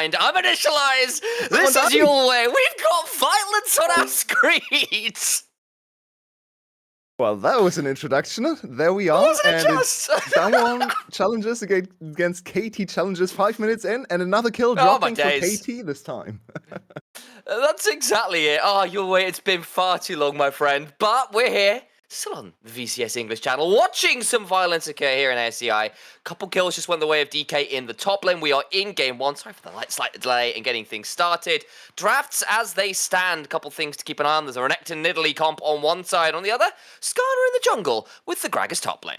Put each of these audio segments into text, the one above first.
mind. I'm initialize. This Someone is your way. We've got violence on our screens. Well, that was an introduction. There we are. Wasn't it And just? it's someone challenges against KT challenges 5 minutes in, and another kill Oh, my dropping for days. KT this time. That's exactly it. Oh, your way. It's been far too long, my friend. But we're here, still on the VCS English channel, watching some violence occur here in ASCI. Couple kills just went the way of DK in the top lane. We are in game one. Sorry for the slight delay in getting things started. Drafts as they stand. Couple things to keep an eye on. There's a Renekton Nidalee comp on one side. On the other, Skarner in the jungle with the Gragas top lane.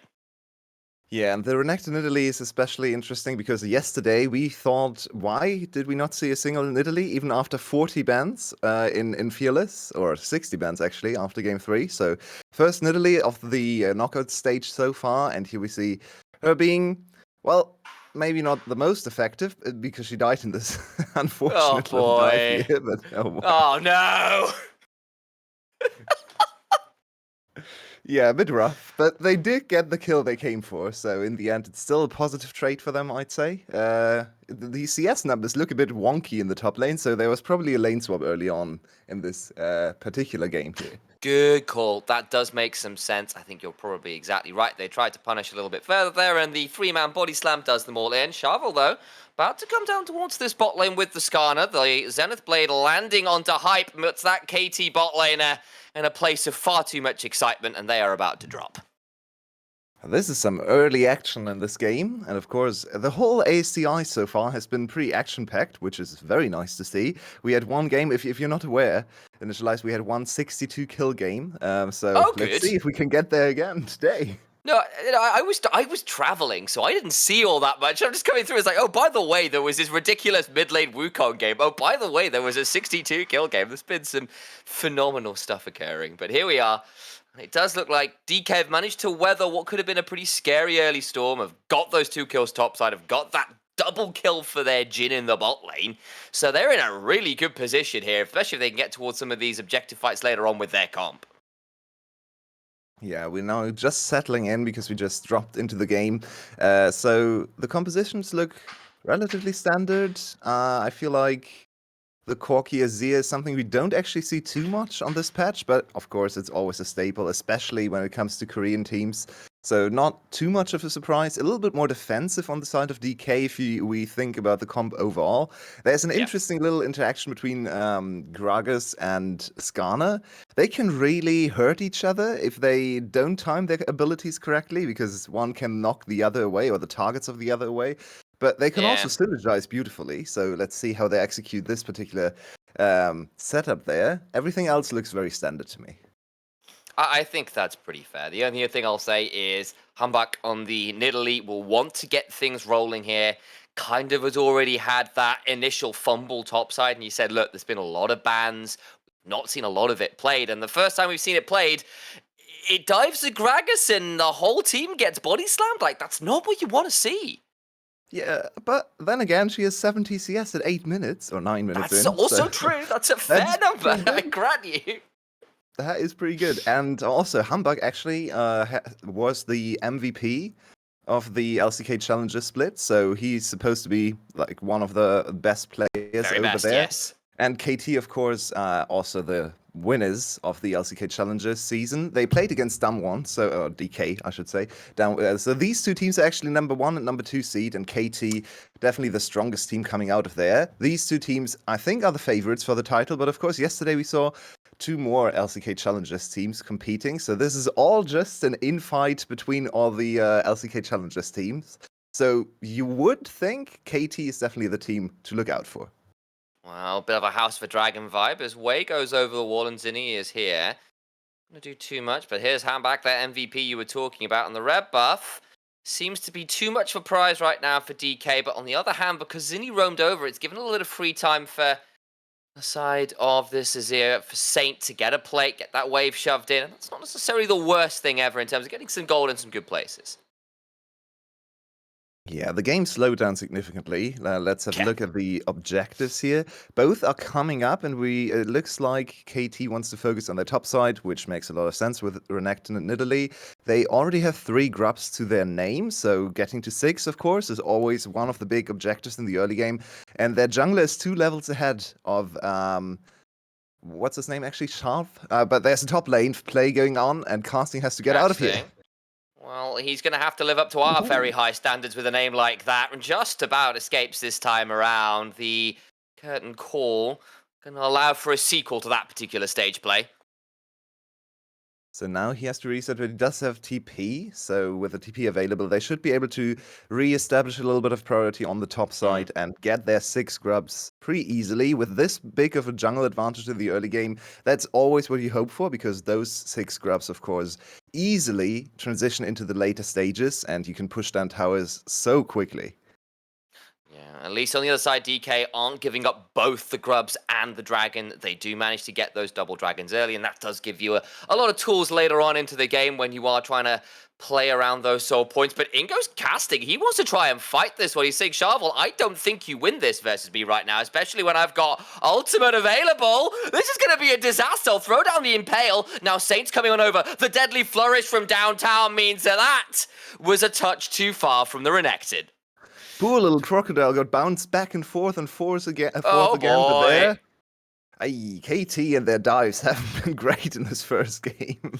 Yeah, and the Renekton Nidalee is especially interesting because yesterday we thought, why did we not see a single Nidalee even after 40 bans in Fearless, or 60 bans actually after game 3. So first Nidalee of the knockout stage so far, and here we see her being, well, maybe not the most effective because she died in this unfortunate little dive here. But, oh no! Yeah, a bit rough, but they did get the kill they came for, so in the end, it's still a positive trade for them, I'd say. The CS numbers look a bit wonky in the top lane, so there was probably a lane swap early on in this particular game here. Good call. That does make some sense. I think you're probably exactly right. They tried to punish a little bit further there, and the 3-man body slam does them all in. Shovel, though, about to come down towards this bot lane with the Skarner. The Zenith Blade landing onto Hype, puts that KT bot laner in a place of far too much excitement, and they are about to drop. This is some early action in this game, and of course, the whole ASCI so far has been pretty action-packed, which is very nice to see. We had one game, if you're not aware, initialized, we had one 62-kill game, so let's see if we can get there again today. No, I was traveling, so I didn't see all that much. I'm just coming through. It's like, oh, by the way, there was this ridiculous mid-lane Wukong game. Oh, by the way, there was a 62-kill game. There's been some phenomenal stuff occurring, but here we are. It does look like DK have managed to weather what could have been a pretty scary early storm. Have got those 2 kills topside. Have got that double kill for their Jhin in the bot lane. So they're in a really good position here, especially if they can get towards some of these objective fights later on with their comp. Yeah, we're now just settling in because we just dropped into the game. So the compositions look relatively standard. I feel like the Corki Azir is something we don't actually see too much on this patch, but of course it's always a staple, especially when it comes to Korean teams. So not too much of a surprise. A little bit more defensive on the side of DK if we think about the comp overall. There's an interesting little interaction between Gragas and Skarner. They can really hurt each other if they don't time their abilities correctly, because one can knock the other away or the targets of the other away. But they can also synergize beautifully, so let's see how they execute this particular setup there. Everything else looks very standard to me. I think that's pretty fair. The only thing I'll say is Humbug on the Nidalee will want to get things rolling here. Kind of has already had that initial fumble topside, and he said, look, there's been a lot of bans. We've not seen a lot of it played, and the first time we've seen it played, it dives to Gragas and the whole team gets body slammed. Like, that's not what you want to see. Yeah, but then again, she has 70 CS at 8 minutes, or 9 minutes That's in. also true. That's a fair number, I grant you. That is pretty good. And also, Humbug actually was the MVP of the LCK Challenger split, so he's supposed to be like one of the best players over there. Yes. And KT, of course, also the winners of the LCK Challenger season. They played against Damwon, so DK, I should say. So these two teams are actually number 1 and number 2 seed, and KT definitely the strongest team coming out of there. These two teams, I think, are the favorites for the title, but of course, yesterday we saw 2 more LCK Challengers teams competing, so this is all just an infight between all the LCK Challengers teams. So you would think KT is definitely the team to look out for. Well, a bit of a House of a Dragon vibe as Wei goes over the wall and Zinni is here. Not going to do too much, but here's Handback, that MVP you were talking about. And the red buff seems to be too much of a prize right now for DK, but on the other hand, because Zinni roamed over, it's given a little bit of free time for the side of this Azir, for Saint to get a plate, get that wave shoved in. And that's not necessarily the worst thing ever in terms of getting some gold in some good places. Yeah, the game slowed down significantly. Let's have a look at the objectives here. Both are coming up, and it looks like KT wants to focus on the top side, which makes a lot of sense with Renekton and Nidalee. They already have 3 grubs to their name, so getting to 6, of course, is always one of the big objectives in the early game. And their jungler is 2 levels ahead of what's his name actually? Sharp? But there's a top lane play going on, and Casting has to get out of here. Well, he's going to have to live up to our very high standards with a name like that, and just about escapes this time around. The curtain call going to allow for a sequel to that particular stage play. So now he has to reset, but he does have TP. So with the TP available, they should be able to re-establish a little bit of priority on the top side and get their 6 grubs pretty easily. With this big of a jungle advantage in the early game, that's always what you hope for, because those 6 grubs, of course, easily transition into the later stages, and you can push down towers so quickly. Yeah, at least on the other side, DK aren't giving up both the grubs and the dragon. They do manage to get those double dragons early, and that does give you a lot of tools later on into the game when you are trying to play around those soul points. But Ingo's casting. He wants to try and fight this one. He's saying, Sharvel, I don't think you win this versus me right now, especially when I've got ultimate available. This is going to be a disaster. I'll throw down the Impale. Now Saint's coming on over. The Deadly Flourish from downtown means that was a touch too far from the Renekton. Poor little crocodile got bounced back and forth again. Oh boy. But there, KT and their dives haven't been great in this first game.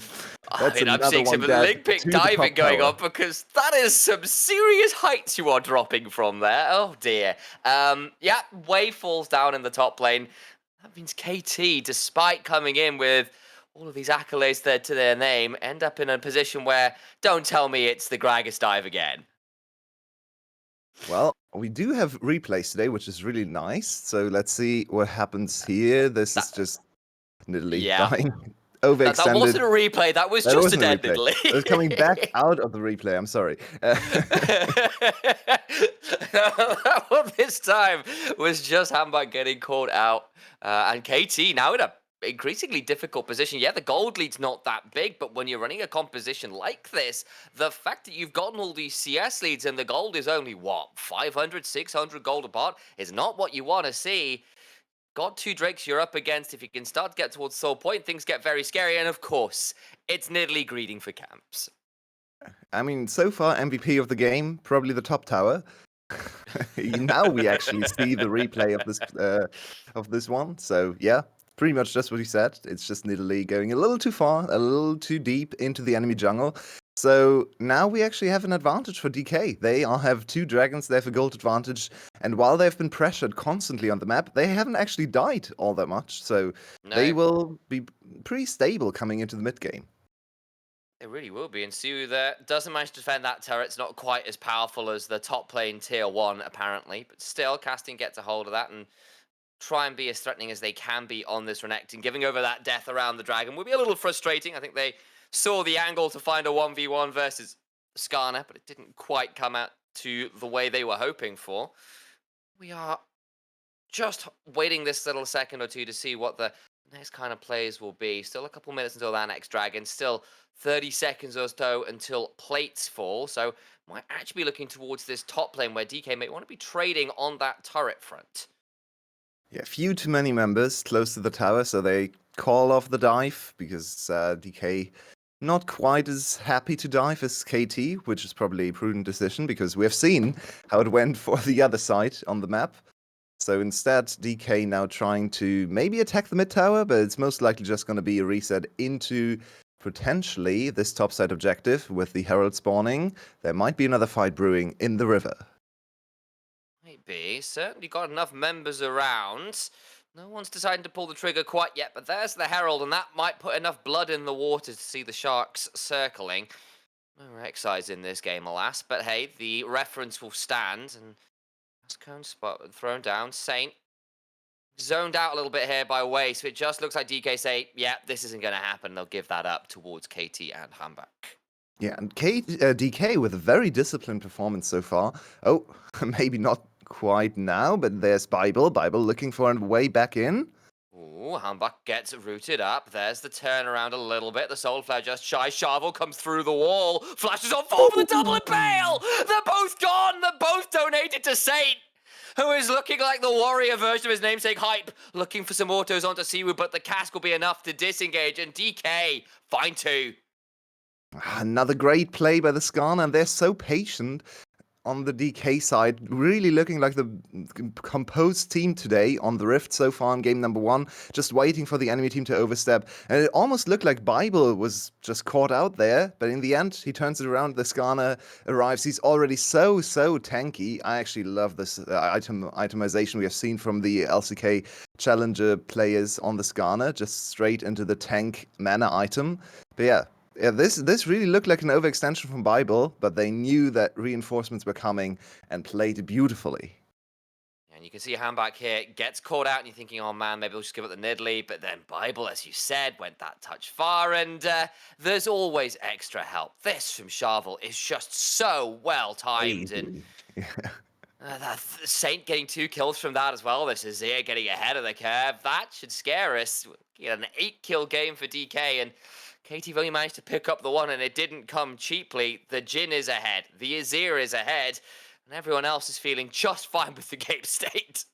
I'm seeing some link pick diving going on, because that is some serious heights you are dropping from there. Oh dear. Yeah, Wave falls down in the top lane. That means KT, despite coming in with all of these accolades there to their name, end up in a position where, don't tell me it's the Gragas dive again. Well, we do have replays today, which is really nice. So let's see what happens here. This is just Nidalee dying. Overextended. That wasn't a replay. That was just a dead Nidalee. It was coming back out of the replay. I'm sorry. That one this time was just Handbag getting called out. And KT now in a increasingly difficult position. Yeah, the gold lead's not that big, but when you're running a composition like this, the fact that you've gotten all these CS leads and the gold is only, what, 500, 600 gold apart is not what you want to see. Got 2 Drakes you're up against. If you can start to get towards Soul Point, things get very scary. And of course, it's Nidalee greeding for camps. I mean, so far, MVP of the game, probably the top tower. Now we actually see the replay of this one. So, yeah. Pretty much just what he said. It's just Nidalee going a little too far, a little too deep into the enemy jungle. So now we actually have an advantage for DK. They have 2 dragons, they have a gold advantage, and while they've been pressured constantly on the map, they haven't actually died all that much. So they will be pretty stable coming into the mid game. It really will be, and Su there doesn't manage to defend that turret. It's not quite as powerful as the top lane tier 1, apparently, but still, Casting gets a hold of that and try and be as threatening as they can be on this Renekton. Giving over that death around the dragon would be a little frustrating. I think they saw the angle to find a 1v1 versus Skarner, but it didn't quite come out to the way they were hoping for. We are just waiting this little second or two to see what the next kind of plays will be. Still a couple minutes until that next dragon. Still 30 seconds or so until plates fall. So might actually be looking towards this top lane where DK may want to be trading on that turret front. Yeah, few too many members close to the tower, so they call off the dive because DK not quite as happy to dive as KT, which is probably a prudent decision because we have seen how it went for the other side on the map. So instead, DK now trying to maybe attack the mid tower, but it's most likely just going to be a reset into potentially this topside objective with the Herald spawning. There might be another fight brewing in the river. Maybe. Certainly got enough members around. No one's deciding to pull the trigger quite yet, but there's the Herald, and that might put enough blood in the water to see the Sharks circling. No Rek'Sai's in this game, alas, but hey, the reference will stand, and cone spot thrown down. Saint zoned out a little bit here by Way, so it just looks like DK say, yeah, this isn't going to happen. They'll give that up towards KT and Handbag. Yeah, and DK with a very disciplined performance so far. Oh, maybe not quite now, but there's Bible looking for a way back in. Ooh, Handbuck gets rooted up. There's the turnaround a little bit. The Soul Flare just shy. Shovel comes through the wall. Flashes on full for the double impale. They're both gone. They're both donated to Saint, who is looking like the warrior version of his namesake Hype, looking for some autos onto Siwu, but the cask will be enough to disengage, and DK, fine too. Another great play by the Skarner, and they're so patient on the DK side, really looking like the composed team today on the Rift so far in game number 1, just waiting for the enemy team to overstep. And it almost looked like Bible was just caught out there, but in the end, he turns it around. The Skarner arrives. He's already so tanky. I actually love this itemization we have seen from the LCK Challenger players on the Skarner, just straight into the tank mana item. But yeah, this really looked like an overextension from Bible, but they knew that reinforcements were coming and played it beautifully. And you can see Handback here gets caught out, and you're thinking, oh man, maybe we'll just give it the Nidalee. But then Bible, as you said, went that touch far, and there's always extra help. This from Shovel is just so well timed, and that Saint getting 2 kills from that as well. This is Azir getting ahead of the curve. That should scare us. An 8-kill game for DK, and KT only managed to pick up the 1, and it didn't come cheaply. The Jhin is ahead, the Azir is ahead, and everyone else is feeling just fine with the game state.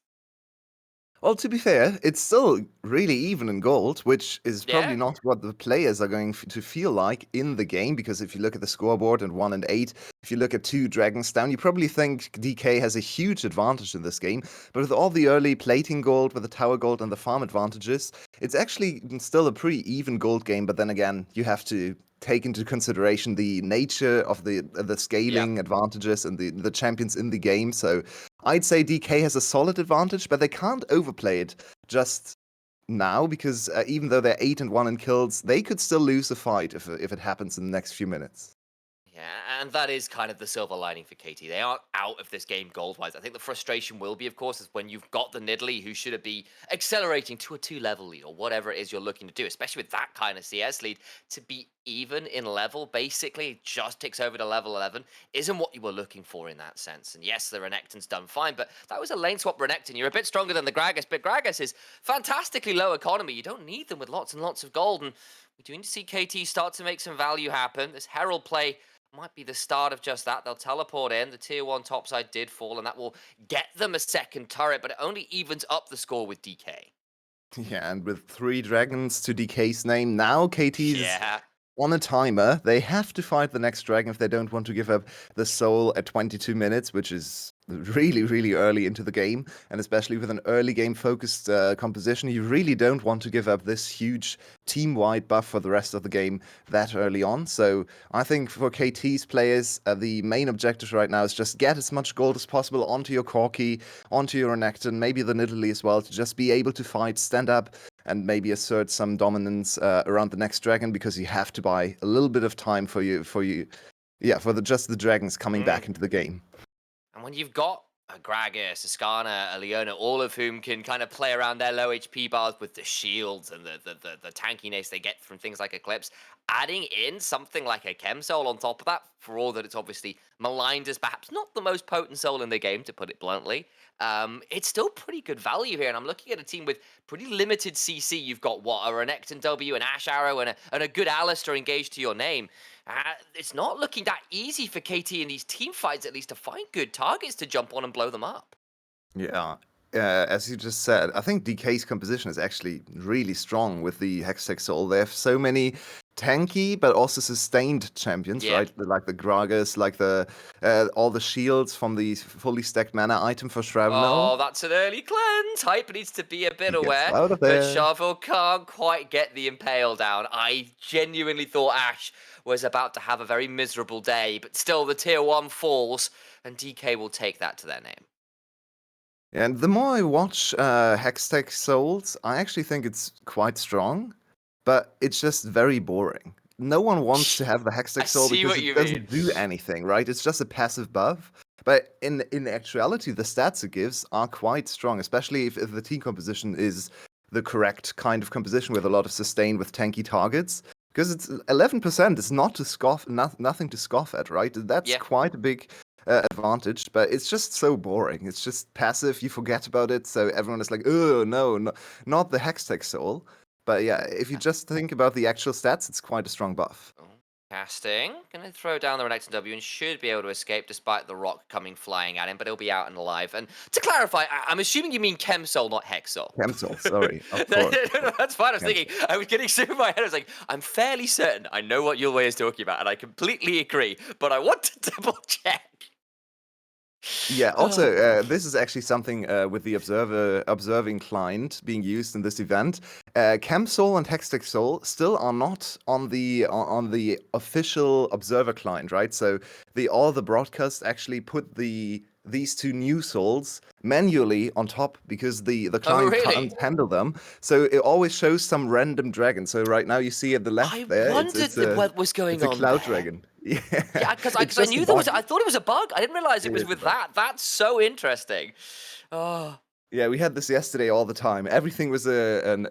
Well, to be fair, it's still really even in gold, which is probably not what the players are going to feel like in the game, because if you look at the scoreboard and 1 and 8, if you look at 2 dragons down, you probably think DK has a huge advantage in this game. But with all the early plating gold, with the tower gold and the farm advantages, it's actually still a pretty even gold game. But then again, you have to take into consideration the nature of the scaling advantages and the champions in the game. So I'd say DK has a solid advantage, but they can't overplay it just now, because even though they're 8-1 in kills, they could still lose a fight if it happens in the next few minutes. Yeah, and that is kind of the silver lining for KT. They aren't out of this game gold-wise. I think the frustration will be, of course, is when you've got the Nidalee, who should be accelerating to a 2-level lead or whatever it is you're looking to do, especially with that kind of CS lead, to be even in level, basically, just ticks over to level 11, isn't what you were looking for in that sense. And yes, the Renekton's done fine, but that was a lane swap Renekton. You're a bit stronger than the Gragas, but Gragas is fantastically low economy. You don't need them with lots and lots of gold, and we do need to see KT start to make some value happen. This Herald play might be the start of just that. They'll teleport in. The tier 1 topside did fall, and that will get them a second turret, but it only evens up the score with DK. Yeah, and with 3 dragons to DK's name, now KT's Yeah. on a timer. They have to fight the next dragon if they don't want to give up the soul at 22 minutes, which is really early into the game. And especially with an early game focused composition, you really don't want to give up this huge team-wide buff for the rest of the game that early on. So I think for KT's players, the main objective right now is just get as much gold as possible onto your Corki, onto your Renekton, maybe the Nidalee as well, to just be able to fight, stand up, and maybe assert some dominance around the next dragon, because you have to buy a little bit of time for just the dragons coming back into the game. And when you've got a Gragas, a Skarner, a Leona, all of whom can kind of play around their low HP bars with the shields and the tankiness they get from things like Eclipse, adding in something like a Chem Soul on top of that, for all that it's obviously maligned as perhaps not the most potent soul in the game, to put it bluntly, it's still pretty good value here. And I'm looking at a team with pretty limited CC. You've got, what, a Renekton W, an Ash Arrow, and a good Alistair engaged to your name. It's not looking that easy for KT in these team fights, at least, to find good targets to jump on and blow them up. Yeah. As you just said, I think DK's composition is actually really strong with the Hextech Soul. They have so many tanky but also sustained champions, right? Like the Gragas, like the all the shields from the fully stacked mana item for Shravenel. Oh, that's an early cleanse. Hype needs to be a bit aware, out of but there. Shovel can't quite get the Impale down. I genuinely thought Ash was about to have a very miserable day, but still the tier 1 falls, and DK will take that to their name. And the more I watch Hextech Souls, I actually think it's quite strong, but it's just very boring. No one wants to have the Hextech Soul because it doesn't do anything, right? It's just a passive buff. But in actuality, the stats it gives are quite strong, especially if the team composition is the correct kind of composition with a lot of sustain with tanky targets. Because it's 11% is not to scoff, nothing to scoff at, right? That's quite a big advantage, but it's just so boring. It's just passive. You forget about it, so everyone is like, "Oh no, not the Hextech Soul." But yeah, if you just think about the actual stats, it's quite a strong buff. Casting, gonna throw down the Renekton W and should be able to escape despite the rock coming flying at him, but he'll be out and alive. And to clarify, I'm assuming you mean Chemsol, not Hexol. Chemsol, sorry, of No, course. that's fine. I was Chem- thinking, I was getting super in my head. I was like, I'm fairly certain I know what Yulwei is talking about, and I completely agree, but I want to double check. Yeah, also, this is actually something with the observing client being used in this event. ChemSoul and Hextech Soul still are not on the official observer client, right? So all the broadcasts actually put these two new souls manually on top because the client really? can't handle them. So it always shows some random dragon. So right now you see at the left I there, wondered what was going it's a on cloud there. dragon. Yeah, Yeah, because it's I just a knew there was. bug. I thought it was a bug. I didn't realize it It was is a with bug. that. That's so interesting. Oh. Yeah, we had this yesterday all the time. Everything was an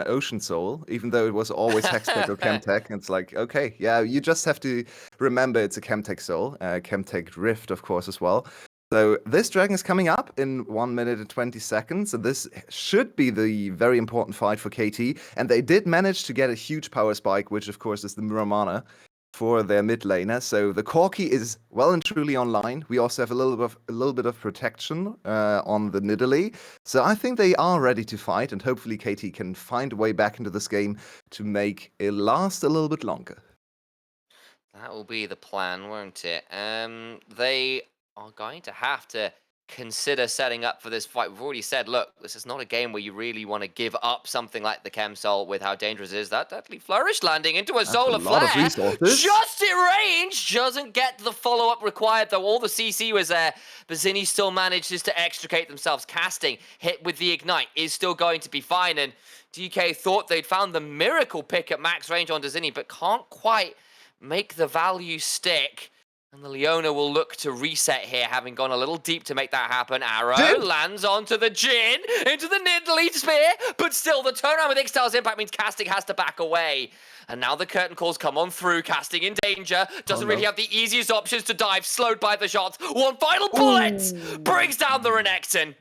ocean soul, even though it was always Hextech or Chemtech. And it's like, okay, yeah, you just have to remember it's a Chemtech soul, Chemtech Rift, of course, as well. So this dragon is coming up in 1 minute and 20 seconds, and this should be the very important fight for KT. And they did manage to get a huge power spike, which of course is the Muramana for their mid laner. So the Corki is well and truly online. We also have a little bit of protection on the Nidalee. So I think they are ready to fight, and hopefully KT can find a way back into this game to make it last a little bit longer. That will be the plan, won't it? They are going to have to consider setting up for this fight. We've already said, look, this is not a game where you really want to give up something like the Chemsol with how dangerous it is. That deadly flourish landing into a That's solar a lot of flare. resources. Just in range. Doesn't get the follow-up required, though. All the CC was there. But Zinni still manages to extricate themselves. Casting, hit with the Ignite, is still going to be fine. And DK thought they'd found the miracle pick at max range onto Zinni, but can't quite make the value stick. And the Leona will look to reset here, having gone a little deep to make that happen. Arrow Jin! lands onto the Jin, into the Nidalee spear, but still the turnaround with Ixtal's impact means Casting has to back away. And now the curtain calls come on through, Casting in danger, doesn't really have the easiest options to dive, slowed by the shots. One final bullet brings down the Renekton.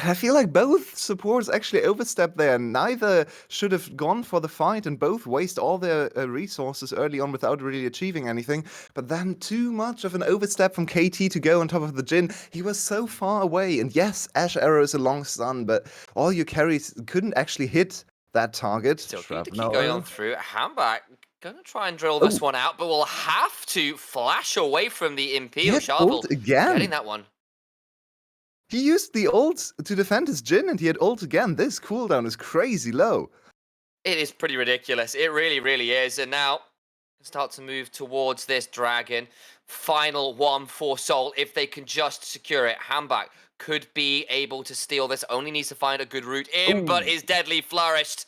I feel like both supports actually overstepped there. Neither should have gone for the fight, and both waste all their resources early on without really achieving anything. But then too much of an overstep from KT to go on top of the Jin. He was so far away, and yes, Ash Arrow is a long stun, but all your carries couldn't actually hit that target. Still keen to keep going on through. Hambak gonna try and drill this one out, but will have to flash away from the Imperial Shovel. Again. Getting that one. He used the ult to defend his Jin, and he had ult again. This cooldown is crazy low. It is pretty ridiculous. It really, really is. And now, start to move towards this dragon. Final one for Soul, if they can just secure it. Hambak could be able to steal this. Only needs to find a good route in, but is deadly flourished.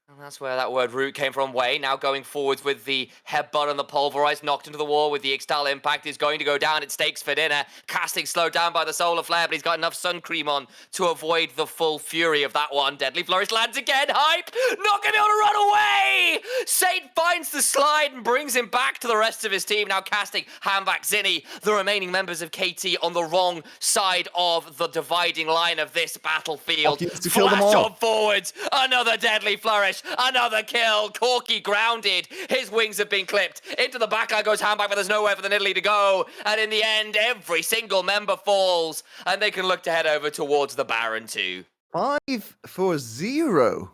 And that's where that word root came from. Way now going forwards with the headbutt and the pulverize knocked into the wall with the Ixtal impact is going to go down. It stakes for dinner. Casting slowed down by the solar flare, but he's got enough sun cream on to avoid the full fury of that one. Deadly flourish lands again. Hype not gonna be able to run away. Saint finds the slide and brings him back to the rest of his team. Now Casting, Hambak, Zinni, the remaining members of KT on the wrong side of the dividing line of this battlefield. Flash on forwards. Another deadly flourish. Another kill. Corki grounded. His wings have been clipped. Into the backline goes Hambak, but there's nowhere for the Nidalee to go. And in the end, every single member falls. And they can look to head over towards the Baron too. 5-0.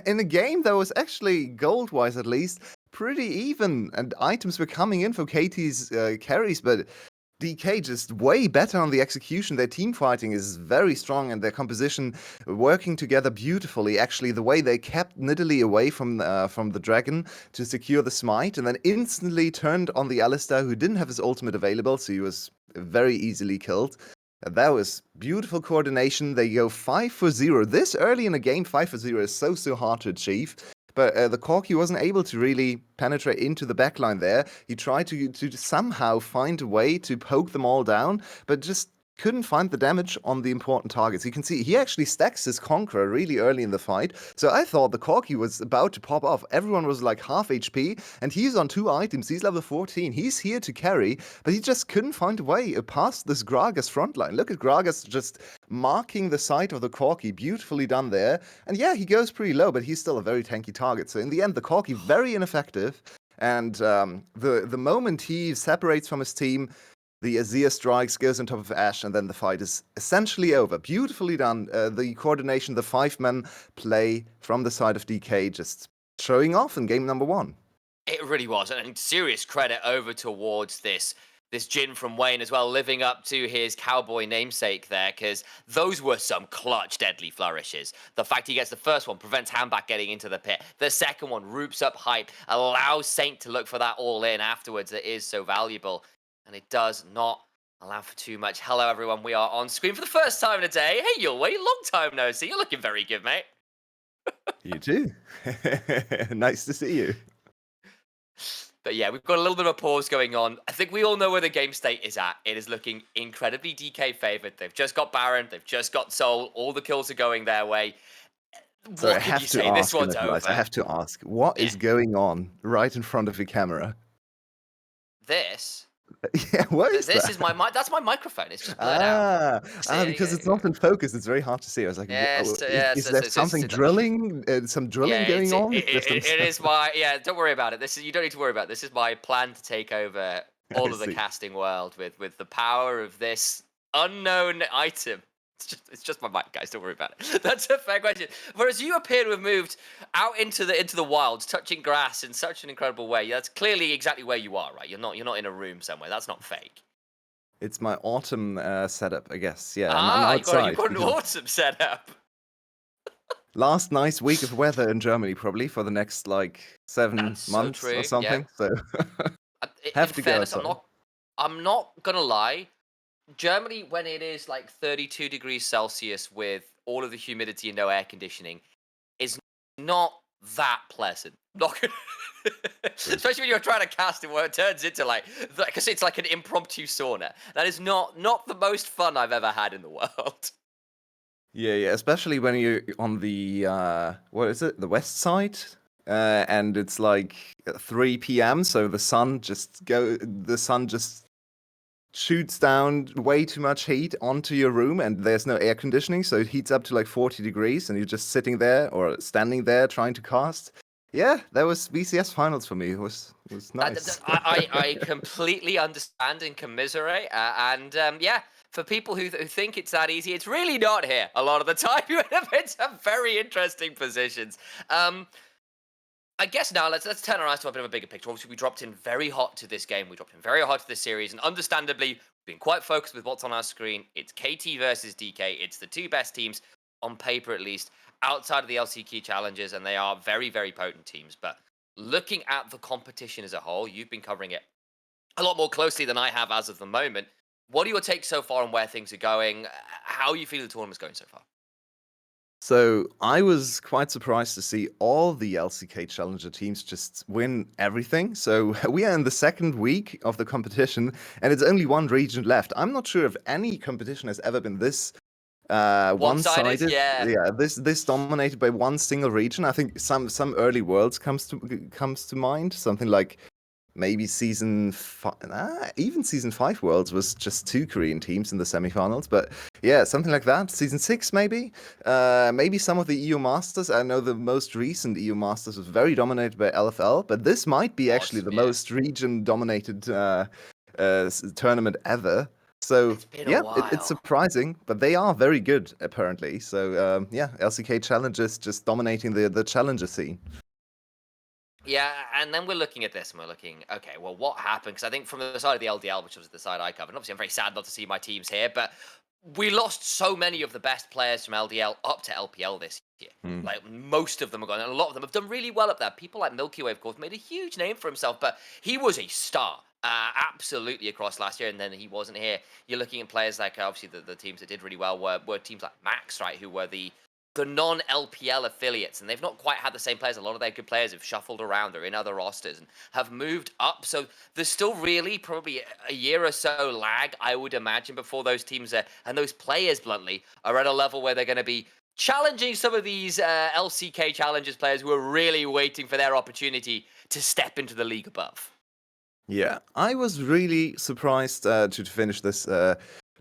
In a game that was actually, gold-wise at least, pretty even. And items were coming in for KT's carries, but DK just way better on the execution. Their team fighting is very strong, and their composition working together beautifully. Actually, the way they kept Nidalee away from the dragon to secure the smite, and then instantly turned on the Alistar, who didn't have his ultimate available, so he was very easily killed. That was beautiful coordination. They go 5-0. This early in a game, 5-0 is so hard to achieve. But the Corki wasn't able to really penetrate into the backline there. He tried to somehow find a way to poke them all down, but just couldn't find the damage on the important targets. You can see he actually stacks his Conqueror really early in the fight. So I thought the Corki was about to pop off. Everyone was like half HP, and he's on 2 items. He's level 14. He's here to carry, but he just couldn't find a way past this Gragas frontline. Look at Gragas just marking the side of the Corki. Beautifully done there. And yeah, he goes pretty low, but he's still a very tanky target. So in the end, the Corki very ineffective. And the moment he separates from his team, the Azir strikes, goes on top of Ashe, and then the fight is essentially over. Beautifully done. The coordination, the 5-man play from the side of DK just showing off in game number 1. It really was, and serious credit over towards this Jhin from Wayne as well, living up to his cowboy namesake there, because those were some clutch deadly flourishes. The fact he gets the first one prevents Handback getting into the pit. The second one roops up hype, allows Saint to look for that all-in afterwards that is so valuable. And it does not allow for too much. Hello, everyone. We are on screen for the first time in a day. Hey, Yulway, long time no see. You're looking very good, mate. You too. Nice to see you. But yeah, we've got a little bit of a pause going on. I think we all know where the game state is at. It is looking incredibly DK favored. They've just got Baron. They've just got Soul. All the kills are going their way. So What can you say? This one's over. I have to ask, what is going on right in front of the camera? This? Yeah, what is this that? is that's my microphone. It's just blurred out. Because it's not in focus. It's very hard to see. I was like, Yes, is there something drilling? Some drilling going on? It is my don't worry about it. You don't need to worry about it. This is my plan to take over all of the casting world with the power of this unknown item. It's just my mic, guys. Don't worry about it. That's a fair question. Whereas you appear to have moved out into the wilds, touching grass in such an incredible way. That's clearly exactly where you are, right? You're not in a room somewhere. That's not fake. It's my autumn setup, I guess. Yeah, I'm outside. You've got an autumn setup. Last nice week of weather in Germany, probably for the next 7 months or something. Yeah. So have to fairness, go outside. I'm not gonna lie. Germany, when it is 32 degrees Celsius with all of the humidity and no air conditioning, is not that pleasant. Especially when you're trying to cast it, where it turns into because it's like an impromptu sauna. That is not the most fun I've ever had in the world. Yeah, especially when you're on the what is it, the west side, and it's 3 p.m. So the sun just shoots down way too much heat onto your room, and there's no air conditioning, so it heats up to 40 degrees, and you're just sitting there or standing there trying to cast. Yeah, that was BCS finals for me. It was nice. I completely understand and commiserate, and yeah. For people who think it's that easy, it's really not here a lot of the time. You end up in some very interesting positions. I guess now let's turn our eyes to a bit of a bigger picture. Obviously, we dropped in very hot to this game. We dropped in very hot to this series, and understandably, we've been quite focused with what's on our screen. It's KT versus DK. It's the two best teams on paper, at least, outside of the LCQ challenges, and they are very, very potent teams. But looking at the competition as a whole, you've been covering it a lot more closely than I have as of the moment. What are your takes so far on where things are going? How you feel the tournament's going so far? So I was quite surprised to see all the LCK Challenger teams just win everything. So we are in the second week of the competition, and it's only one region left. I'm not sure if any competition has ever been this one-sided. Yeah, this dominated by one single region. I think some early worlds comes to mind. Something like maybe even season 5 worlds was just 2 Korean teams in the semifinals, but yeah, something like that. Season 6 maybe some of the EU Masters. I know the most recent EU Masters was very dominated by LFL, but this might be actually the most region dominated tournament ever. So yeah, it's surprising, but they are very good apparently. So yeah, LCK Challengers just dominating the challenger scene. Yeah, and then we're looking at this and we're looking, okay, well, what happened? Because I think from the side of the LDL, which was the side I covered, and obviously I'm very sad not to see my teams here, but we lost so many of the best players from LDL up to LPL this year. Most of them are gone, and a lot of them have done really well up there. People like Milky Way, of course, made a huge name for himself, but he was a star. Absolutely across last year, and then he wasn't here. You're looking at players like, obviously, the teams that did really well were teams like Max, right, who were the the non-LPL affiliates, and they've not quite had the same players. A lot of their good players have shuffled around. They're in other rosters and have moved up. So there's still really probably a year or so lag, I would imagine, before those teams and those players, bluntly, are at a level where they're going to be challenging some of these LCK Challengers players who are really waiting for their opportunity to step into the league above. Yeah, I was really surprised to finish this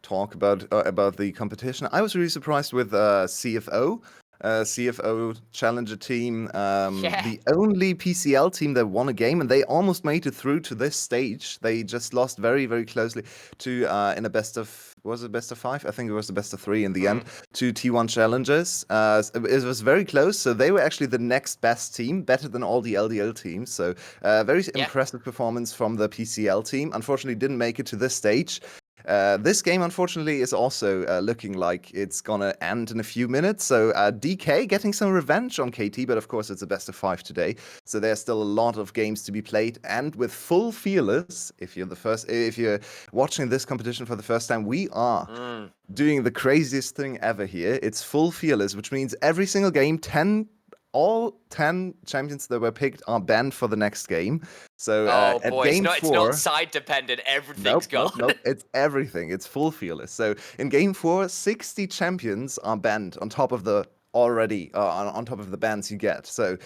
talk about the competition. I was really surprised with CFO. CFO Challenger team, Yeah. the only PCL team that won a game, and they almost made it through to this stage. They just lost very, very closely to in a best of was it best of 5? I think it was the best of 3 in the end to T1 Challengers. It was very close, so they were actually the next best team, better than all the LDL teams. So very impressive performance from the PCL team. Unfortunately, didn't make it to this stage. This game, unfortunately, is also looking like it's gonna end in a few minutes. So DK getting some revenge on KT, but of course it's a best of 5 today. So there's still a lot of games to be played, and with full feelers, if you're watching this competition for the first time, we are doing the craziest thing ever here. It's full feelers, which means every single game, all 10 champions that were picked are banned for the next game. So Oh at boy, game it's not 4, side dependent. Everything's nope, gone. it's everything. It's full fearless. So in game 4, 60 champions are banned on top of the already on top of the bans you get. So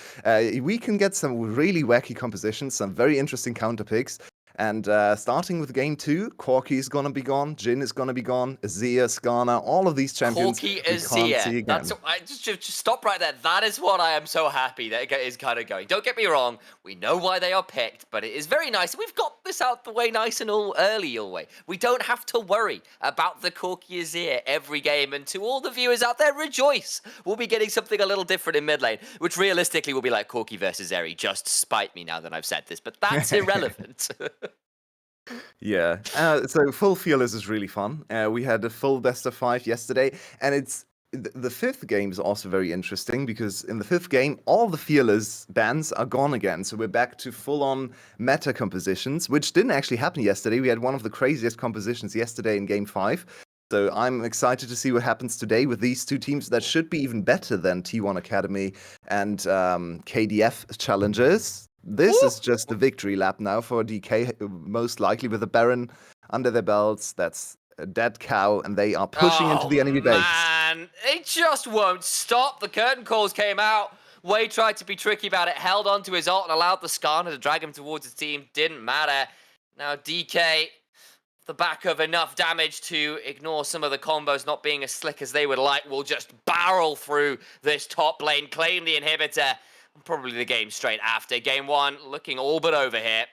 we can get some really wacky compositions, some very interesting counter picks. And starting with game 2, Corki is gonna be gone, Jin is gonna be gone, Azia, Skarner, all of these champions Corki we can't Azia. see again. That's just stop right there. That is what I am so happy that it is kind of going. Don't get me wrong. We know why they are picked, but it is very nice. We've got this out the way nice and all early all way. We don't have to worry about the Corki Azia every game. And to all the viewers out there, rejoice. We'll be getting something a little different in mid lane, which realistically will be like Corki versus Eri. Just spite me now that I've said this, but that's irrelevant. Yeah, so full feelers is really fun. We had a full best of 5 yesterday, and the fifth game is also very interesting because in the fifth game, all the fearless bans are gone again. So we're back to full-on meta compositions, which didn't actually happen yesterday. We had one of the craziest compositions yesterday in game 5. So I'm excited to see what happens today with these two teams that should be even better than T1 Academy and KDF Challengers. This is just the victory lap now for DK, most likely with a Baron under their belts. That's a dead cow, and they are pushing into the enemy base. Man, it just won't stop. The curtain calls came out. Wei tried to be tricky about it, held onto his ult and allowed the Skarner to drag him towards his team. Didn't matter. Now DK, the back of enough damage to ignore some of the combos not being as slick as they would like, will just barrel through this top lane, claim the inhibitor. Probably the game straight after. Game 1 looking all but over here.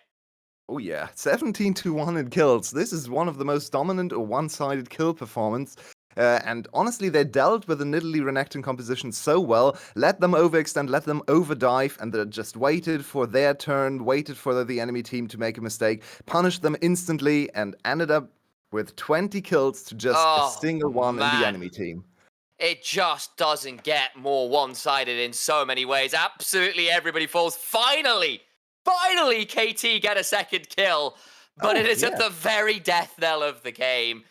Oh yeah, 17-1 in kills. This is one of the most dominant or one-sided kill performance. And honestly, they dealt with the Nidalee Renekton composition so well, let them overextend, let them overdive, and they just waited for their turn, waited for the enemy team to make a mistake, punished them instantly, and ended up with 20 kills to just a single one in the enemy team. It just doesn't get more one-sided in so many ways. Absolutely everybody falls. Finally, KT get a second kill. But it is at the very death knell of the game.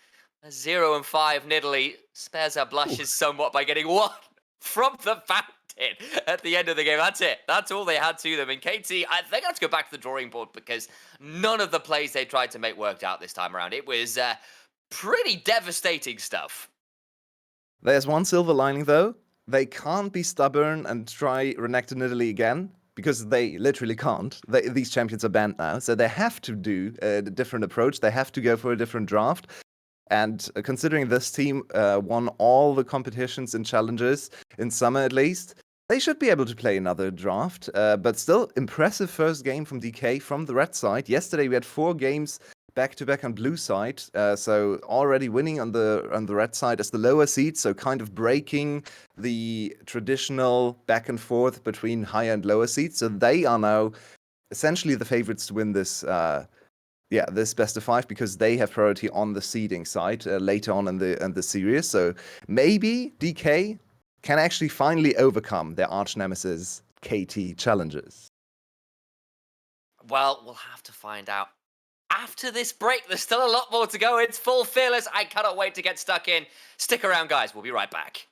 0 and 5 Nidalee spares her blushes somewhat by getting one from the fountain at the end of the game. That's it. That's all they had to them. And KT, I think I have to go back to the drawing board because none of the plays they tried to make worked out this time around. It was pretty devastating stuff. There's one silver lining, though. They can't be stubborn and try Renekton Nidalee again, because they literally can't. These champions are banned now, so they have to do a different approach. They have to go for a different draft. And considering this team won all the competitions and challenges in summer at least, they should be able to play another draft. But still, impressive first game from DK from the red side. Yesterday we had 4 games back-to-back on blue side, so already winning on the red side as the lower seed, so kind of breaking the traditional back and forth between higher and lower seeds. So they are now essentially the favorites to win this this best of 5 because they have priority on the seeding side later on in the series. So maybe DK can actually finally overcome their arch nemesis KT Challengers. Well, we'll have to find out after this break. There's still a lot more to go. It's full fearless. I cannot wait to get stuck in. Stick around, guys. We'll be right back.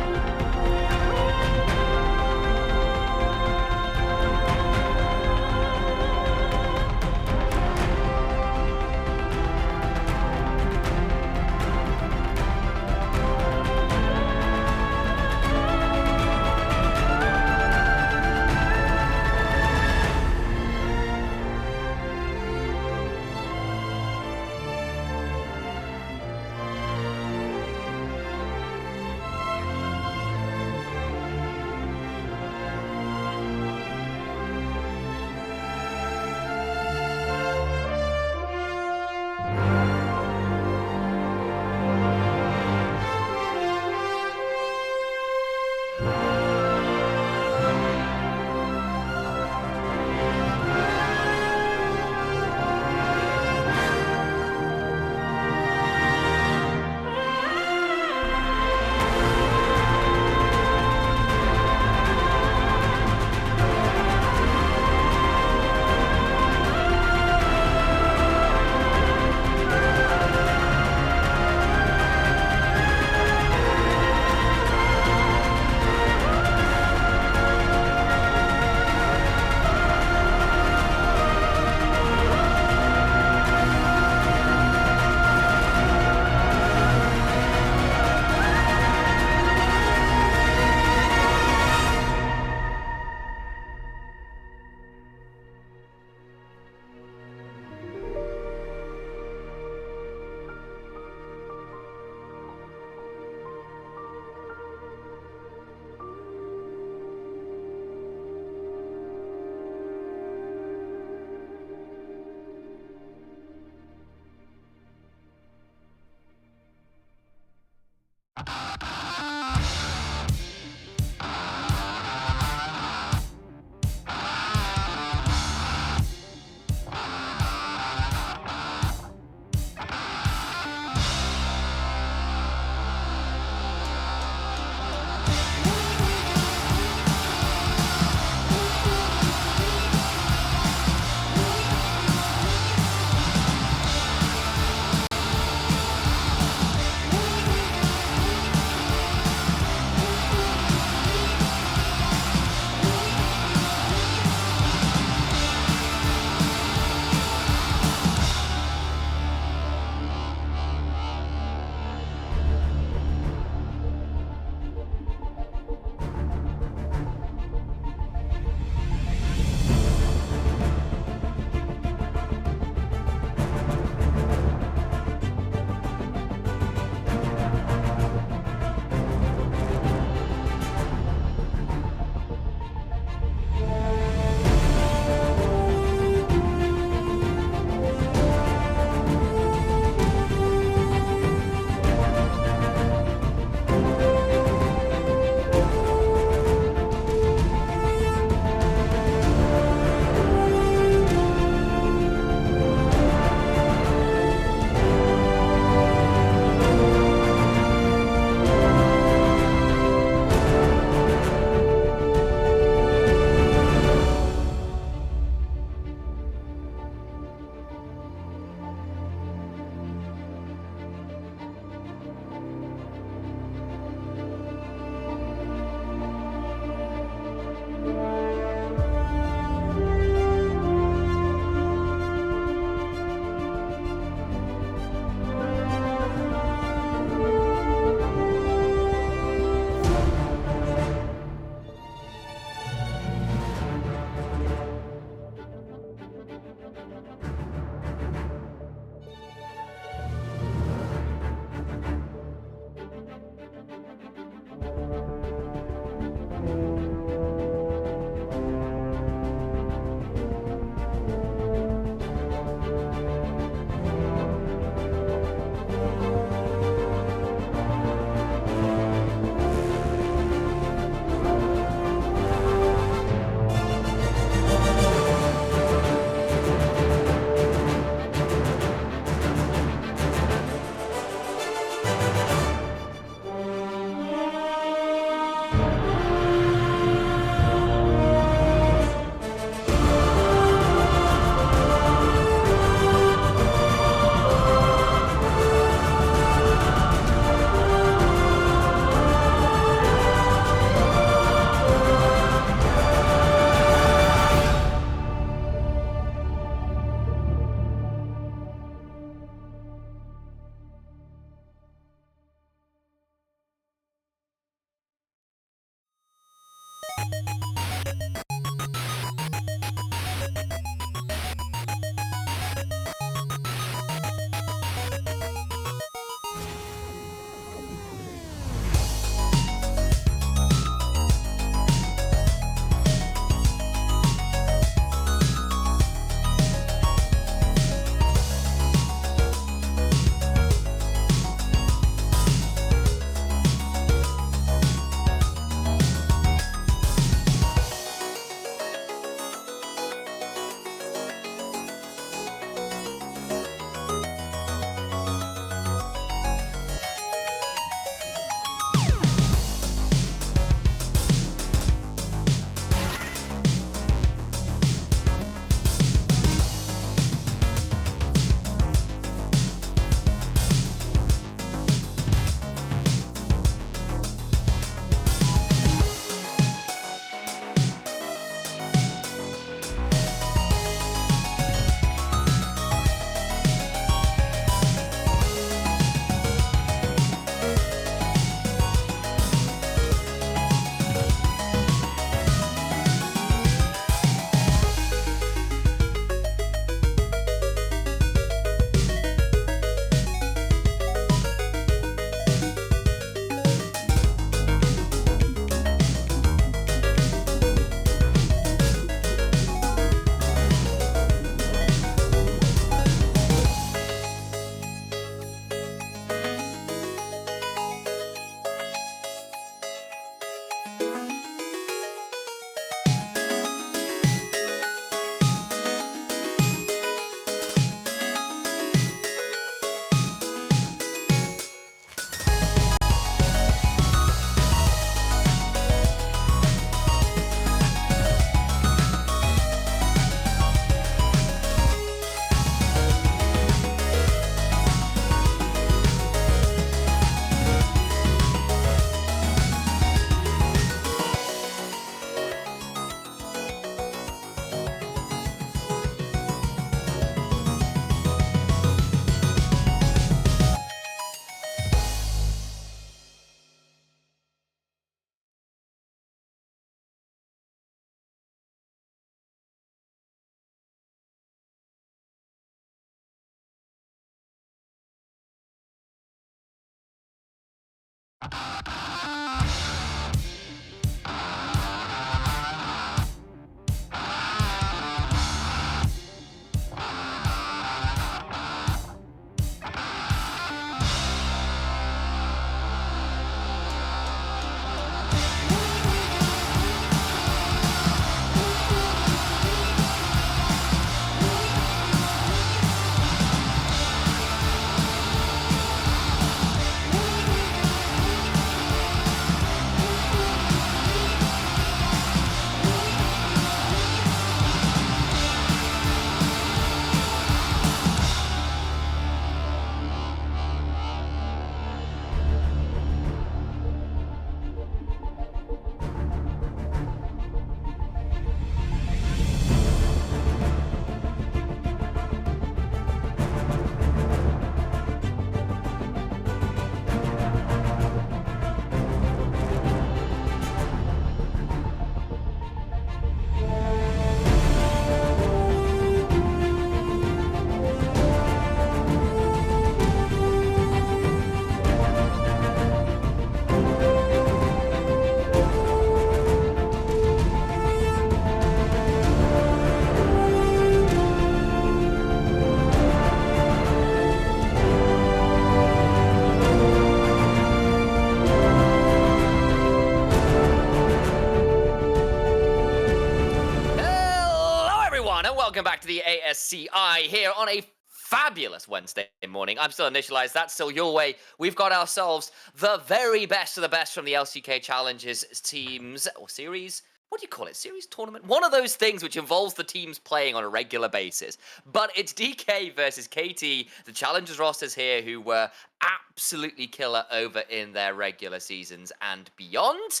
Welcome back to the ASCI here on a fabulous Wednesday morning. I'm still initialized. That's still your way. We've got ourselves the very best of the best from the LCK Challenges teams or series. What do you call it? Series tournament? One of those things which involves the teams playing on a regular basis. But it's DK versus KT, the Challengers rosters here who were absolutely killer over in their regular seasons and beyond.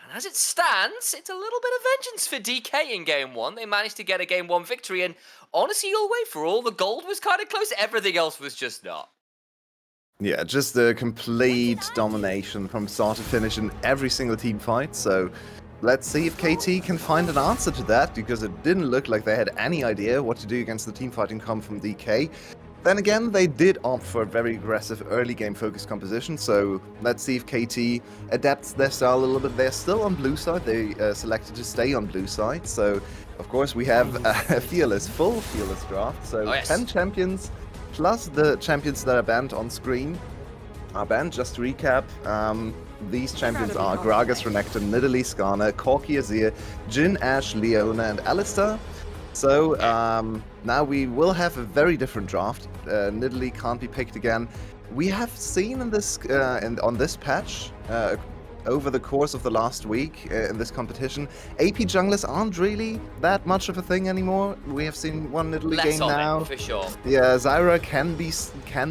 And as it stands, it's a little bit of vengeance for DK in Game 1. They managed to get a Game 1 victory, and honestly, you'll wait for all. The gold was kind of close. Everything else was just not. Yeah, just a complete domination from start to finish in every single team fight. So let's see if KT can find an answer to that, because it didn't look like they had any idea what to do against the team fighting comp from DK. Then again, they did opt for a very aggressive early game focused composition, so let's see if KT adapts their style a little bit. They're still on blue side, they selected to stay on blue side, so of course we have a full Fearless draft, so 10 champions plus the champions that are banned on screen are banned. Just to recap, these champions are Gragas, Renekton, Nidalee, Skarner, Corki, Azir, Jhin, Ashe, Leona, and Alistar. So now we will have a very different draft. Nidalee can't be picked again. We have seen in this on this patch over the course of the last week in this competition, AP junglers aren't really that much of a thing anymore. We have seen one Nidalee game now. For sure. Yeah, Zyra can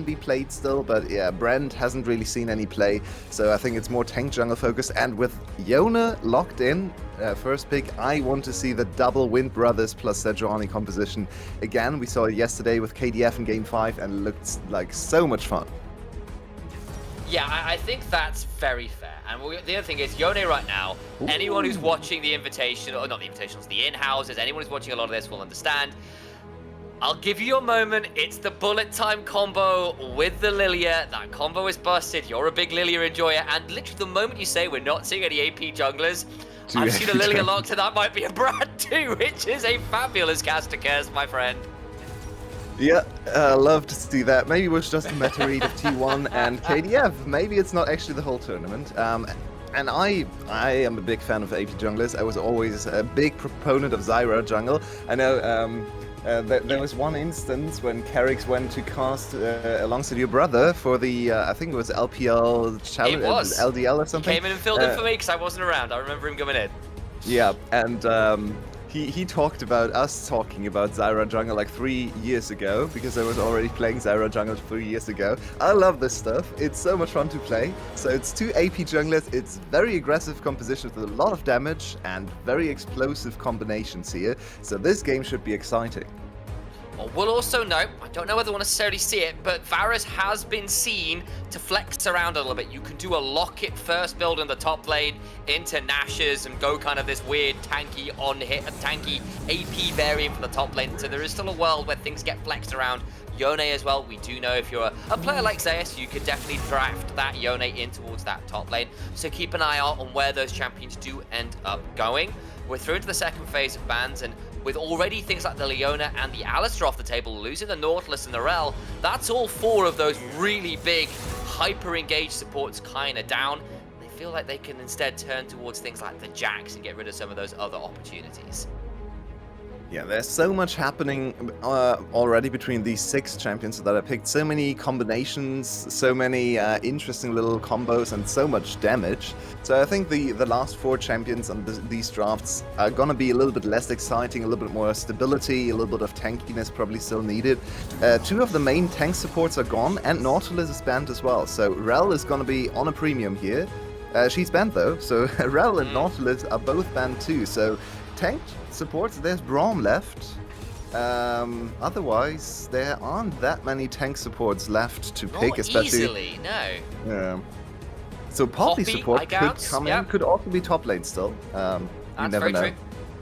be played still, but yeah, Brand hasn't really seen any play. So I think it's more tank jungle focused. And with Yona locked in, first pick, I want to see the double Wind Brothers plus Sejuani composition again. We saw it yesterday with KDF in Game 5 and it looked like so much fun. Yeah, I think that's very fair. And the other thing is, Yone right now, anyone who's watching the Invitational, or not the Invitationals, the in-houses, anyone who's watching a lot of this will understand. I'll give you your moment. It's the bullet time combo with the Lilia. That combo is busted. You're a big Lilia enjoyer. And literally the moment you say we're not seeing any AP junglers, I've seen a Lilia locked, and that might be a Brad too, which is a fabulous caster curse, my friend. Yeah, love to see that. Maybe it was just a meta read of T1 and KDF. Maybe it's not actually the whole tournament. And I am a big fan of AP junglers. I was always a big proponent of Zyra jungle. I know there was one instance when Carrix went to cast alongside your brother for the, I think it was LPL challenge, LDL or something. He came in and filled in for me because I wasn't around. I remember him coming in. Yeah, and he talked about us talking about Zyra jungle like 3 years ago, because I was already playing Zyra jungle 3 years ago. I love this stuff. It's so much fun to play. So it's 2 AP junglers. It's very aggressive compositions with a lot of damage and very explosive combinations here. So this game should be exciting. Well, we'll also know, I don't know whether we'll necessarily see it, but Varus has been seen to flex around a little bit. You can do a lock-it first build in the top lane into Nash's and go kind of this weird tanky on-hit, tanky AP variant from the top lane. So there is still a world where things get flexed around. Yone as well. We do know if you're a player like Zeus, you could definitely draft that Yone in towards that top lane. So keep an eye out on where those champions do end up going. We're through into the second phase of bans, and with already things like the Leona and the Alistar off the table, losing the Nautilus and the Rel, that's all 4 of those really big, hyper-engaged supports kind of down. They feel like they can instead turn towards things like the Jax and get rid of some of those other opportunities. Yeah, there's so much happening already between these 6 champions that I picked. So many combinations, so many interesting little combos, and so much damage. So I think the last 4 champions on these drafts are gonna be a little bit less exciting, a little bit more stability, a little bit of tankiness probably still needed. 2 of the main tank supports are gone, and Nautilus is banned as well. So Rel is gonna be on a premium here. She's banned though, so Rel and Nautilus are both banned too. So tank supports, there's Braum left. Otherwise, there aren't that many tank supports left to pick, especially. Easily, no. Yeah. So Poppy support could come in, could also be top lane still. You That's never very know. true.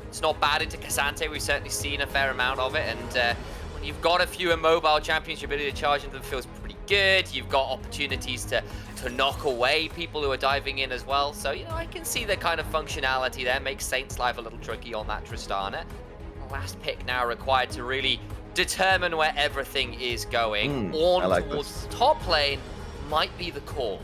It's not bad into Cassante. We've certainly seen a fair amount of it, and when you've got a few immobile champions, your ability to charge into them feels pretty good. You've got opportunities to knock away people who are diving in as well. So, you know, I can see the kind of functionality there. Makes Saint's life a little tricky on that Tristana. Last pick now required to really determine where everything is going. On towards top lane might be the call.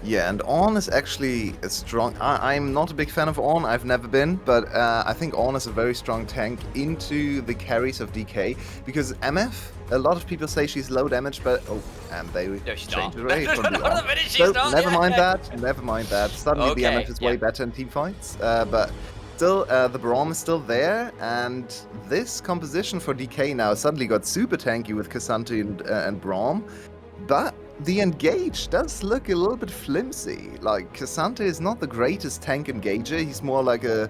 Yeah, and Ornn is actually a strong... I'm not a big fan of Ornn, I've never been, but I think Ornn is a very strong tank into the carries of DK, because MF, a lot of people say she's low damage, but... Oh, and they changed away from the Ornn. So, never mind that. Suddenly the MF is way better in teamfights, but... Still, the Braum is still there, and this composition for DK now suddenly got super tanky with Cassante and Braum, but the engage does look a little bit flimsy. Like, Cassante is not the greatest tank engager. He's more like a...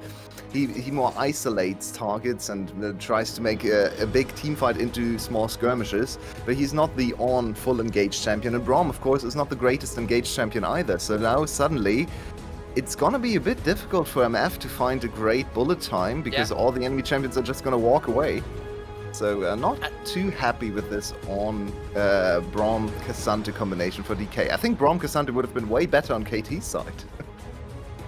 He more isolates targets and tries to make a big team fight into small skirmishes, but he's not the on full engaged champion. And Braum, of course, is not the greatest engaged champion either. So now suddenly, it's gonna be a bit difficult for MF to find a great bullet time because all the enemy champions are just gonna walk away. So not too happy with this on Braum Cassante combination for DK. I think Braum Cassante would have been way better on KT's side.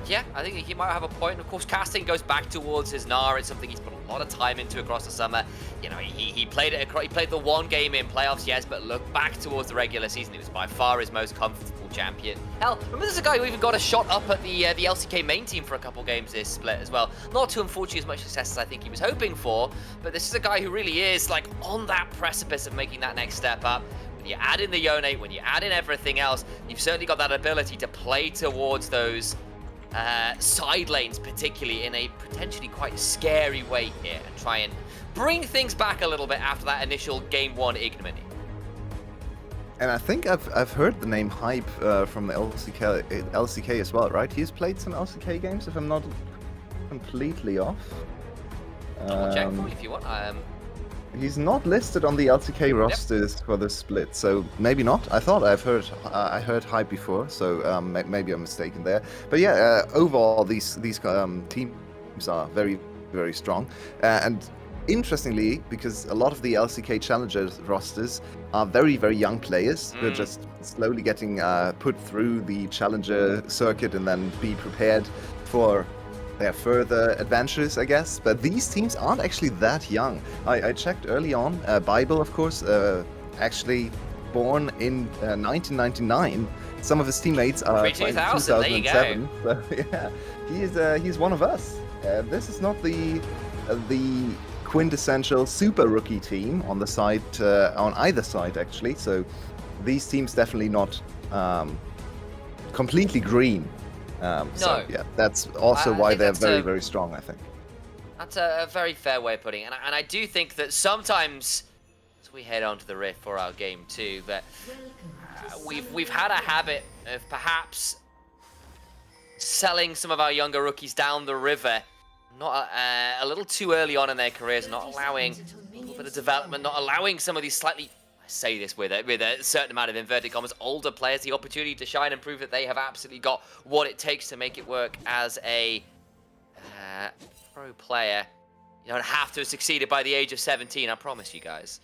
Yeah, I think he might have a point. Of course, casting goes back towards his Gnar. It's something he's put a lot of time into across the summer. You know, he played it. He played the one game in playoffs, yes, but look back towards the regular season. He was by far his most comfortable champion. Hell, remember there's a guy who even got a shot up at the LCK main team for a couple games this split as well. Not to unfortunately as much success as I think he was hoping for, but this is a guy who really is like on that precipice of making that next step up. When you add in the Yone, when you add in everything else, you've certainly got that ability to play towards those side lanes, particularly in a potentially quite scary way here, and try and bring things back a little bit after that initial game 1 ignominy. And I think I've heard the name Hype from the LCK as well, right? He's played some LCK games, if I'm not completely off. I'll check for you if you want. He's not listed on the LCK rosters for the split, so maybe not. I thought I heard Hype before, so maybe I'm mistaken there. But yeah, overall these teams are very, very strong. And interestingly, because a lot of the LCK Challengers rosters are very, very young players who are just slowly getting put through the Challenger circuit and then be prepared for their further adventures, I guess. But these teams aren't actually that young. I checked early on. Bible, of course, actually born in 1999. Some of his teammates are in 2007. So yeah, he's one of us. This is not the quintessential super rookie team on the side, on either side actually. So these teams definitely not completely green. So yeah, that's also why they're very, very strong, I think. That's a very fair way of putting it. And I do think that sometimes, as we head on to the Rift for our game 2, that we've had a habit of perhaps selling some of our younger rookies down the river, not a little too early on in their careers, not allowing a little bit of development, not allowing some of these slightly, I say this with a certain amount of inverted commas, older players the opportunity to shine and prove that they have absolutely got what it takes to make it work as a pro player. You don't have to have succeeded by the age of 17, I promise you guys.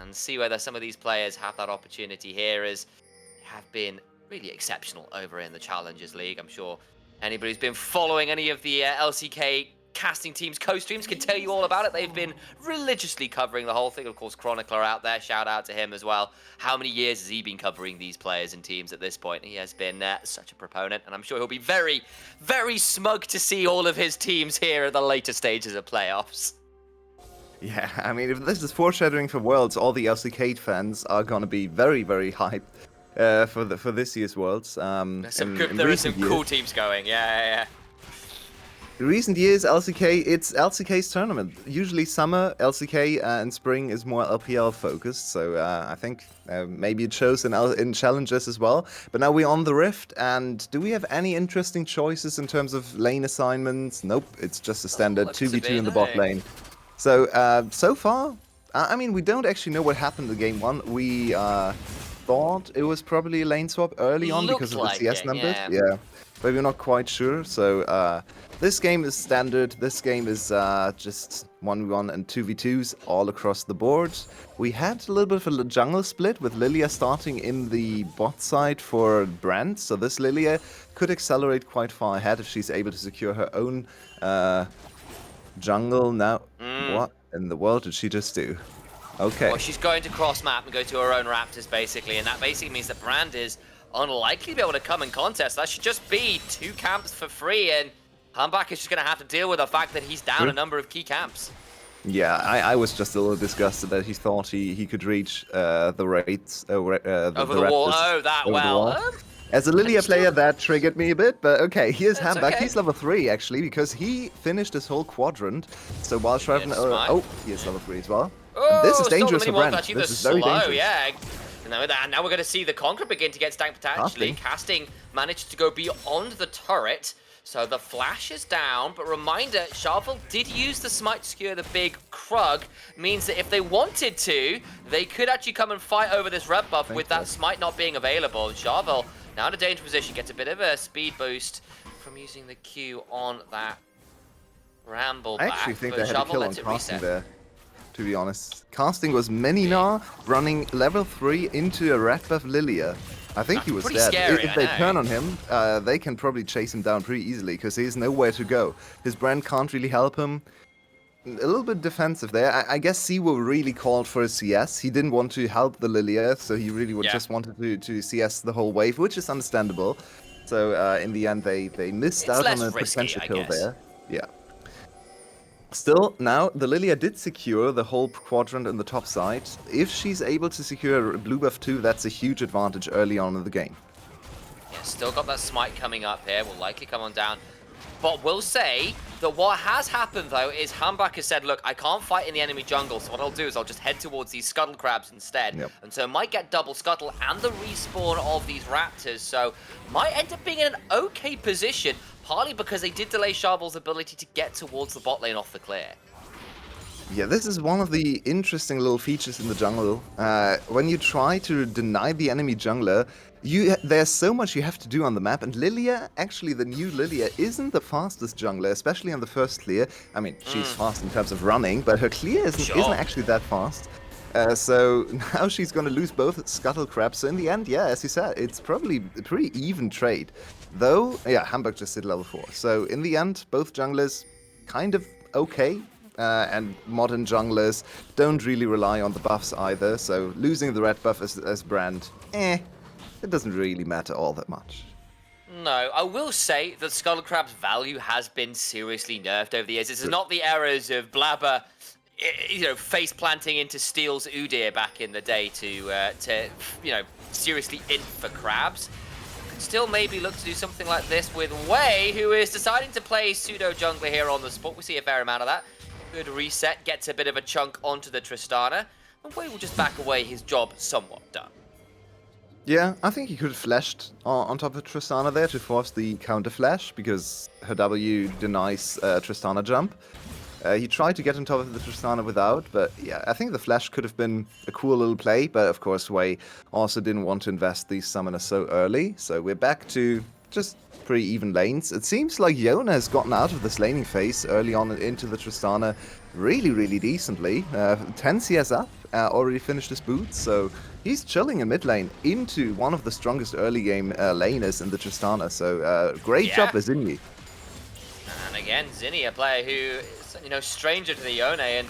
and see whether some of these players have that opportunity here, as they have been really exceptional over in the Challengers League. I'm sure anybody who's been following any of the LCK casting teams co-streams can tell you all about it. They've been religiously covering the whole thing. Of course, Chronicler out there, shout out to him as well. How many years has he been covering these players and teams at this point? He has been such a proponent, and I'm sure he'll be very, very smug to see all of his teams here at the later stages of playoffs. Yeah, I mean, if this is foreshadowing for Worlds, all the LCK fans are gonna be very, very hyped for this year's Worlds. There are some cool teams going, yeah. In recent years, it's LCK's tournament. Usually summer, LCK, and spring is more LPL focused, so I think maybe it shows in Challengers as well. But now we're on the Rift, and do we have any interesting choices in terms of lane assignments? Nope, it's just a standard 2v2 in the bot lane. So far, I mean, we don't actually know what happened in game 1. We thought it was probably a lane swap early on because of the CS numbers. Yeah, but we're not quite sure. So this game is standard. This game is just 1v1 and 2v2s all across the board. We had a little bit of a jungle split with Lilia starting in the bot side for Brand. So this Lilia could accelerate quite far ahead if she's able to secure her own jungle. Now, what in the world did she just do? Okay. Well, she's going to cross map and go to her own Raptors, basically, and that basically means that Brand is unlikely to be able to come and contest. That should just be 2 camps for free, and Humbach is just going to have to deal with the fact that he's down a number of key camps. Yeah, I was just a little disgusted that he thought he could reach the raids over the wall. Oh, that well. As a Lilia player, that triggered me a bit, but okay, here's Humbach. Okay. He's level 3, actually, because he finised his whole quadrant. So while Shriven... oh, he is level 3 as well. Oh, this is dangerous for Brand. This is very dangerous. Yeah. And now we're going to see the Conqueror begin to get stacked potentially. Casting managed to go beyond the turret. So the flash is down, but reminder, Sharvel did use the smite to secure the big Krug. Means that if they wanted to, they could actually come and fight over this red buff with that smite not being available. And Sharvel, now in a dangerous position, gets a bit of a speed boost from using the Q on that Ramble back. I actually think they had a kill on casting there, to be honest. Casting was Meninar running level 3 into a red buff Lilia. I think he was dead. Scary, if they turn on him, they can probably chase him down pretty easily because he has nowhere to go. His Brand can't really help him. A little bit defensive there. I guess Siwo really called for a CS. He didn't want to help the Lilia, so he really just wanted to CS the whole wave, which is understandable. So in the end, they missed out on a potential kill there. Yeah. Still, now, the Lilia did secure the whole quadrant in the top side. If she's able to secure a blue buff too, that's a huge advantage early on in the game. Yeah, still got that smite coming up here. Will likely come on down. But we'll say that what has happened, though, is Humbach has said, look, I can't fight in the enemy jungle, so what I'll do is I'll just head towards these scuttle crabs instead. Yep. And so might get double scuttle and the respawn of these raptors, so might end up being in an okay position, partly because they did delay Sharvel's ability to get towards the bot lane off the clear. Yeah, this is one of the interesting little features in the jungle. When you try to deny the enemy jungler, there's so much you have to do on the map, and Lilia, actually the new Lilia, isn't the fastest jungler, especially on the first clear. I mean, she's fast in terms of running, but her clear isn't actually that fast. So now she's going to lose both Scuttle Crabs. So in the end, yeah, as you said, it's probably a pretty even trade. Though, yeah, Hamburg just hit level 4. So in the end, both junglers kind of okay. And modern junglers don't really rely on the buffs either. So losing the red buff as Brand, it doesn't really matter all that much. No, I will say that Scuttle Crab's value has been seriously nerfed over the years. This is not the eras of Blabber, face planting into Steel's Udyr back in the day to seriously int for crabs. Could still maybe look to do something like this with Wei, who is deciding to play pseudo jungler here on the spot. We see a fair amount of that. Good reset, gets a bit of a chunk onto the Tristana, and Wei will just back away, his job somewhat done. Yeah, I think he could have flashed on top of Tristana there to force the counter flash, because her W denies Tristana jump. He tried to get on top of the Tristana without, but yeah, I think the flash could have been a cool little play, but of course Wei also didn't want to invest these summoners so early, so we're back to just pretty even lanes. It seems like Yona has gotten out of this laning phase early on into the Tristana really, really decently. 10 CS up, already finished his boots, so he's chilling in mid lane into one of the strongest early game laners in the Tristana. So great job, Zinni. And again, Zinni, a player who is no stranger to the Yone, and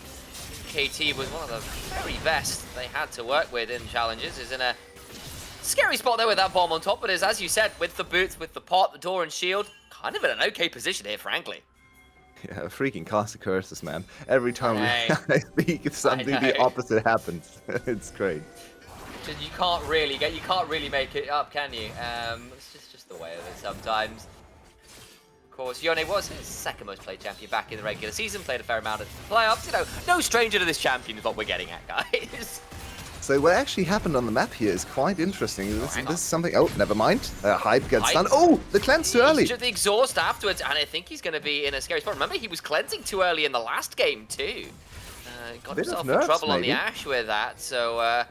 KT was one of the very best they had to work with in challenges. Is in a scary spot there with that bomb on top, but is, as you said, with the boots, with the pot, the door, and shield, kind of in an okay position here, frankly. Yeah, freaking cast of curses, man. Every time I speak, something the opposite happens. It's great. You can't really make it up, can you? It's just the way of it sometimes. Of course, Yone was his second most played champion back in the regular season, played a fair amount of playoffs. You know, no stranger to this champion is what we're getting at, guys. So what actually happened on the map here is quite interesting. This is something... Oh, never mind. Hype gets stunned. Oh, the cleanse too early. Just the exhaust afterwards, and I think he's going to be in a scary spot. Remember, he was cleansing too early in the last game, too. Got himself in trouble on the Ash with that, so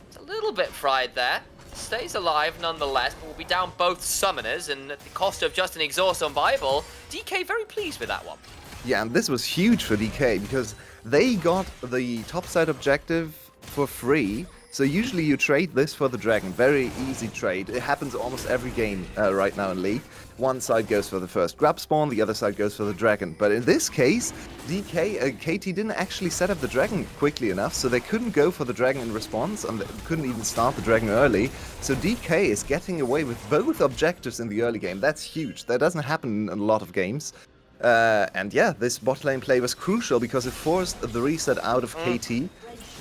it's a little bit fried there. Stays alive nonetheless, but will be down both summoners, and at the cost of just an exhaust on Bible, DK very pleased with that one. Yeah, and this was huge for DK, because they got the topside objective for free. So usually you trade this for the dragon. Very easy trade. It happens almost every game right now in League. One side goes for the first grab spawn, the other side goes for the dragon. But in this case, KT didn't actually set up the dragon quickly enough, so they couldn't go for the dragon in response, and they couldn't even start the dragon early. So DK is getting away with both objectives in the early game. That's huge. That doesn't happen in a lot of games. And yeah, this bot lane play was crucial because it forced the reset out of KT.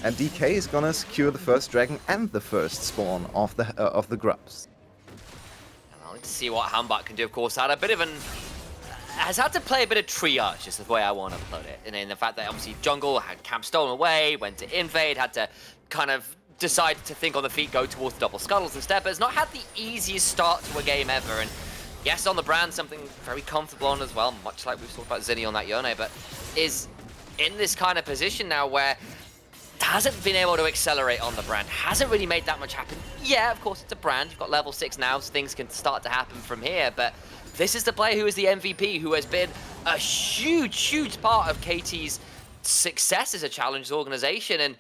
And DK is gonna secure the first dragon and the first spawn of the grubs. I'll need to see what Hambak can do. Of course, has had to play a bit of triage, is the way I want to put it. And in the fact that obviously jungle had camp stolen away, went to invade, had to kind of decide to think on the feet, go towards the double scuttles instead. But has not had the easiest start to a game ever. And yes, on the brand, something very comfortable on as well, much like we've talked about Zinni on that Yone, but is in this kind of position now where hasn't been able to accelerate on the brand, hasn't really made that much happen. Yeah, of course, it's a brand. You've got level 6 now, so things can start to happen from here, but this is the player who is the MVP, who has been a huge part of KT's success as a challenge organization, and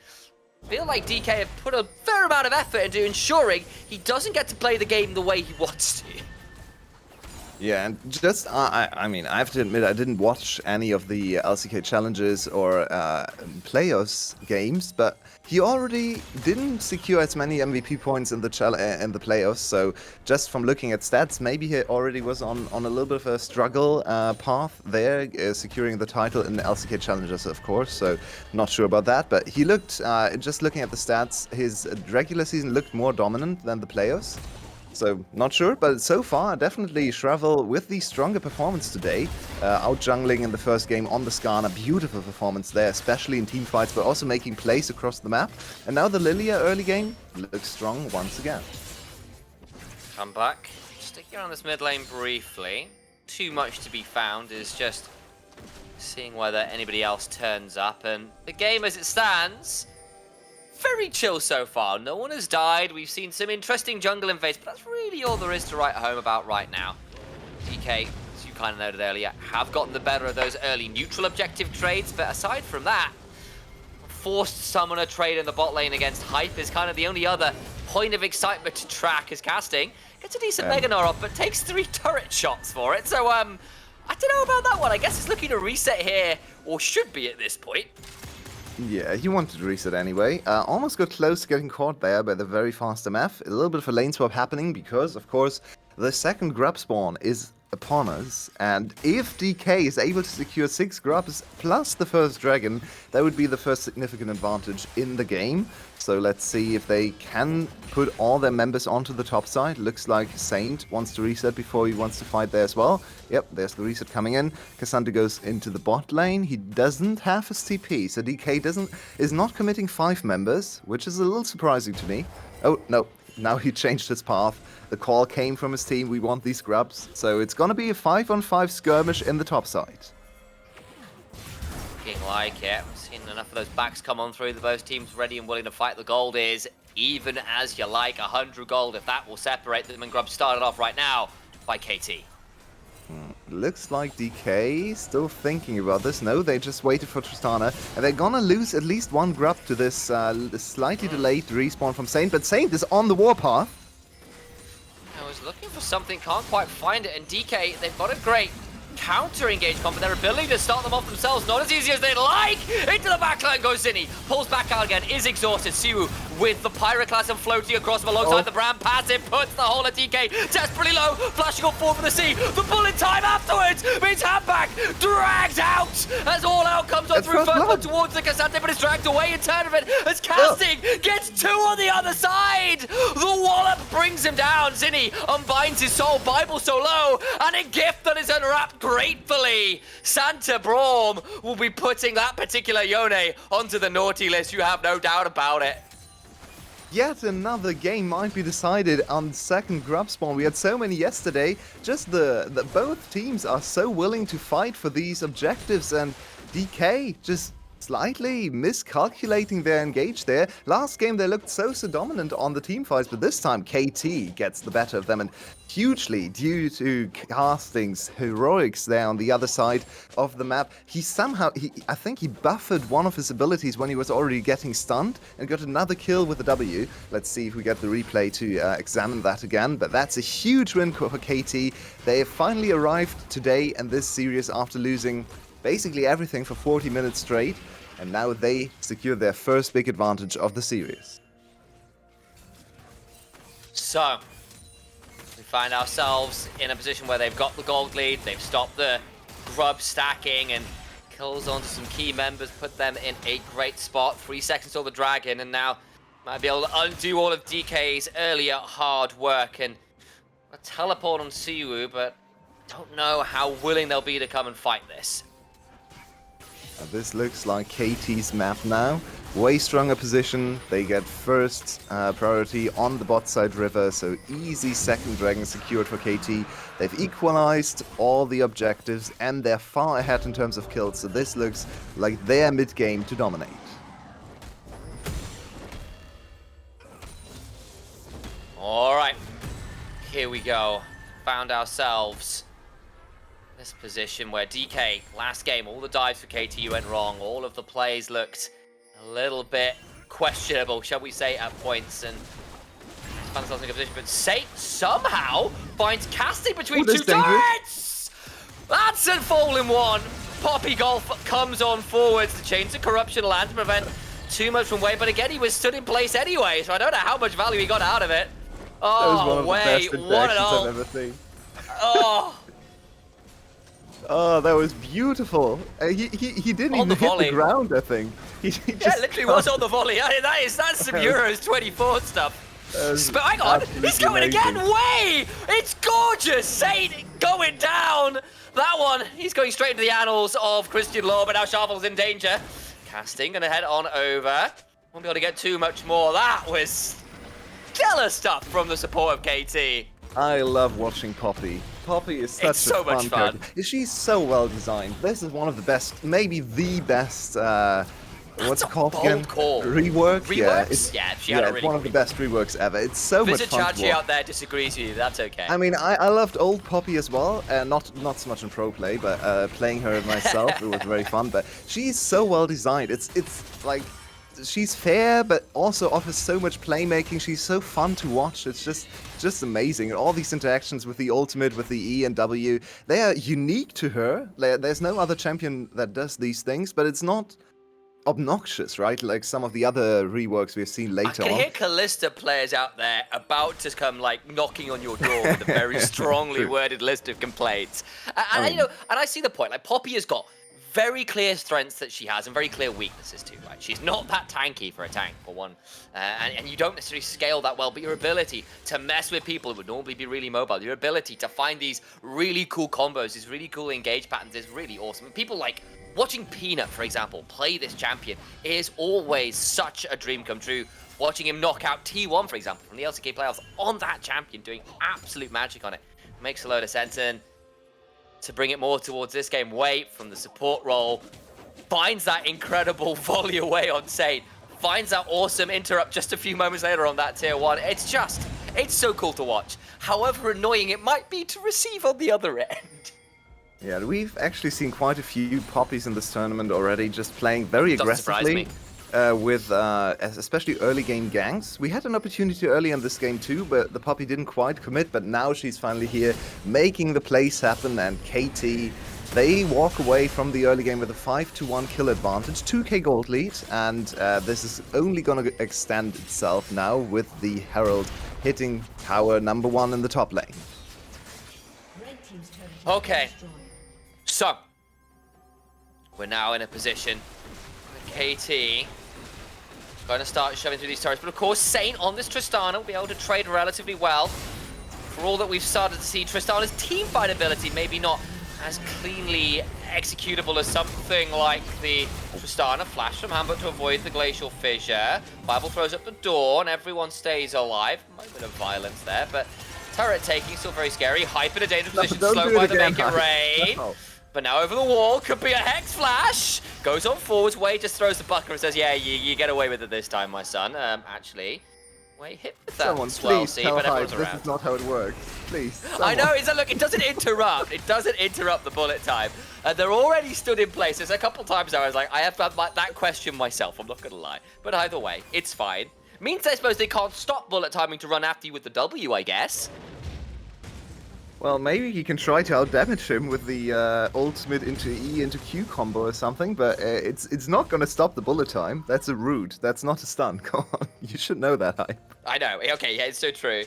I feel like DK have put a fair amount of effort into ensuring he doesn't get to play the game the way he wants to. Yeah, and just, I mean, I have to admit, I didn't watch any of the LCK challenges or playoffs games, but he already didn't secure as many MVP points in the playoffs, so just from looking at stats, maybe he already was on a little bit of a struggle path there, securing the title in the LCK challenges, of course, so not sure about that, but he looked, just looking at the stats, his regular season looked more dominant than the playoffs. So, not sure, but so far, definitely Shravel with the stronger performance today. Out jungling in the first game on the Skarner, beautiful performance there, especially in team fights, but also making plays across the map. And now the Lilia early game looks strong once again. Come back. Sticking around this mid lane briefly. Too much to be found is just seeing whether anybody else turns up. And the game as it stands, very chill so far. No one has died. We've seen some interesting jungle invades, but that's really all there is to write home about right now. DK, as you kind of noted earlier, have gotten the better of those early neutral objective trades, but aside from that, forced summoner trade in the bot lane against Hype is kind of the only other point of excitement to track as casting. Gets a decent Mega Gnar off, but takes 3 turret shots for it. So, I don't know about that one. I guess it's looking to reset here, or should be at this point. Yeah, he wanted to reset anyway. Almost got close to getting caught there by the very fast MF. A little bit of a lane swap happening because, of course, the second grub spawn is upon us. And if DK is able to secure 6 grubs plus the first dragon, that would be the first significant advantage in the game. So let's see if they can put all their members onto the top side. Looks like Saint wants to reset before he wants to fight there as well. Yep, there's the reset coming in. Cassandra goes into the bot lane. He doesn't have his TP, so DK is not committing 5 members, which is a little surprising to me. Oh, no. Now he changed his path. The call came from his team. We want these grubs. So it's going to be a 5-on-5 skirmish in the top side. Looking like it. We've seen enough of those backs come on through. Both teams ready and willing to fight. The gold is even as you like. 100 gold if that will separate them. And grub started off right now by KT. looks like DK still thinking about this. No, they just waited for Tristana, and they're gonna lose at least one grub to this slightly delayed respawn from Saint, but Saint is on the warpath. I was looking for something, can't quite find it, and DK, they've got a great counter-engage comp, but their ability to start them off themselves, not as easy as they'd like! Into the backline goes Zinni, pulls back out again, is exhausted. Siwu with the Pyroclasm floating across him alongside the Brand passive, puts the whole of DK desperately low, flashing on forward for the C. The bullet time afterwards means handback dragged out as all out comes on through first one towards the Cassante, but it's dragged away in turn of it as Casting gets two on the other side! The wallop brings him down, Zinni unbinds his soul, Bible so low, and a gift that is unwrapped gratefully. Santa Braum will be putting that particular Yone onto the naughty list, you have no doubt about it. Yet another game might be decided on second grub spawn. We had so many yesterday. Just the both teams are so willing to fight for these objectives, and DK just slightly miscalculating their engage there. Last game they looked so dominant on the team fights, but this time KT gets the better of them, and hugely due to Casting's heroics there on the other side of the map. I think he buffered one of his abilities when he was already getting stunned and got another kill with the W. Let's see if we get the replay to examine that again, but that's a huge win for KT. They have finally arrived today in this series after losing basically everything for 40 minutes straight, and now they secure their first big advantage of the series. So, we find ourselves in a position where they've got the gold lead, they've stopped the grub stacking, and kills onto some key members, put them in a great spot. 3 seconds till the dragon, and now might be able to undo all of DK's earlier hard work, and a teleport on Siwu, but don't know how willing they'll be to come and fight this. This looks like KT's map now. Way stronger position. They get first priority on the bot side river, so easy second dragon secured for KT. They've equalized all the objectives, and they're far ahead in terms of kills, so this looks like their mid-game to dominate. Alright, here we go. Found ourselves this position where DK, last game, all the dives for KT went wrong. All of the plays looked a little bit questionable, shall we say, at points. And found themselves in a position, but Saint somehow finds Casting between two turrets! That's a fallen one. Poppy Golf comes on forwards. The Chains of Corruption land to prevent too much from Wei, but again, he was stood in place anyway, so I don't know how much value he got out of it. Oh, Wei, what an ult. I've ever seen. Oh. Oh, that was beautiful. He didn't even hit the ground, I think. He just literally was on the volley. I mean, that's some Euros 24 stuff. But hang on, he's going again. Way! It's gorgeous. Saint going down. That one, he's going straight into the annals of Christian lore, but now Sharvel's in danger. Casting, gonna head on over. Won't be able to get too much more. That was stellar stuff from the support of KT. I love watching Poppy. Poppy is such so a fun much fun. character. She's so well designed. This is one of the best, maybe the best, what's it called again? Call. Rework? Reworks? Yeah, she had a really it's one of the best reworks ever. It's so much fun to watch. Chachi out there disagrees with you, that's okay. I mean, I loved old Poppy as well. Not so much in pro play, but playing her myself, it was very fun. But she's so well designed. It's like, she's fair, but also offers so much playmaking. She's so fun to watch. It's just amazing. And all these interactions with the ultimate, with the E and W, they are unique to her. There's no other champion that does these things, but it's not obnoxious, right? Like some of the other reworks we've seen later on. I can hear Callista players out there about to come like knocking on your door with a very strongly worded list of complaints. And you know, and I see the point. Like Poppy has got very clear strengths that she has and very clear weaknesses too, right? She's not that tanky for a tank, for one. And you don't necessarily scale that well, but your ability to mess with people who would normally be really mobile, your ability to find these really cool combos, these really cool engage patterns is really awesome. People like watching Peanut, for example, play this champion is always such a dream come true. Watching him knock out T1, for example, from the LCK playoffs on that champion, doing absolute magic on it, makes a load of sense. And to bring it more towards this game, Wait from the support role finds that incredible volley away on Saint, finds that awesome interrupt just a few moments later on that tier 1. It's so cool to watch. However annoying it might be to receive on the other end. Yeah, we've actually seen quite a few poppies in this tournament already, just playing very Doesn't surprise aggressively me. with especially early game ganks. We had an opportunity early in this game too, but the poppy didn't quite commit, but now she's finally here, making the plays happen, and KT, they walk away from the early game with a 5-1 kill advantage, 2k gold lead, and this is only going to extend itself now with the Herald hitting tower number 1 in the top lane. Okay, so we're now in a position where KT going to start shoving through these turrets, but of course Saint on this Tristana will be able to trade relatively well. For all that we've started to see, Tristana's teamfight ability maybe not as cleanly executable as something like the Tristana flash from Hambut to avoid the glacial fissure. Bible throws up the door and everyone stays alive. Moment of violence there, but turret taking still very scary. Hype in a dangerous position, slowed by the Make It Rain. No. But now over the wall, could be a Hex Flash. Goes on forwards, Wei just throws the bucket and says, yeah, you get away with it this time, my son. Actually, Wei hit with that Someone swell please C, tell but Hype everyone's this around. is not how it works. Please, I know, someone. look, it doesn't interrupt. It doesn't interrupt the bullet time. They're already stood in place. There's a couple times I was like, I have that question myself, I'm not going to lie. But either way, it's fine. Means I suppose they can't stop bullet timing to run after you with the W, I guess. Well, maybe he can try to outdamage him with the ultimate into E into Q combo or something, but it's not going to stop the bullet time. That's a root. That's not a stun. Come on, you should know that, Hype. I know. Okay, yeah, it's so true.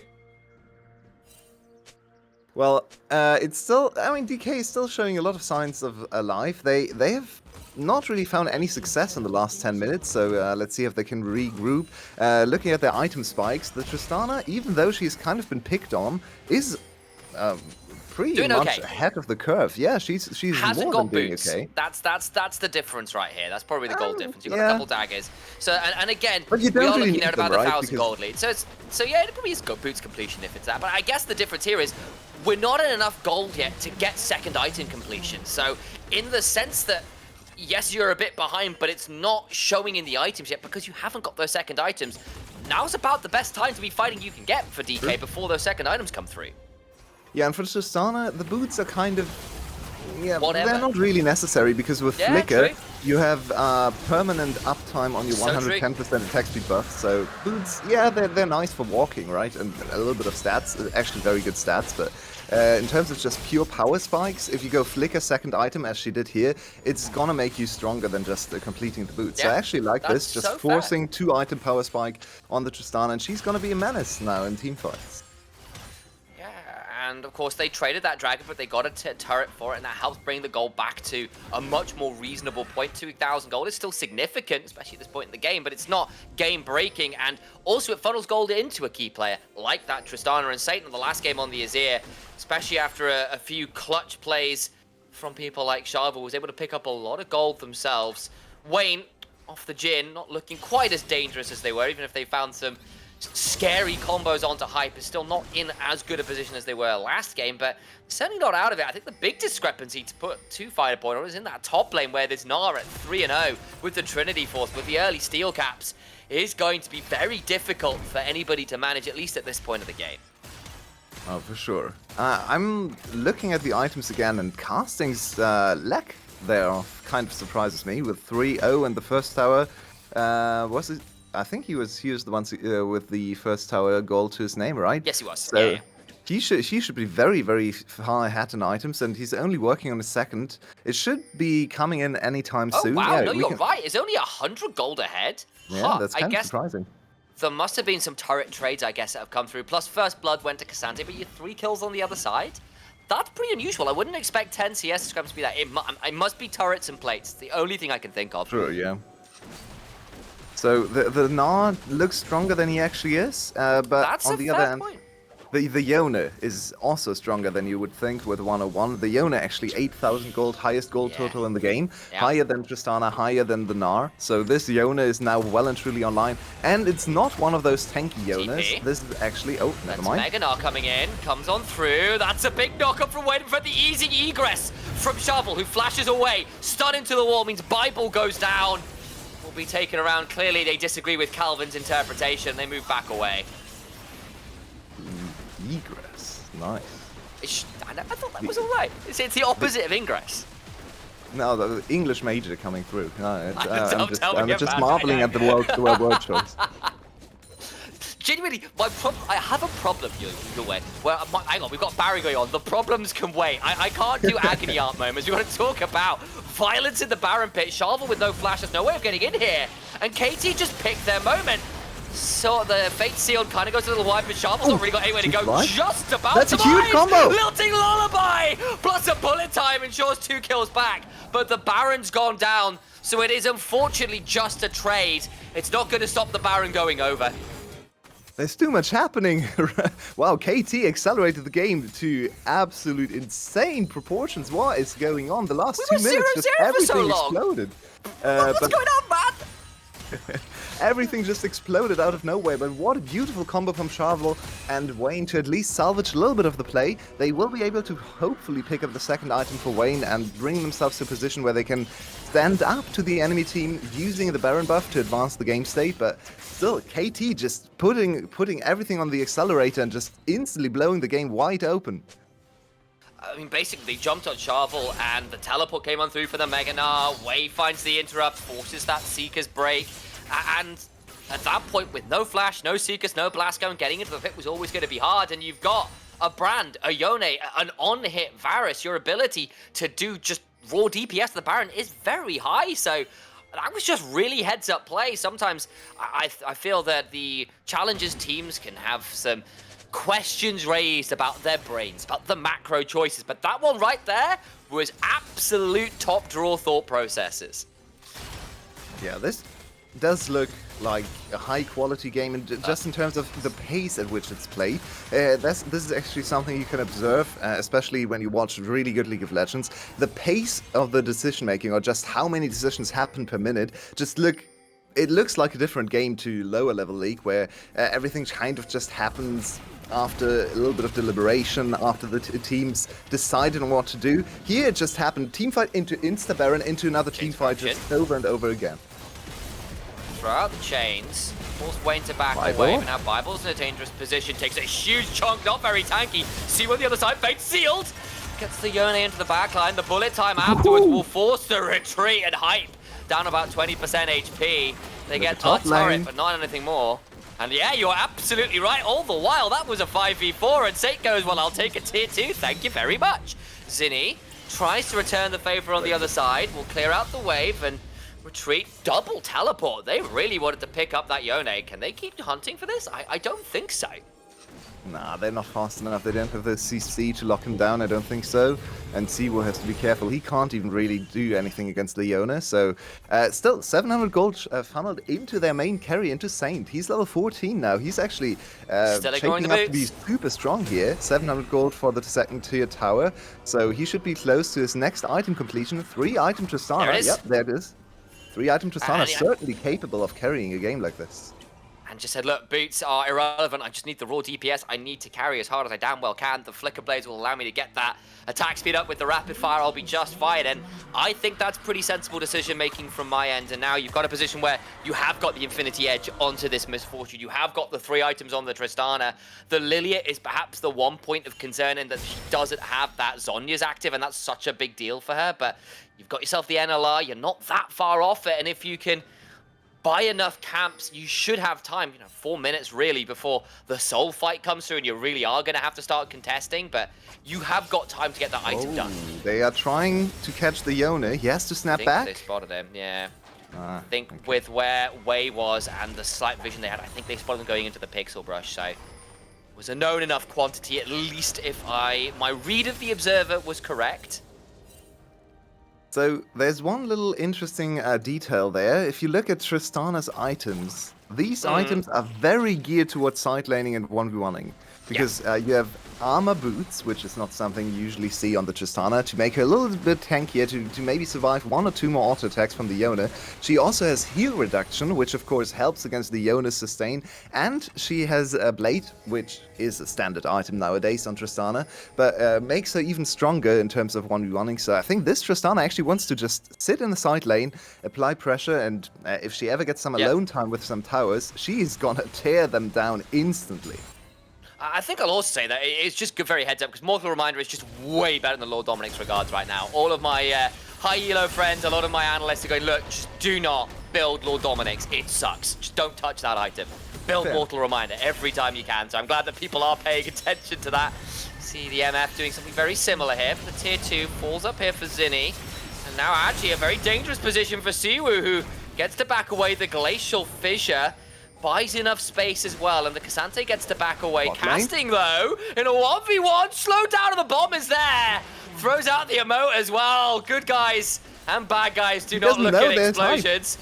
Well, it's still. I mean, DK is still showing a lot of signs of life. They have not really found any success in the last 10 minutes, so let's see if they can regroup. Looking at their item spikes, the Tristana, even though she's kind of been picked on, is pretty Doing much okay. ahead of the curve. Yeah, she's Hasn't more got than doing boots. okay. That's the difference right here. That's probably the gold difference. You've got yeah. a couple daggers. So and again, But you we don't are really looking need at them, about right? 1,000 Because- gold lead. So yeah, it probably is boots completion if it's that. But I guess the difference here is we're not at enough gold yet to get second item completion. So in the sense that yes, you're a bit behind, but it's not showing in the items yet because you haven't got those second items. Now's about the best time to be fighting you can get for DK before those second items come through. Yeah, and for Tristana, the boots are kind of... Yeah, Whatever. they're not really necessary because with Yeah, Flicker, true. you have permanent uptime on your So true. 110% attack speed buff. So boots, yeah, they're nice for walking, right? And a little bit of stats, actually very good stats. But in terms of just pure power spikes, if you go Flicker second item as she did here, it's gonna make you stronger than just completing the boots. So Yeah, I actually like that's this, just so fair. forcing 2-item power spike on the Tristana, and she's gonna be a menace now in teamfights. And of course they traded that dragon, but they got a turret for it, and that helps bring the gold back to a much more reasonable point. 2,000 gold is still significant, especially at this point in the game, but it's not game breaking. And also it funnels gold into a key player like that Tristana and Satan in the last game on the Azir, especially after a few clutch plays from people like Sharva, was able to pick up a lot of gold themselves. Wayne off the Jhin, not looking quite as dangerous as they were, even if they found some scary combos onto Hype, is still not in as good a position as they were last game, but certainly not out of it. I think the big discrepancy to put to Fighter Point is in that top lane where there's Gnar at 3-0 with the Trinity Force, with the early steel caps. It is going to be very difficult for anybody to manage, at least at this point of the game. Oh, for sure. I'm looking at the items again, and Casting's lack there kind of surprises me with 3-0 in the first tower. Was it? I think he was the one with the first tower goal to his name, right? Yes, he was. So Yeah. he should be very, very far ahead in items, and he's only working on a second. It should be coming in anytime Oh, soon. wow, Yeah, no, we you're can- right. It's only 100 gold ahead. Yeah, Huh, that's I kind of guess surprising. there must have been some turret trades, I guess, that have come through. Plus, First Blood went to Cassandra, but you had 3 kills on the other side. That's pretty unusual. I wouldn't expect 10 CS scrums to be that. It must be turrets and plates. It's the only thing I can think of. Sure, yeah. So the Gnar looks stronger than he actually is, but That's on a the other fair hand, point. the Yona is also stronger than you would think with 101. The Yona actually 8,000 gold, highest gold Yeah. total in the game, Yeah. higher than Tristana, higher than the Gnar. So this Yona is now well and truly online, and it's not one of those tanky Yonas. TP. This is actually, oh, never That's mind. Mega Gnar coming in, comes on through. That's a big knock-up from waiting for the easy egress from Shovel, who flashes away. Stun into the wall means Bible goes down. Will be taken around. Clearly, they disagree with Calvin's interpretation. They move back away. Egress, nice. I thought that was alright. It's the opposite of Ingress. No, the English major coming through. No, Tell me I'm just about it, marveling I at the word choice. Genuinely, I have a problem, your way. Well, hang on, we've got Barry going on. The problems can wait. I can't do agony art moments. We've got to talk about violence in the Baron pit. Sharvel with no flash, there's no way of getting in here. And KT just picked their moment. So the Fate Sealed kind of goes a little wide, but Sharvel's not really got anywhere to go. Right. Just about That's to a huge combo! Lilting Lullaby! Plus a bullet time ensures 2 kills back. But the Baron's gone down, so it is unfortunately just a trade. It's not going to stop the Baron going over. There's too much happening. Wow, KT accelerated the game to absolute insane proportions. What is going on? The last 2 minutes, just everything exploded. What's going on, man? Everything just exploded out of nowhere, but what a beautiful combo from Sharvel and Wayne to at least salvage a little bit of the play. They will be able to hopefully pick up the second item for Wayne and bring themselves to a position where they can stand up to the enemy team using the Baron buff to advance the game state, but still, KT just putting everything on the accelerator and just instantly blowing the game wide open. I mean, basically, they jumped on Sharvel, and the teleport came on through for the Mega Gnar. Wei finds the interrupt, forces that Seeker's break, and at that point, with no flash, no Seekers, no Blast Gun, getting into the pit was always going to be hard, and you've got a Brand, a Yone, an on-hit Varus. Your ability to do just raw DPS to the Baron is very high, so that was just really heads-up play. Sometimes I feel that the challenges teams can have some questions raised about their brains, about the macro choices, but that one right there was absolute top draw thought processes. Yeah, this does look like a high quality game, and just in terms of the pace at which it's played, this is actually something you can observe, especially when you watch really good League of Legends. The pace of the decision making, or just how many decisions happen per minute, it looks like a different game to lower level League, where everything kind of just happens after a little bit of deliberation, after the teams decided on what to do. Here it just happened, teamfight into Insta-Baron, into another teamfight just over and over again. Throw out the chains, force Wayne to back away, but now Bible's in a dangerous position, takes a huge chunk, not very tanky. See on the other side, Fate Sealed! Gets the Yone into the backline, the bullet time afterwards will force the retreat, and Hype down about 20% HP. They get a turret, but not anything more. And yeah, you're absolutely right. All the while, that was a 5v4, and Sate goes, well, I'll take a tier 2, thank you very much. Zinni tries to return the favor on the other side, will clear out the wave, and retreat, double teleport. They really wanted to pick up that Yone. Can they keep hunting for this? I don't think so. Nah, they're not fast enough. They don't have the CC to lock him down, I don't think so. And Siwo has to be careful. He can't even really do anything against Leona. So, still, 700 gold funneled into their main carry, into Saint. He's level 14 now. He's actually shaping up to be super strong here. 700 gold for the second tier tower. So he should be close to his next item completion. 3 item Tristana. There it is. Yep, there it is. 3 item Tristana, certainly capable of carrying a game like this. And just said, look, boots are irrelevant. I just need the raw DPS. I need to carry as hard as I damn well can. The Flicker Blades will allow me to get that attack speed up with the rapid fire. I'll be just fine. And I think that's pretty sensible decision making from my end. And now you've got a position where you have got the Infinity Edge onto this Misfortune. You have got the 3 items on the Tristana. The Lilia is perhaps the one point of concern in that she doesn't have that Zhonya's active, and that's such a big deal for her. But you've got yourself the NLR. You're not that far off it. And if you can buy enough camps, you should have time, 4 minutes really before the soul fight comes through, and you really are going to have to start contesting, but you have got time to get that item done. They are trying to catch the Yone. He has to snap back. They spotted him, yeah. I think with where Wei was and the slight vision they had, I think they spotted him going into the pixel brush, so it was a known enough quantity, at least if my read of the observer was correct. So there's one little interesting detail there. If you look at Tristana's items, these items are very geared towards side laning and 1v1ing. Because you have armor boots, which is not something you usually see on the Tristana, to make her a little bit tankier, to maybe survive 1 or 2 more auto attacks from the Yone. She also has heal reduction, which of course helps against the Yone's sustain, and she has a blade, which is a standard item nowadays on Tristana, but makes her even stronger in terms of 1v1ing. So I think this Tristana actually wants to just sit in the side lane, apply pressure, and if she ever gets some alone time with some towers, she's gonna tear them down instantly. I think I'll also say that it's just good, very heads up, because Mortal Reminder is just way better than Lord Dominic's regards right now. All of my high elo friends, a lot of my analysts are going, look, just do not build Lord Dominic's. It sucks. Just don't touch that item. Build Fair. Mortal Reminder every time you can. So I'm glad that people are paying attention to that. See the MF doing something very similar here. The tier 2 falls up here for Zinni. And now actually a very dangerous position for Siwu, who gets to back away the Glacial Fissure. Buys enough space as well, and the Cassante gets to back away. Bot lane. Casting, though, in a 1v1. Slow down, and the bomb is there. Throws out the emote as well. Good guys and bad guys do not look at explosions.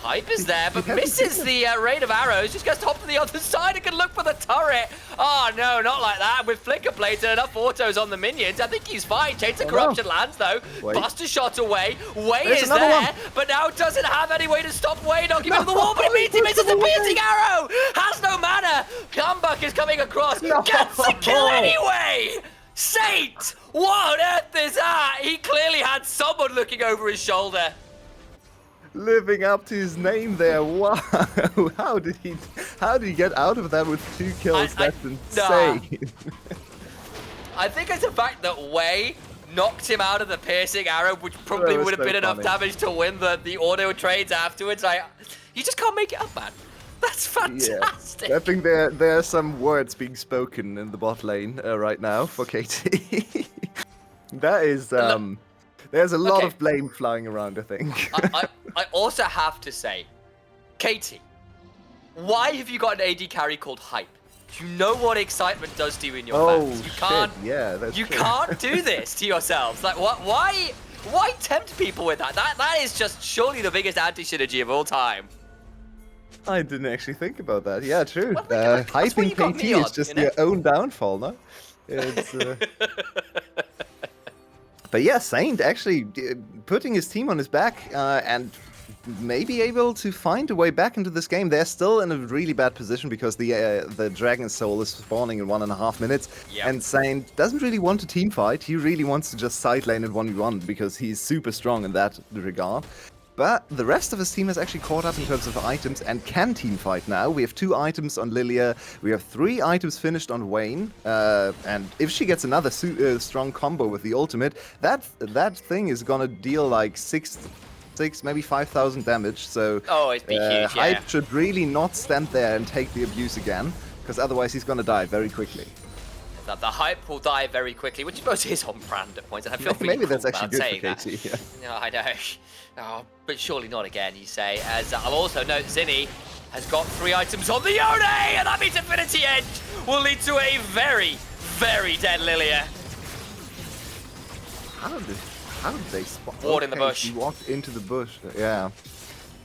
Hype is there, but misses the rain of arrows. Just gets to hop to the other side and can look for the turret. Oh, no, not like that. With Flicker Blades and enough autos on the minions, I think he's fine. Chains of Corruption lands, though. Buster shot away. Wei is there, but now doesn't have any way to stop Wei knocking him off the wall, but he misses the piercing arrow. Has no mana. Gumbuck is coming across. Gets the kill anyway. Saint, what on earth is that? He clearly had someone looking over his shoulder. Living up to his name there. Wow. How did he get out of that with 2 kills? That's insane. I think it's the fact that Wei knocked him out of the piercing arrow, which probably would have been enough damage to win the auto trades afterwards. You just can't make it up, man. That's fantastic. Yeah. I think there are some words being spoken in the bot lane right now for KT. That is there's a lot of blame flying around, I think. I also have to say, KT, why have you got an AD carry called Hype? Do you know what excitement does to you in your fans? You can't. Yeah, that's You true. can't do this to yourselves. Like, what? Why tempt people with that? That is just surely the biggest anti-synergy of all time. I didn't actually think about that. Yeah, true. Well, that's what Hyping you got KT me on, is just you know? your own downfall, no? It's. But yeah, Saint actually putting his team on his back and maybe able to find a way back into this game. They're still in a really bad position because the Dragon Soul is spawning in 1.5 minutes. Yep. And Saint doesn't really want to team fight. He really wants to just side lane at 1v1 because he's super strong in that regard. But the rest of his team has actually caught up in terms of items and can teamfight now. We have 2 items on Lilia, we have 3 items finished on Vayne, and if she gets another strong combo with the ultimate, that thing is gonna deal like 6, maybe 5,000 damage. So it'd be huge, Hype should really not stand there and take the abuse again, because otherwise he's gonna die very quickly. The Hype will die very quickly, which I suppose is on brand at points, and I feel really maybe that's cool actually about good saying for KT. that. No, I know. Oh, but surely not again, you say. As I'll also note, Zinni has got 3 items on the Yone, and that means Infinity Edge will lead to a very, very dead Lilia. How did they spot? Ward in the bush. He walked into the bush. Yeah.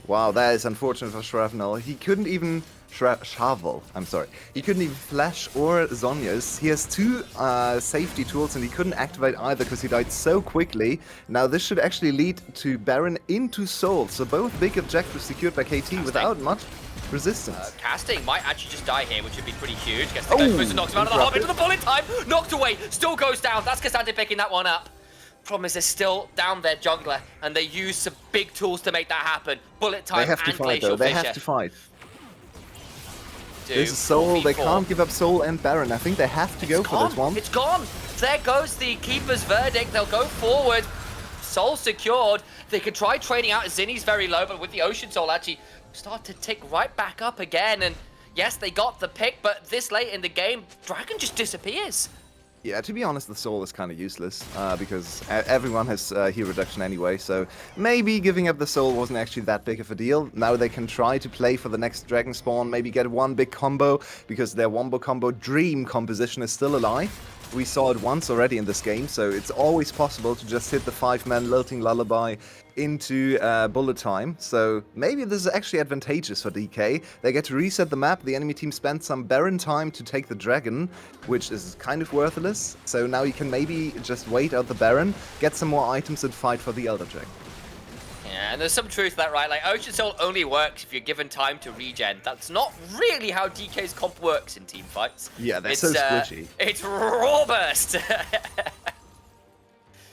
Wow, that is unfortunate for Shrapnel. He couldn't even Shavel. I'm sorry. He couldn't even flash or Zhonya's. He has 2 safety tools and he couldn't activate either because he died so quickly. Now this should actually lead to Baron into Soul. So both big objectives secured by KT without much resistance. Casting might actually just die here, which would be pretty huge. Gets the Ghost Booster, knocks him out of the hop into the bullet time. Knocked away, still goes down. That's Cassante picking that one up. Problem is they're still down their jungler, and they use some big tools to make that happen. Bullet time they have to and fight, Glacial though. They Fissure. have to fight. This is Soul. They can't give up Soul and Baron. I think they have to go for this one. It's gone. There goes the Keeper's verdict. They'll go forward. Soul secured. They could try trading out. Zinni's very low, but with the Ocean Soul actually start to tick right back up again. And yes, they got the pick, but this late in the game, Dragon just disappears. Yeah, to be honest, the Soul is kind of useless because everyone has heal reduction anyway, so maybe giving up the Soul wasn't actually that big of a deal. Now they can try to play for the next Dragon Spawn, maybe get one big combo because their Wombo combo Dream composition is still alive. We saw it once already in this game, so it's always possible to just hit the 5-man Lilting Lullaby into bullet time. So maybe this is actually advantageous for DK. They get to reset the map. The enemy team spent some Baron time to take the Dragon, which is kind of worthless. So now you can maybe just wait out the Baron, get some more items and fight for the Elder Dragon. Yeah, and there's some truth to that, right? Like, Ocean Soul only works if you're given time to regen. That's not really how DK's comp works in team fights. Yeah, they're so squishy. It's raw burst.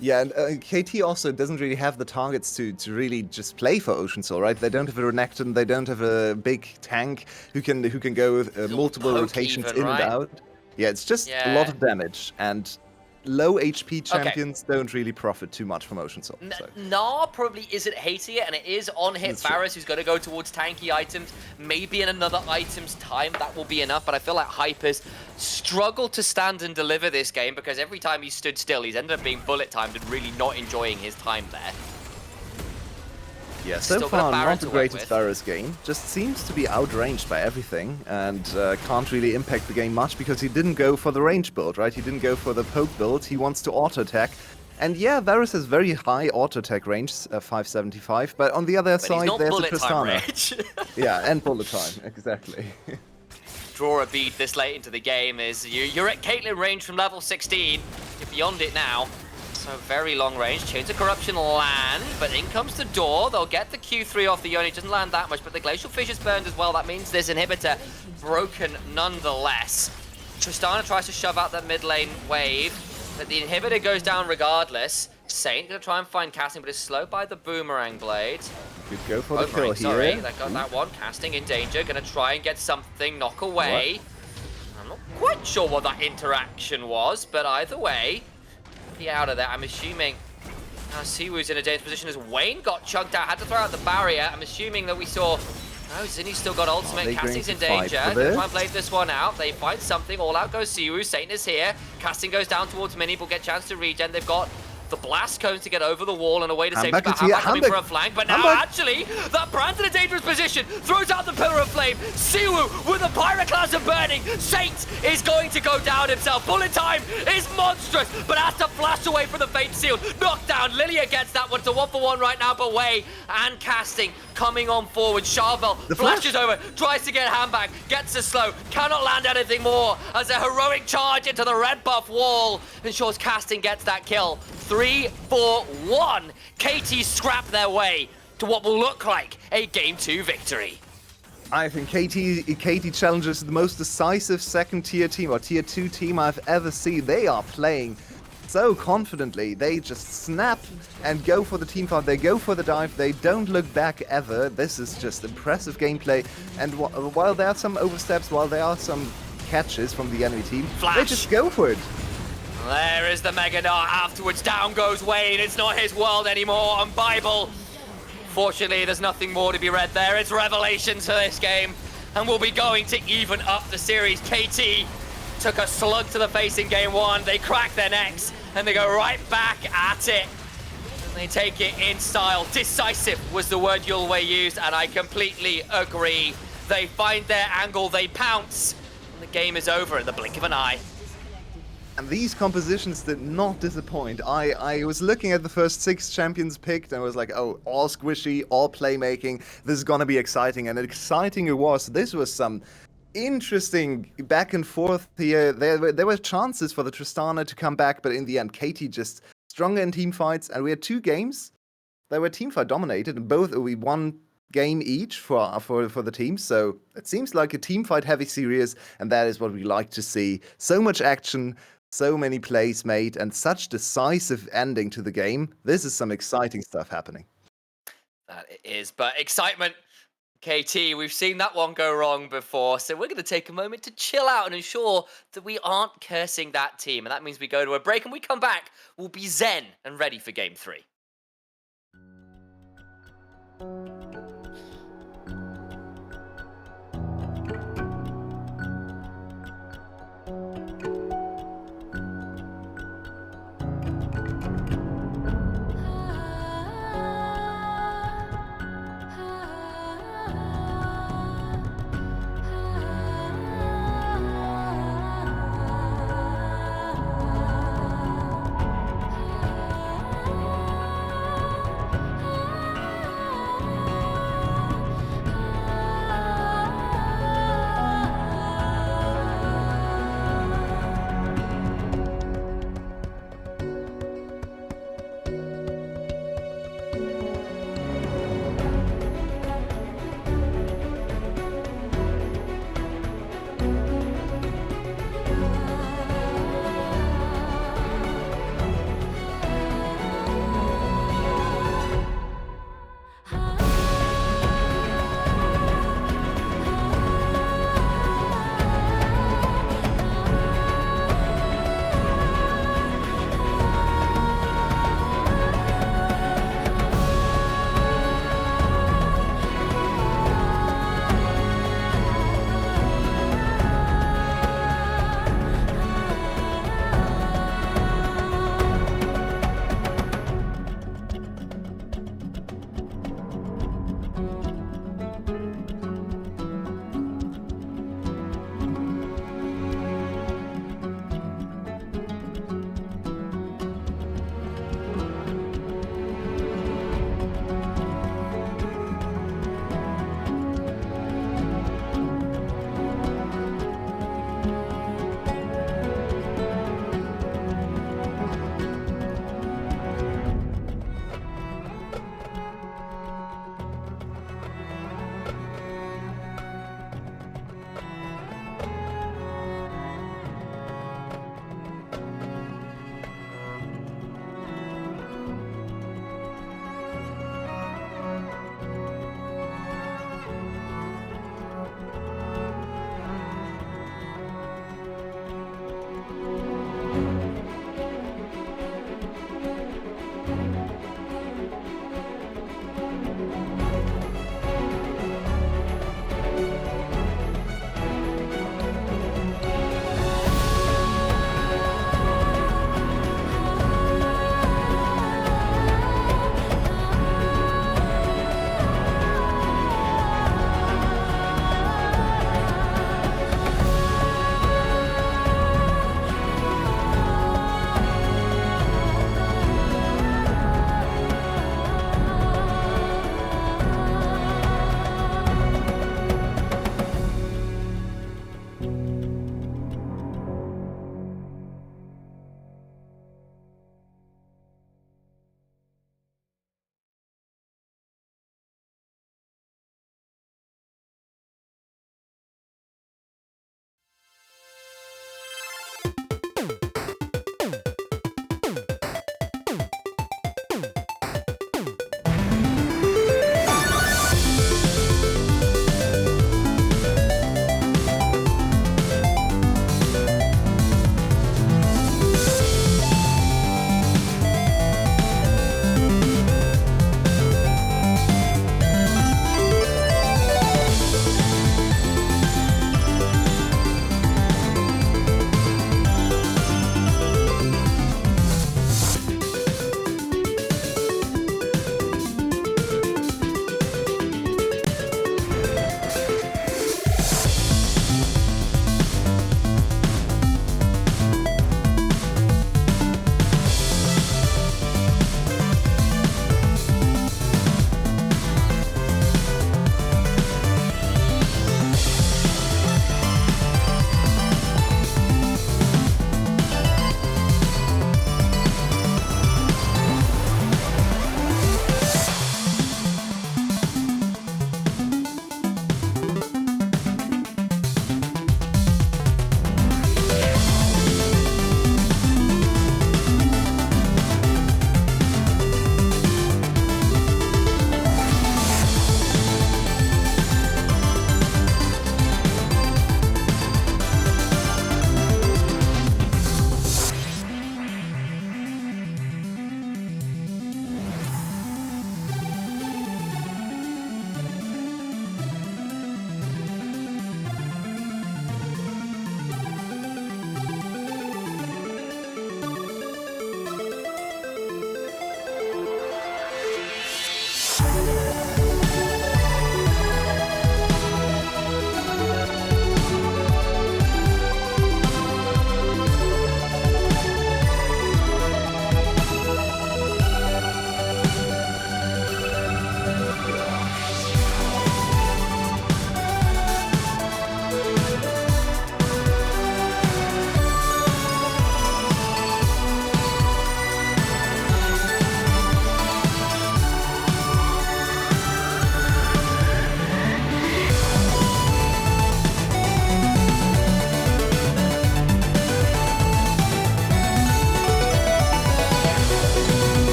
Yeah, and KT also doesn't really have the targets to really just play for Ocean Soul, right? They don't have a Renekton, they don't have a big tank who can go with multiple rotations even, in right? and out. Yeah, it's just a lot of damage, and low HP champions don't really profit too much from Ocean Soul. So. Gnar probably isn't hating it, and it is on-hit Varus who's going to go towards tanky items. Maybe in another item's time, that will be enough, but I feel like Hyper's struggled to stand and deliver this game because every time he stood still, he's ended up being bullet-timed and really not enjoying his time there. Yeah, so far not the greatest Varus game. Just seems to be outranged by everything and can't really impact the game much because he didn't go for the range build, right? He didn't go for the poke build. He wants to auto-attack. And yeah, Varus has very high auto-attack range, 575, but on the other side there's a Tristana. Yeah, and bullet time, exactly. Draw a bead this late into the game is you're at Caitlyn range from level 16. You're beyond it now. So very long range. Chains of Corruption land, but in comes the door. They'll get the Q3 off the Yoni. Doesn't land that much, but the Glacial Fish is burned as well. That means this inhibitor broken nonetheless. Tristana tries to shove out that mid lane wave, but the inhibitor goes down regardless. Saint gonna try and find Casting, but is slowed by the Boomerang Blade. Good go for the kill here. Sorry, they got that one. Casting in danger. Gonna try and get something. Knock away. What? I'm not quite sure what that interaction was, but either way, out of there. I'm assuming Siwoo's in a dangerous position as Wayne got chunked out, had to throw out the barrier. I'm assuming that we saw Zinni's still got ultimate. Cassie's in danger. Gonna try and blade this one out. They find something. All out goes Siwoo. Satan is here. Casting goes down towards Mini. Will get a chance to regen. They've got the blast cones to get over the wall and a way to save Handback coming for a flank. But now actually, that Brand's in a dangerous position. Throws out the Pillar of Flame. Siwoo with a Pyroclasm burning. Saint is going to go down himself. Bullet time is monstrous, but has to flash away from the Fate Sealed. Knockdown. Lilia gets that one. It's a 1-for-1 right now, but Way and Casting coming on forward. Charbel flashes over, tries to get Handback, gets a slow, cannot land anything more as a heroic charge into the red buff wall. Ensures Casting gets that kill. 3-4-1. KT scrap their way to what will look like a Game 2 victory. I think KT challenges the most decisive second-tier team or tier 2 team I've ever seen. They are playing so confidently. They just snap and go for the team fight. They go for the dive. They don't look back ever. This is just impressive gameplay. And while there are some oversteps, while there are some catches from the enemy team, they just go for it. There is the Mega Dart. Afterwards, down goes Wayne. It's not his world anymore on Bible. Fortunately, there's nothing more to be read there. It's revelations for this game, and we'll be going to even up the series. KT took a slug to the face in game 1. They crack their necks, and they go right back at it. And they take it in style. Decisive was the word Yulwei used, and I completely agree. They find their angle, they pounce, and the game is over in the blink of an eye. And these compositions did not disappoint. I was looking at the first 6 champions picked and was like, oh, all squishy, all playmaking. This is gonna be exciting, and exciting it was. This was some interesting back and forth here. There were chances for the Tristana to come back, but in the end, KT just stronger in team fights. And we had 2 games that were team fight dominated, and both we won game each for the teams. So it seems like a team fight heavy series, and that is what we like to see. So much action. So many plays made, and such decisive ending to the game. This is some exciting stuff happening. That it is, but excitement, KT, we've seen that one go wrong before, so we're going to take a moment to chill out and ensure that we aren't cursing that team. And that means we go to a break, and we come back, we'll be zen and ready for Game 3.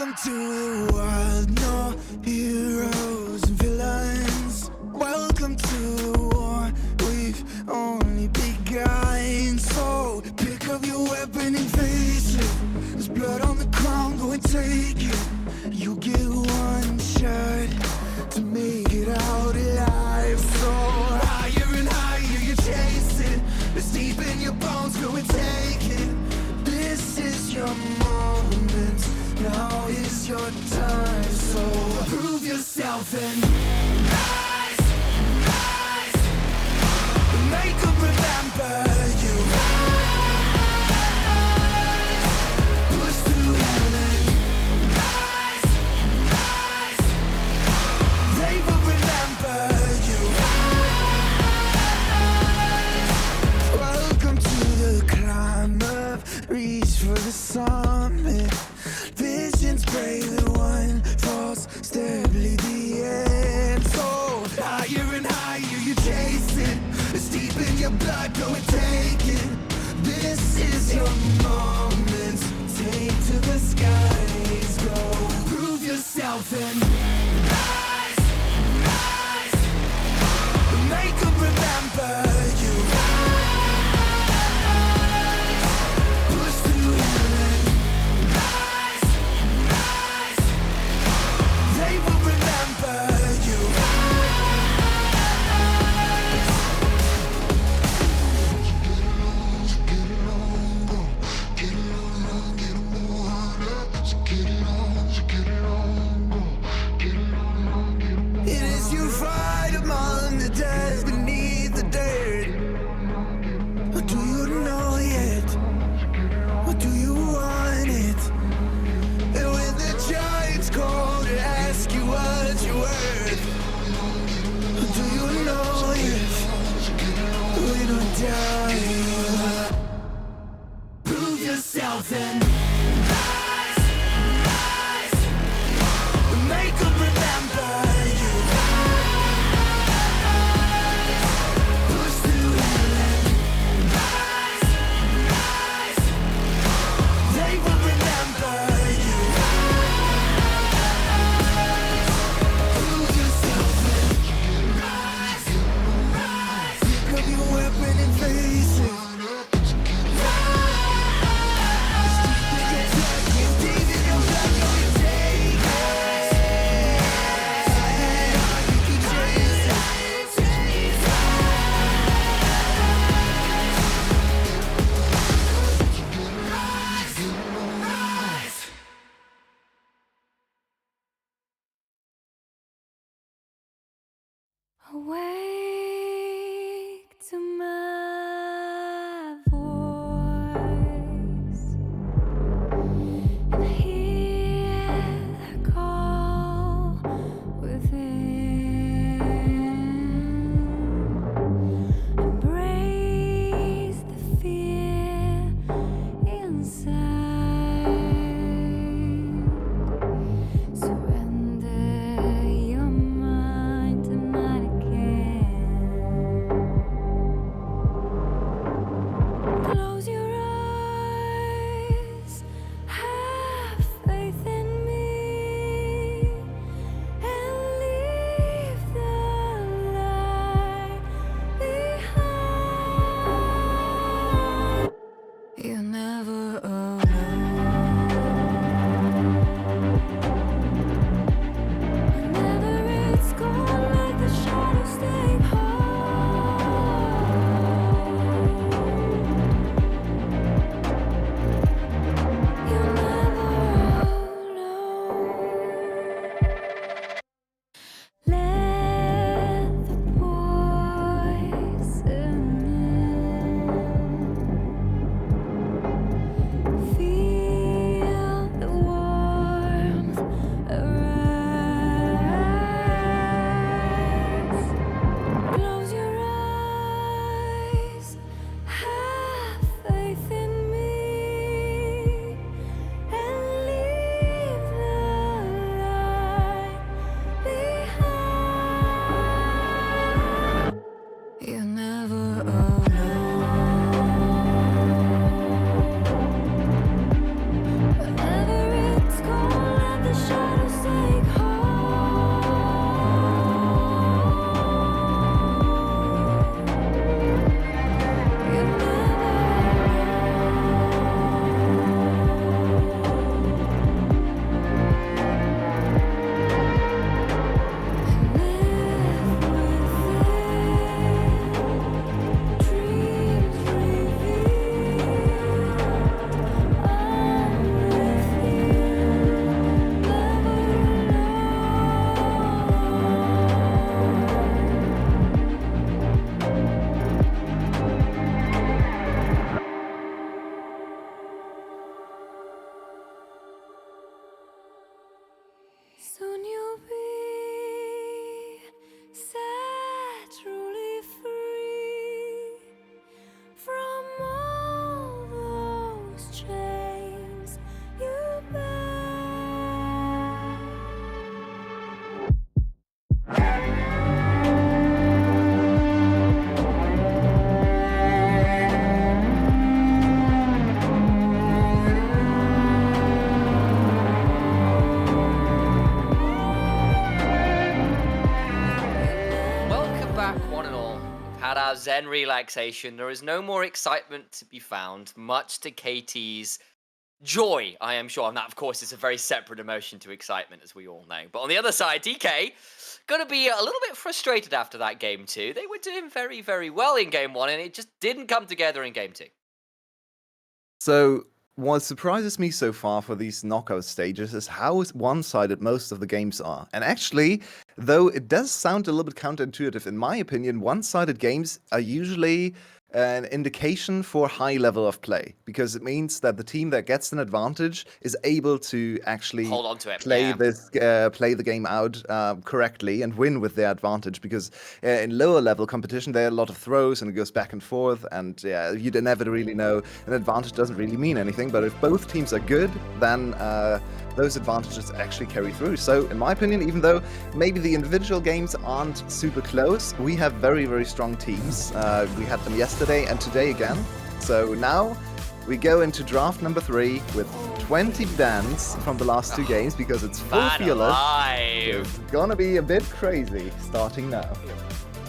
Welcome to the world, no heroes and villains. Welcome to the war, we've only begun. So pick up your weapon and face it. There's blood on the ground, go and take it. You get one shot to make it out alive. So higher and higher you chase it. It's deep in your bones, go and take it. This is your moment, now is your time. So prove yourself and rise, rise. Make them remember you. Rise, push through heaven. Rise, rise. They will remember you. Rise. Welcome to the climb up, reach for the summit. Visions brave, the one falls, steadily the end. So higher and higher you chase it. It's deep in your blood, go and take it. This is your moment, take to the skies, go. Prove yourself and rise, rise. Make them remember you. Rise, push through heaven. Rise, rise. They will remember you. It is you fight among the dead, beneath the dirt. Or do you know yet? Or do you want it? And when the giants call to ask you what you're worth, or do you know yet? When or die, prove yourself and rise, rise. Make them remember you. Push through heaven. Rise, rise. They will remember you. Prove yourself and rise, rise. Pick up your weapon and face it. Rise. Deep in your blood, go and take it. You can chase it. Rise, rise. Awake to my voice and hear the call within. Embrace the fear inside. Surrender your mind to mine again. had our Zen relaxation. There is no more excitement to be found, much to KT's joy, I am sure. And that, of course, is a very separate emotion to excitement, as we all know. But on the other side, DK, going to be a little bit frustrated after that game 2. They were doing very, very well in game 1, and it just didn't come together in game 2. So, what surprises me so far for these knockout stages is how one-sided most of the games are. And actually, though it does sound a little bit counterintuitive, in my opinion, one-sided games are usually an indication for high level of play, because it means that the team that gets an advantage is able to actually Hold on to it, play yeah. play the game out correctly and win with their advantage. Because in lower level competition, there are a lot of throws and it goes back and forth, and you'd never really know. An advantage doesn't really mean anything. But if both teams are good, then those advantages actually carry through. So, in my opinion, even though maybe the individual games aren't super close, we have very, very strong teams. We had them yesterday and today again. So now we go into draft number 3 with 20 bans from the last 2 games, because it's full fearless. It's gonna be a bit crazy starting now.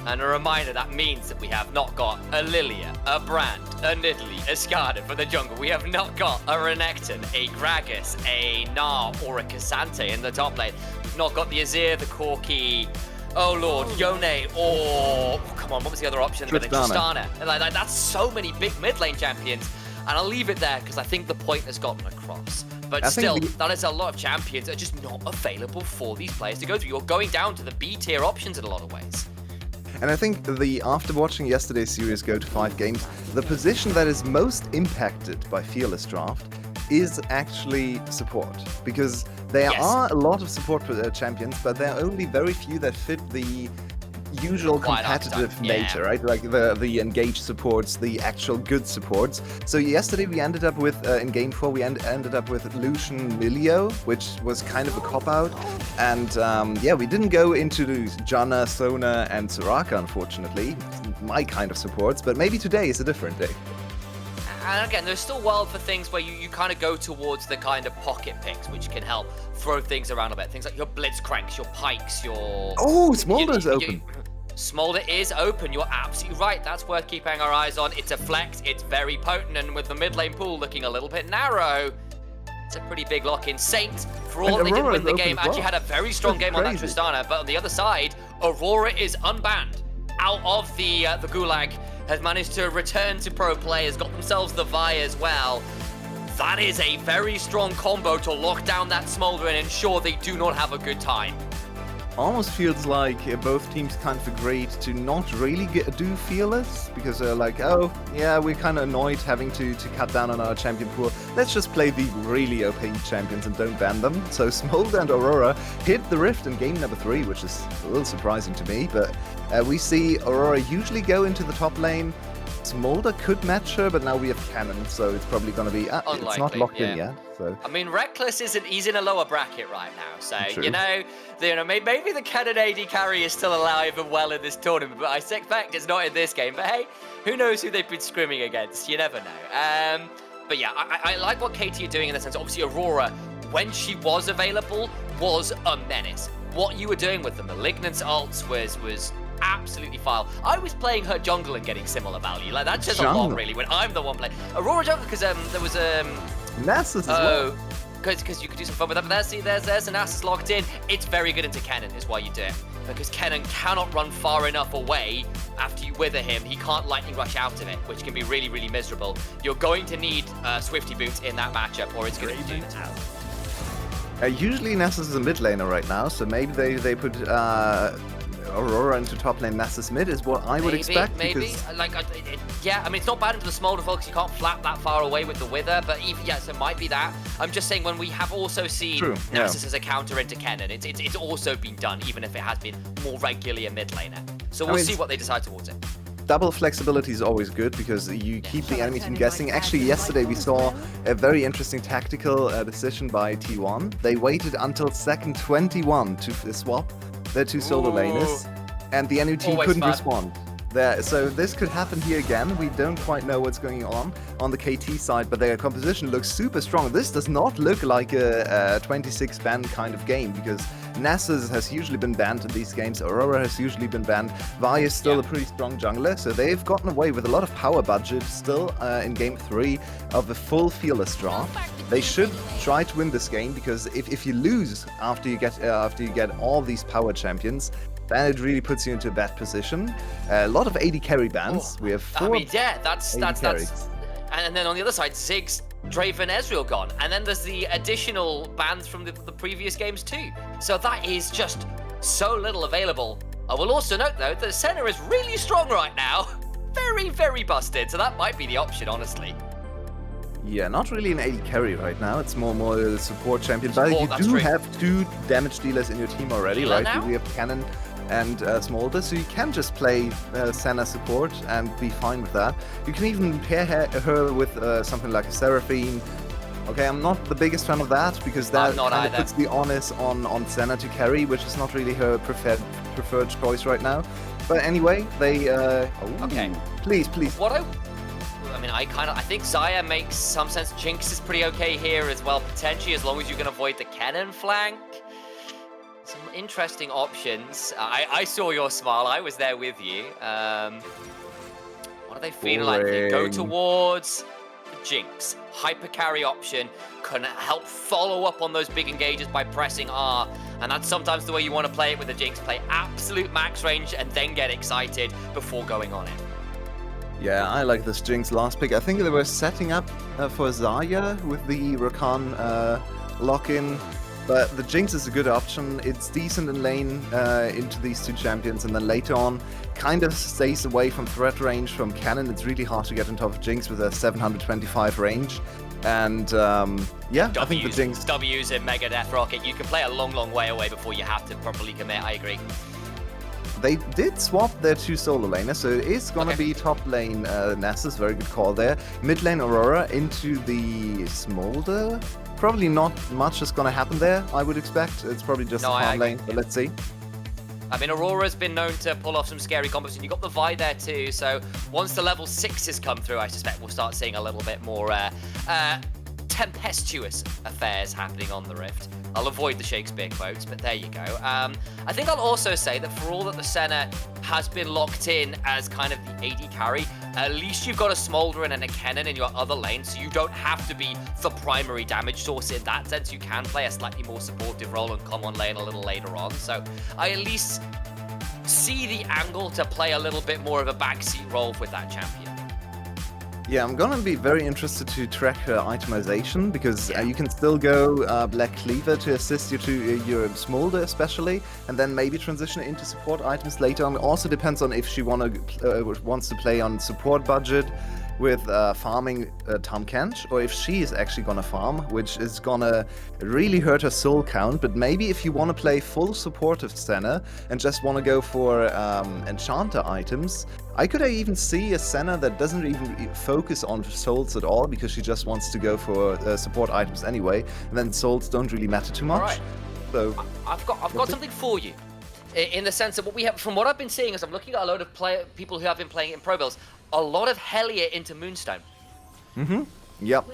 And a reminder, that means that we have not got a Lilia, a Brand, a Nidalee, a Skada for the jungle. We have not got a Renekton, a Gragas, a Gnar, or a Cassante in the top lane. We've not got the Azir, the Corki, oh lord, Yone, or... Oh, come on, what was the other option? Tristana. Like, that's so many big mid lane champions. And I'll leave it there, because I think the point has gotten across. But still, that is a lot of champions that are just not available for these players to go through. You're going down to the B tier options in a lot of ways. And I think after watching yesterday's series go to 5 games, the position that is most impacted by Fearless Draft is actually support. Because there are a lot of support champions, but there are only very few that fit the usual competitive nature, right? Like the engaged supports, the actual good supports. So yesterday we ended up with, in game 4, we ended up with Lucian Milio, which was kind of a cop-out. And we didn't go into Janna, Sona, and Soraka, unfortunately. My kind of supports, but maybe today is a different day. And again, there's still world for things where you kind of go towards the kind of pocket picks, which can help throw things around a bit. Things like your Blitzcranks, your Pikes, your... Oh, Smolder's open. Smolder is open, you're absolutely right. That's worth keeping our eyes on. It's a flex, it's very potent, and with the mid lane pool looking a little bit narrow, it's a pretty big lock-in. Saint, for all that they didn't win the game, actually had a very strong game on that Tristana, but on the other side, Aurora is unbanned. Out of the Gulag, has managed to return to pro play, has got themselves the Vi as well. That is a very strong combo to lock down that Smolder and ensure they do not have a good time. Almost feels like both teams kind of agreed to not really do Fearless, because they're like, oh, yeah, we're kind of annoyed having to cut down on our champion pool. Let's just play the really OP champions and don't ban them. So Smolder and Aurora hit the Rift in game number 3, which is a little surprising to me, but we see Aurora usually go into the top lane. Smolder could match her, but now we have Cannon, so it's probably going to be... it's not locked in yet. So. I mean, Reckless he's in a lower bracket right now, so, you know, maybe the Cannon AD carry is still alive and well in this tournament, but I suspect it's not in this game. But hey, who knows who they've been scrimming against? You never know. But yeah, I like what KT are doing in the sense. Obviously, Aurora, when she was available, was a menace. What you were doing with the Malignance ults was absolutely file. I was playing her jungle and getting similar value. Like, that's just a lot, really, when I'm the one playing Aurora jungle, because there was Nasus as well. Because you could do some fun with that. But there's an Nasus locked in. It's very good into Kennen is why you do it, because Kennen cannot run far enough away after you wither him. He can't lightning rush out of it, which can be really, really miserable. You're going to need Swifty Boots in that matchup, or it's going to be doomed out. Usually Nasus is a mid laner right now, so maybe they put Aurora into top lane, Nasus mid is what I would expect. Maybe. Yeah, I mean, it's not bad into the Smolder because you can't flap that far away with the Wither, but yes, it might be that. I'm just saying, when we have also seen Nasus as a counter into Kennen, it's also been done, even if it has been more regularly a mid laner. So we'll see what they decide towards it. Double flexibility is always good, because you keep the enemy team guessing. Actually, yesterday we saw a very interesting tactical decision by T1. They waited until second 21 to swap their 2 solo laners, and the enemy team couldn't respond. So this could happen here again. We don't quite know what's going on the KT side, but their composition looks super strong. This does not look like a 26 ban kind of game, because Nasus has usually been banned in these games. Aurora has usually been banned. Vi is still a pretty strong jungler, so they've gotten away with a lot of power budget still in Game 3 of a full Fearless draw. They should try to win this game, because if you lose after you get all these power champions, then it really puts you into a bad position. A lot of AD carry bans. We have 4. I mean, yeah, that's carries. and then on the other side, Ziggs, Draven, Ezreal gone, and then there's the additional bans from the previous games too. So that is just so little available. I will also note though that Senna is really strong right now, very, very busted. So that might be the option, honestly. Yeah, not really an AD carry right now. It's more a support champion. But you that's do true. have 2 damage dealers in your team already, Healer right? now? We have Cannon and Smolder, so you can just play Senna support and be fine with that. You can even pair her with something like a Seraphine. Okay, I'm not the biggest fan of that, because that kind of puts the onus on Senna to carry, which is not really her preferred choice right now. But anyway, they... Okay. Please. I think Xayah makes some sense. Jinx is pretty okay here as well, potentially, as long as you can avoid the cannon flank. Some interesting options. I saw your smile. I was there with you. What are they feeling like? They go towards the Jinx. Hyper carry option can help follow up on those big engages by pressing R. And that's sometimes the way you want to play it with the Jinx. Play absolute max range and then get excited before going on it. Yeah, I like this Jinx last pick. I think they were setting up for Xayah with the Rakan lock-in, but the Jinx is a good option. It's decent in lane into these 2 champions, and then later on kind of stays away from threat range from Cannon. It's really hard to get on top of Jinx with a 725 range. And yeah, I think the Jinx... W's in Mega Death Rocket. You can play a long, long way away before you have to properly commit, I agree. They did swap their 2 solo laners, so it is going to be top lane Nasus, very good call there. Mid lane Aurora into the Smolder. Probably not much is going to happen there, I would expect. It's probably just a farm lane, but let's see. I mean, Aurora's been known to pull off some scary combos, and you got the Vi there too, so once the level 6s come through, I suspect we'll start seeing a little bit more tempestuous affairs happening on the Rift. I'll avoid the Shakespeare quotes, but there you go. I think I'll also say that for all that the Senna has been locked in as kind of the AD carry, at least you've got a Smolder and a Cannon in your other lane, so you don't have to be the primary damage source in that sense. You can play a slightly more supportive role and come on lane a little later on. So I at least see the angle to play a little bit more of a backseat role with that champion. Yeah, I'm gonna be very interested to track her itemization, because you can still go Black Cleaver to assist you to your Smolder especially, and then maybe transition into support items later on. It also depends on if she wants to play on support budget with farming Tahm Kench, or if she is actually gonna farm, which is gonna really hurt her soul count. But maybe if you want to play full supportive Senna and just want to go for enchanter items, I could even see a Senna that doesn't even focus on souls at all, because she just wants to go for support items anyway, and then souls don't really matter too much. Right. So I've got something for you, in the sense that what we have, from what I've been seeing, is I'm looking at a load of people who have been playing it in Pro Builds, a lot of Hellier into Moonstone. Yep.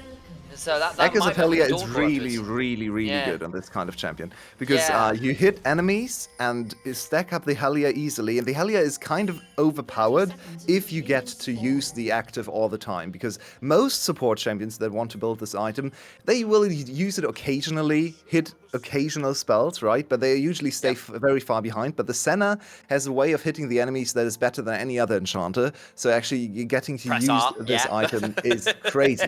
So that Echoes might of Hellier be is really good on this kind of champion, because Yeah. you hit enemies and stack up the Hellier easily, and the Hellier is kind of overpowered if you get to use the active all the time, because most support champions that want to build this item, they will use it occasionally, hit occasional spells, right? But they usually stay very far behind. But the Senna has a way of hitting the enemies that is better than any other enchanter, so actually getting to Press use R, this yeah. item is crazy.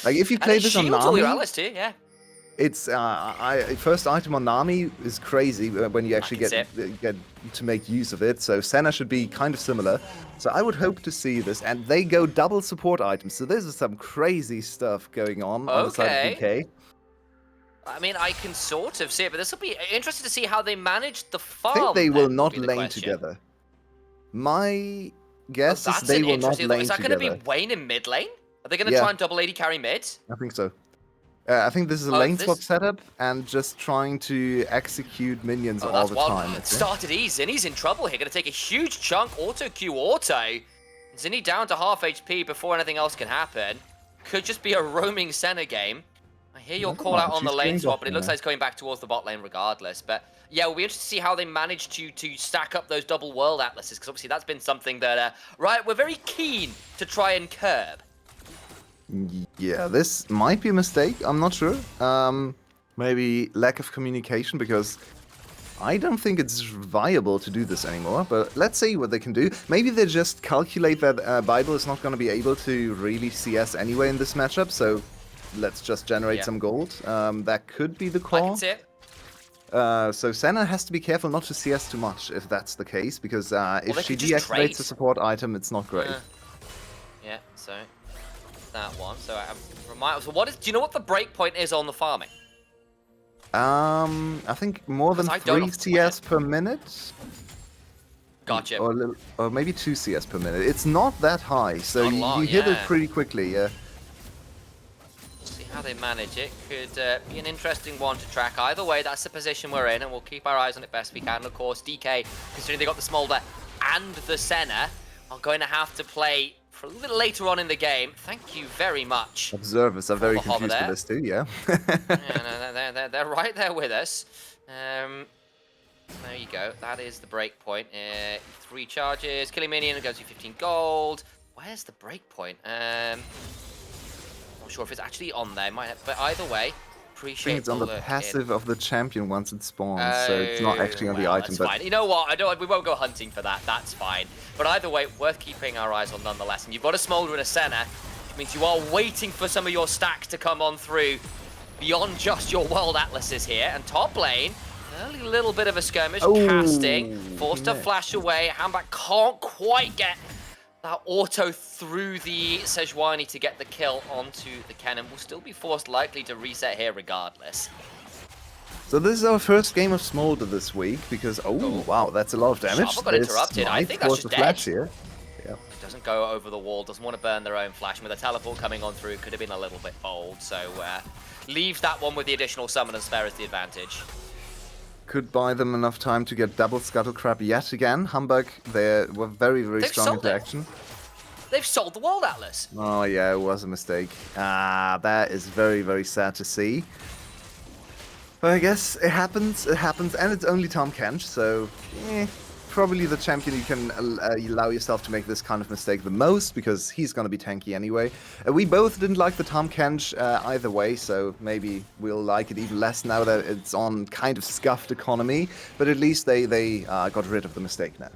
Like if you And play it this on shields all your Nami, allies too, yeah. it's first item on Nami is crazy when you actually can get to make use of it. So Senna should be kind of similar. So I would hope to see this, and they go double support items. So this is some crazy stuff going on the side of DK. I mean, I can sort of see it, but this will be interesting to see how they manage the farm. I think they will then, not be the lane question. together. My guess is That's they an will not interesting. lane Is that together. going to be Wayne in mid lane? Are they going to try and double AD carry mid? I think so. I think this is a lane swap setup and just trying to execute minions all the time. Started easy, and he's in trouble here. Going to take a huge chunk. Auto Q auto. Zinni down to half HP before anything else can happen. Could just be a roaming Senna game. I hear your Never call out mind, on the she's lane going swap, bot but it lane looks now. like it's going back towards the bot lane regardless. But yeah, we'll be interested to see how they manage to stack up those double world atlases, because obviously that's been something that, right, we're very keen to try and curb. Yeah, this might be a mistake. I'm not sure. Maybe lack of communication, because I don't think it's viable to do this anymore. But let's see what they can do. Maybe they just calculate that Bible is not going to be able to really CS anyway in this matchup. So let's just generate Yeah. some gold. That could be the I call. can see it. So Senna has to be careful not to CS too much if that's the case, because if they she could just trade. deactivates a support item, it's not great. Yeah, so that one. So so what is? Do you know what the breakpoint is on the farming? I think more than 'Cause I don't 3 off the top of my head. CS per minute. Gotcha. Or maybe 2 CS per minute. It's not that high, so Not a lot, you hit it yeah. pretty quickly, yeah. See how they manage it. Could be an interesting one to track. Either way, that's the position we're in, and we'll keep our eyes on it best we can. And of course, DK, considering they got the Smolder and the Senna, are going to have to play for a little later on in the game. Thank you very much. Observers are very the hover confused with there. this too, yeah. Yeah, no, they're right there with us. There you go. That is the break point. 3 charges. Killing minion goes to 15 gold. Where's the break point? Not sure if it's actually on there. Might have, but either way, I appreciate think it's on the look passive of the champion once it spawns, so it's not actually on the well, item. that's But fine. You know what? We won't go hunting for that. That's fine. But either way, worth keeping our eyes on nonetheless. And you've got a Smolder and a Senna, which means you are waiting for some of your stacks to come on through beyond just your World Atlases here. And top lane, early little bit of a skirmish, casting, forced to flash away. Handback can't quite get that auto through the Sejuani to get the kill onto the cannon. Will still be forced likely to reset here regardless. so this is our first game of Smolder this week, because wow, that's a lot of damage. Shovel got This interrupted. I might think that's force just a flash dead. here. Yeah. Doesn't go over the wall, doesn't want to burn their own flash. With a teleport coming on through, could have been a little bit bold. So leaves that one with the additional summon and spare as the advantage. Could buy them enough time to get double Scuttle Crab yet again. Hamburg, they were very, very They've strong sold into it. action. They've sold the World Atlas. Oh yeah, it was a mistake. That is very, very sad to see. But I guess it happens, and it's only Tom Kench, so probably the champion you can allow yourself to make this kind of mistake the most, because he's going to be tanky anyway. We both didn't like the Tom Kench either way, so maybe we'll like it even less now that it's on kind of scuffed economy, but at least they got rid of the mistake now.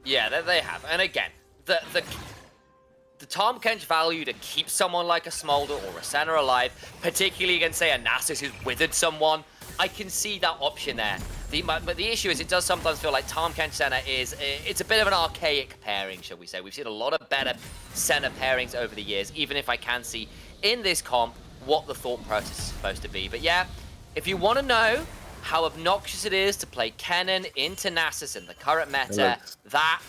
Yeah, they have. And again, the Tom Kench value to keep someone like a Smolder or a Senna alive, particularly against, say, a Nasus who's withered someone, I can see that option there. But the issue is it does sometimes feel like Tom Kench Senna it's a bit of an archaic pairing, shall we say. We've seen a lot of better Senna pairings over the years, even if I can see in this comp what the thought process is supposed to be. But yeah, if you want to know how obnoxious it is to play Kennen into Nasus in the current meta, that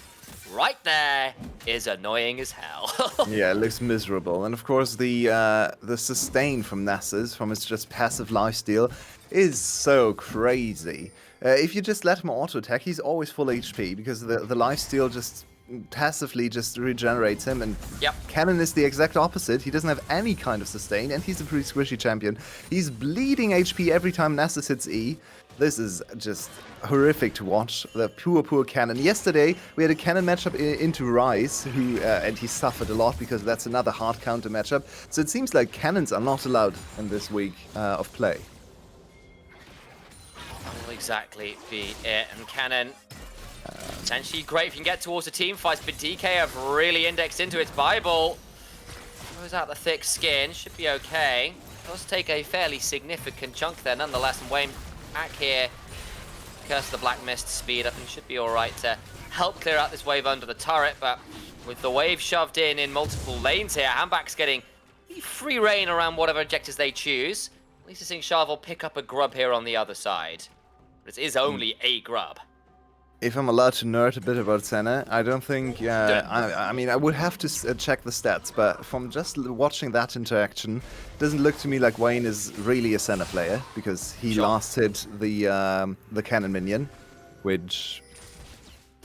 right there is annoying as hell. Yeah, it looks miserable. And of course the sustain from Nasus, from its just passive lifesteal, is so crazy. If you just let him auto-attack, he's always full HP, because the lifesteal just passively just regenerates him, and Yep. Cannon is the exact opposite. He doesn't have any kind of sustain, and he's a pretty squishy champion. He's bleeding HP every time Nasus hits E. This is just horrific to watch. The poor Cannon. Yesterday, we had a Cannon matchup into Ryze, and he suffered a lot, because that's another hard counter matchup. So it seems like Cannons are not allowed in this week of play. That will exactly be it. And Cannon, potentially great if you can get towards the team fights, but DK have really indexed into its Bible. Throws out the thick skin, should be okay. Does take a fairly significant chunk there nonetheless, and Wayne back here. Curse of the Black Mist speed up, and should be alright to help clear out this wave under the turret, but with the wave shoved in multiple lanes here, Handback's getting free reign around whatever objectives they choose. At least seeing Charvel pick up a grub here on the other side. But it is only a grub. If I'm allowed to nerd a bit about Senna, I don't think... I mean, I would have to check the stats, but from just watching that interaction, it doesn't look to me like Wayne is really a Senna player, because he last hit the cannon minion, which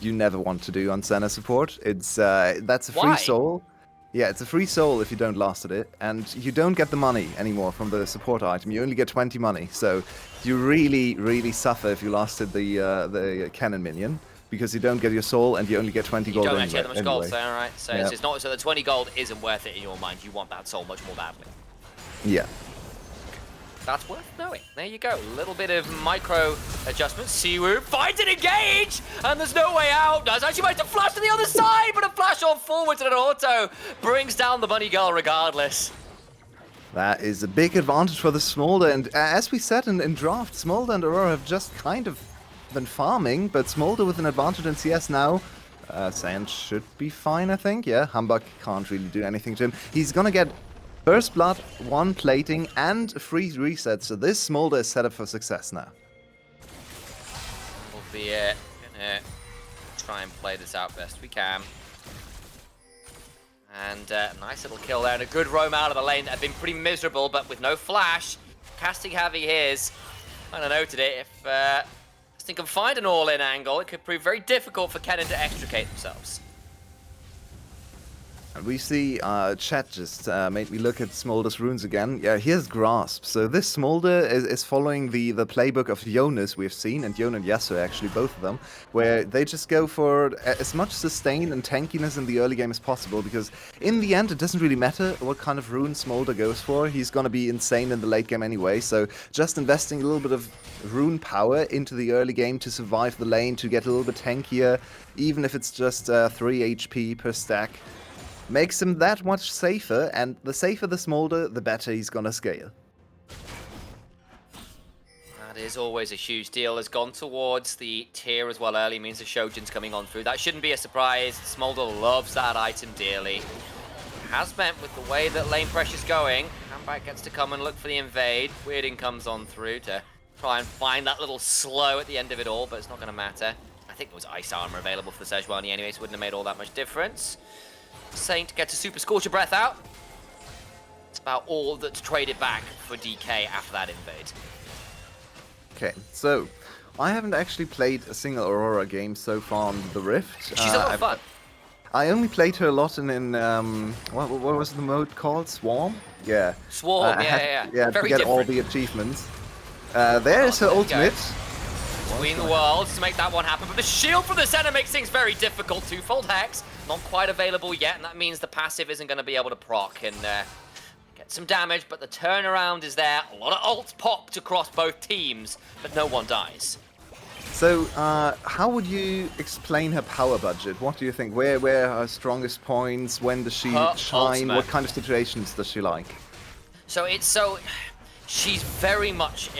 you never want to do on Senna support. It's that's a free Why? soul. Yeah, it's a free soul if you don't last at it, and you don't get the money anymore from the support item. You only get 20 money, so you really, really suffer if you lasted the cannon minion, because you don't get your soul and you only get 20 gold You don't anyway. actually get that much gold, so alright. So Yeah. it's not, so the 20 gold isn't worth it in your mind. You want that soul much more badly. Yeah. That's worth knowing. There you go. A little bit of micro adjustments. Siwoo finds an engage, and there's no way out. Does actually manage to flash to the other side, but a flash on forwards and an auto brings down the bunny girl regardless. That is a big advantage for the Smolder, and as we said in draft, Smolder and Aurora have just kind of been farming, but Smolder with an advantage in CS now. Sand should be fine, I think. Yeah, Humbug can't really do anything to him. He's gonna get First Blood, 1 plating, and a free reset, so this Smolder is set up for success now. Albeit, gonna try and play this out best we can. And nice little kill there, and a good roam out of the lane that had been pretty miserable, but with no flash. Casting Heavy here's kind of noted it. If Aston can find an all-in angle, it could prove very difficult for Kennen to extricate themselves. And we see chat just made me look at Smolder's runes again. Yeah, here's Grasp. So this Smolder is following the playbook of Jonas we've seen, and Yon and Yasuo actually, both of them, where they just go for as much sustain and tankiness in the early game as possible, because in the end it doesn't really matter what kind of rune Smolder goes for. He's gonna be insane in the late game anyway, so just investing a little bit of rune power into the early game to survive the lane, to get a little bit tankier, even if it's just 3 HP per stack, makes him that much safer, and the safer the Smolder, the better he's gonna scale. That is always a huge deal. Has gone towards the tier as well early, means the Shojin's coming on through. That shouldn't be a surprise. Smolder loves that item dearly. Has meant with the way that lane pressure's going, Handback gets to come and look for the invade. Weirding comes on through to try and find that little slow at the end of it all, but it's not going to matter. I think there was ice armor available for the Sejuani anyway, so wouldn't have made all that much difference. Saint gets a Super Scorcher Breath out. It's about all that's traded back for DK after that invade. Okay, so I haven't actually played a single Aurora game so far on the Rift. She's a lot of fun. I only played her a lot in what was the mode called? Swarm? Yeah. Swarm, yeah. Yeah, Very to get all different. the achievements. There's her there you ultimate. Between the worlds to make that one happen, but the shield from the center makes things very difficult. Twofold Hex, not quite available yet, and that means the passive isn't going to be able to proc and get some damage, but the turnaround is there. A lot of ults popped across both teams, but no one dies. So, how would you explain her power budget? What do you think? Where are her strongest points? When does she Her shine? ultimate. What kind of situations does she like? She's very much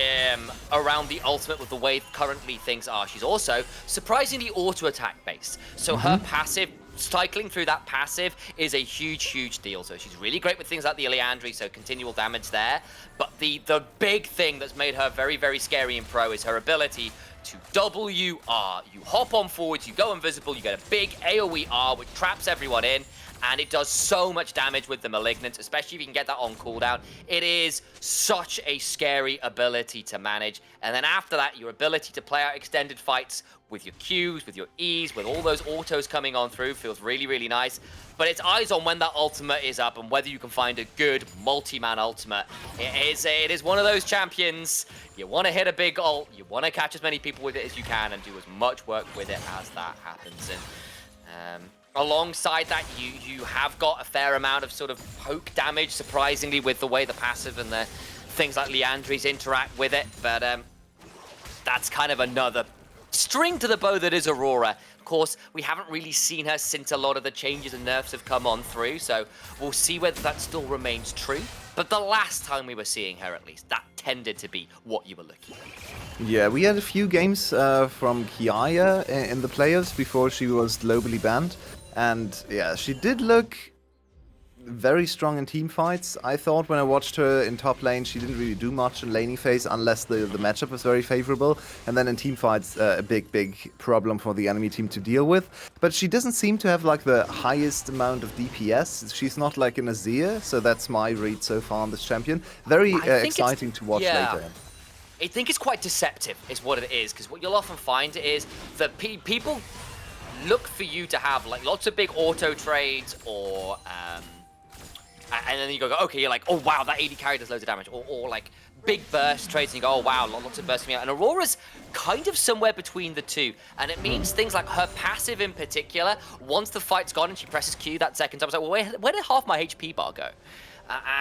around the ultimate with the way currently things are. She's also surprisingly auto-attack based. So her passive, cycling through that passive is a huge, huge deal. So she's really great with things like the Iliandry, so continual damage there. But the big thing that's made her very, very scary in pro is her ability to WR. You hop on forwards, you go invisible, you get a big AoE R which traps everyone in. And it does so much damage with the Malignant, especially if you can get that on cooldown. It is such a scary ability to manage. And then after that, your ability to play out extended fights with your Qs, with your Es, with all those autos coming on through feels really, really nice. But it's eyes on when that ultimate is up and whether you can find a good multi-man ultimate. It is one of those champions. You want to hit a big ult, you want to catch as many people with it as you can and do as much work with it as that happens. And alongside that, you have got a fair amount of sort of poke damage, surprisingly, with the way the passive and the things like Liandry's interact with it. But that's kind of another string to the bow that is Aurora. Of course, we haven't really seen her since a lot of the changes and nerfs have come on through, so we'll see whether that still remains true. But the last time we were seeing her, at least, that tended to be what you were looking at. Yeah, we had a few games from Kiaya in the players before she was globally banned. And yeah, she did look very strong in team fights. I thought when I watched her in top lane, she didn't really do much in laning phase unless the matchup was very favorable. And then in team fights, a big problem for the enemy team to deal with. But she doesn't seem to have like the highest amount of DPS. She's not like an Azir, so that's my read so far on this champion. Very exciting to watch later. I think it's quite deceptive is what it is, because what you'll often find is that people look for you to have like lots of big auto trades or And then you go, okay, you're like, oh wow, that AD carry does loads of damage. Or like big burst trades and you go, oh wow, lots of bursts coming out. And Aurora's kind of somewhere between the two. And it means things like her passive in particular, once the fight's gone and she presses Q that second time, it's like, well, where did half my HP bar go?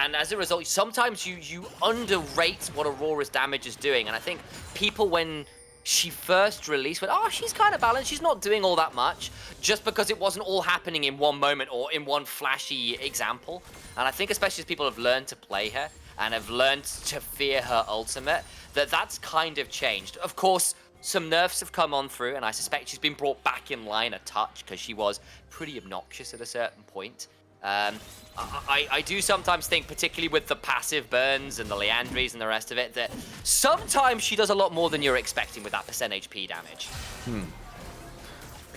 And as a result, sometimes you underrate what Aurora's damage is doing. And I think people, when she first released, went, oh, she's kind of balanced, she's not doing all that much, just because it wasn't all happening in one moment or in one flashy example. And I think especially as people have learned to play her and have learned to fear her ultimate, that's kind of changed. Of course, some nerfs have come on through, and I suspect she's been brought back in line a touch because she was pretty obnoxious at a certain point. I do sometimes think, particularly with the passive burns and the Leandries and the rest of it, that sometimes she does a lot more than you're expecting with that % HP damage.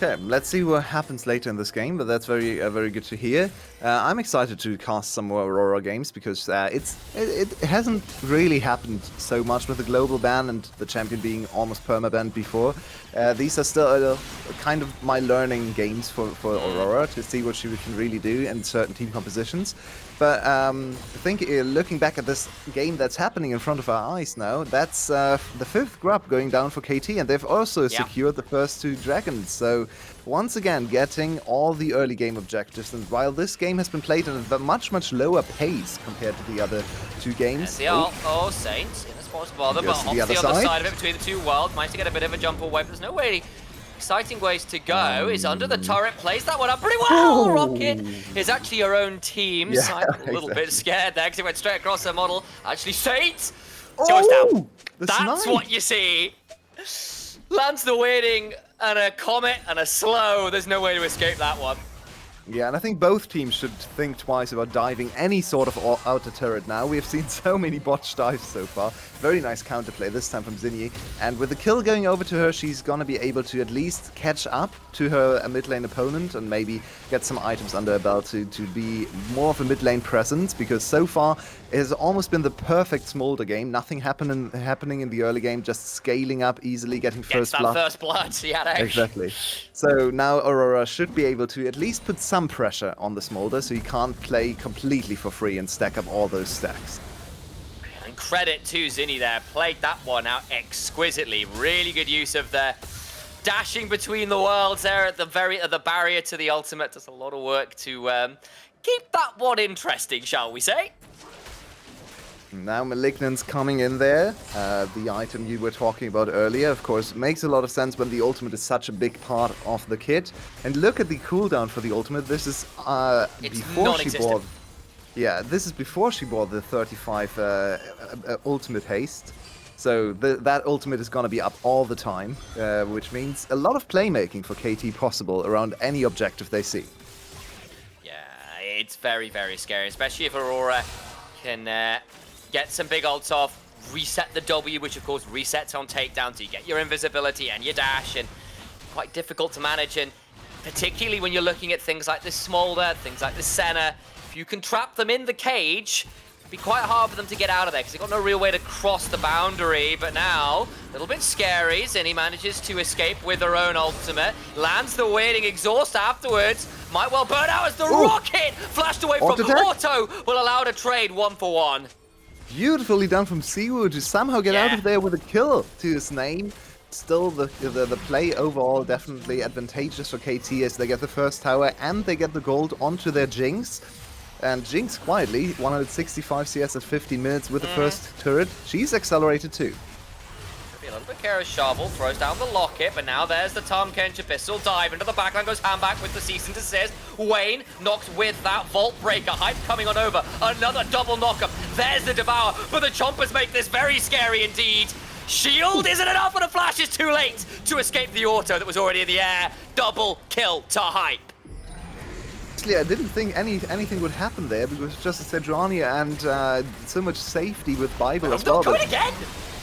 Okay, let's see what happens later in this game, but that's very good to hear. I'm excited to cast some more Aurora games because it hasn't really happened so much with the global ban and the champion being almost perma-banned before. These are still kind of my learning games for Aurora to see what she can really do in certain team compositions. But I think looking back at this game that's happening in front of our eyes now, that's the 5th grub going down for KT, and they've also secured the first 2 dragons. So once again, getting all the early game objectives. And while this game has been played at a much lower pace compared to the other 2 games. The ult. Oh, Saints in a spot bother, but off the other side of it between the 2 worlds. Managed to get a bit of a jump away, but there's no really exciting ways to go. Is under the turret, plays that one up pretty well. Rocket is actually her own team. Yeah, So I'm a little bit scared there because it went straight across her model. Actually, Saints goes Oh, down. That's what you see. Lands the waiting and a comet and a slow. There's no way to escape that one. Yeah, and I think both teams should think twice about diving any sort of outer turret now. We have seen so many botched dives so far. Very nice counterplay this time from Zinni. And with the kill going over to her, she's gonna be able to at least catch up to her mid lane opponent and maybe get some items under her belt to be more of a mid lane presence, because so far it has almost been the perfect Smolder game. Nothing happening in the early game, just scaling up easily, getting first blood. First blood, yeah. Exactly. So now Aurora should be able to at least put some pressure on the Smolder, so he can't play completely for free and stack up all those stacks. And credit to Zinni there, played that one out exquisitely. Really good use of the dashing between the worlds there at the barrier to the ultimate. Does a lot of work to keep that one interesting, shall we say? Now Malignant's coming in there. The item you were talking about earlier, of course, makes a lot of sense when the ultimate is such a big part of the kit. And look at the cooldown for the ultimate. This is before she bought. Yeah, this is before she bought the 35 ultimate haste. So that ultimate is gonna be up all the time, which means a lot of playmaking for KT possible around any objective they see. Yeah, it's very scary, especially if Aurora can get some big ults off, reset the W, which of course resets on takedown, so you get your invisibility and your dash, and quite difficult to manage. And particularly when you're looking at things like this Smolder, things like this Senna, if you can trap them in the cage, it'd be quite hard for them to get out of there because they've got no real way to cross the boundary. But now, a little bit scary, Zinni manages to escape with her own ultimate, lands the waiting exhaust afterwards, might well burn out as the rocket flashed away from Auto will allow to trade 1-for-1. Beautifully done from Siwu to somehow get out of there with a kill to his name. Still, the play overall definitely advantageous for KT as they get the first tower and they get the gold onto their Jinx. And Jinx quietly, 165 CS at 15 minutes with the first turret. She's accelerated too. Could be a little bit careless. Shovel throws down the locket, but now there's the Tom Kench Abyssal dive into the backline, goes handback with the cease and desist. Wayne knocked with that Vault Breaker. Hype coming on over. Another double knockup. There's the Devour, but the Chompers make this very scary indeed. Shield isn't enough, and a flash is too late to escape the auto that was already in the air. Double kill to Hype. Actually, I didn't think anything would happen there because it's just a Sedrania and so much safety with Bible as well. Do it again!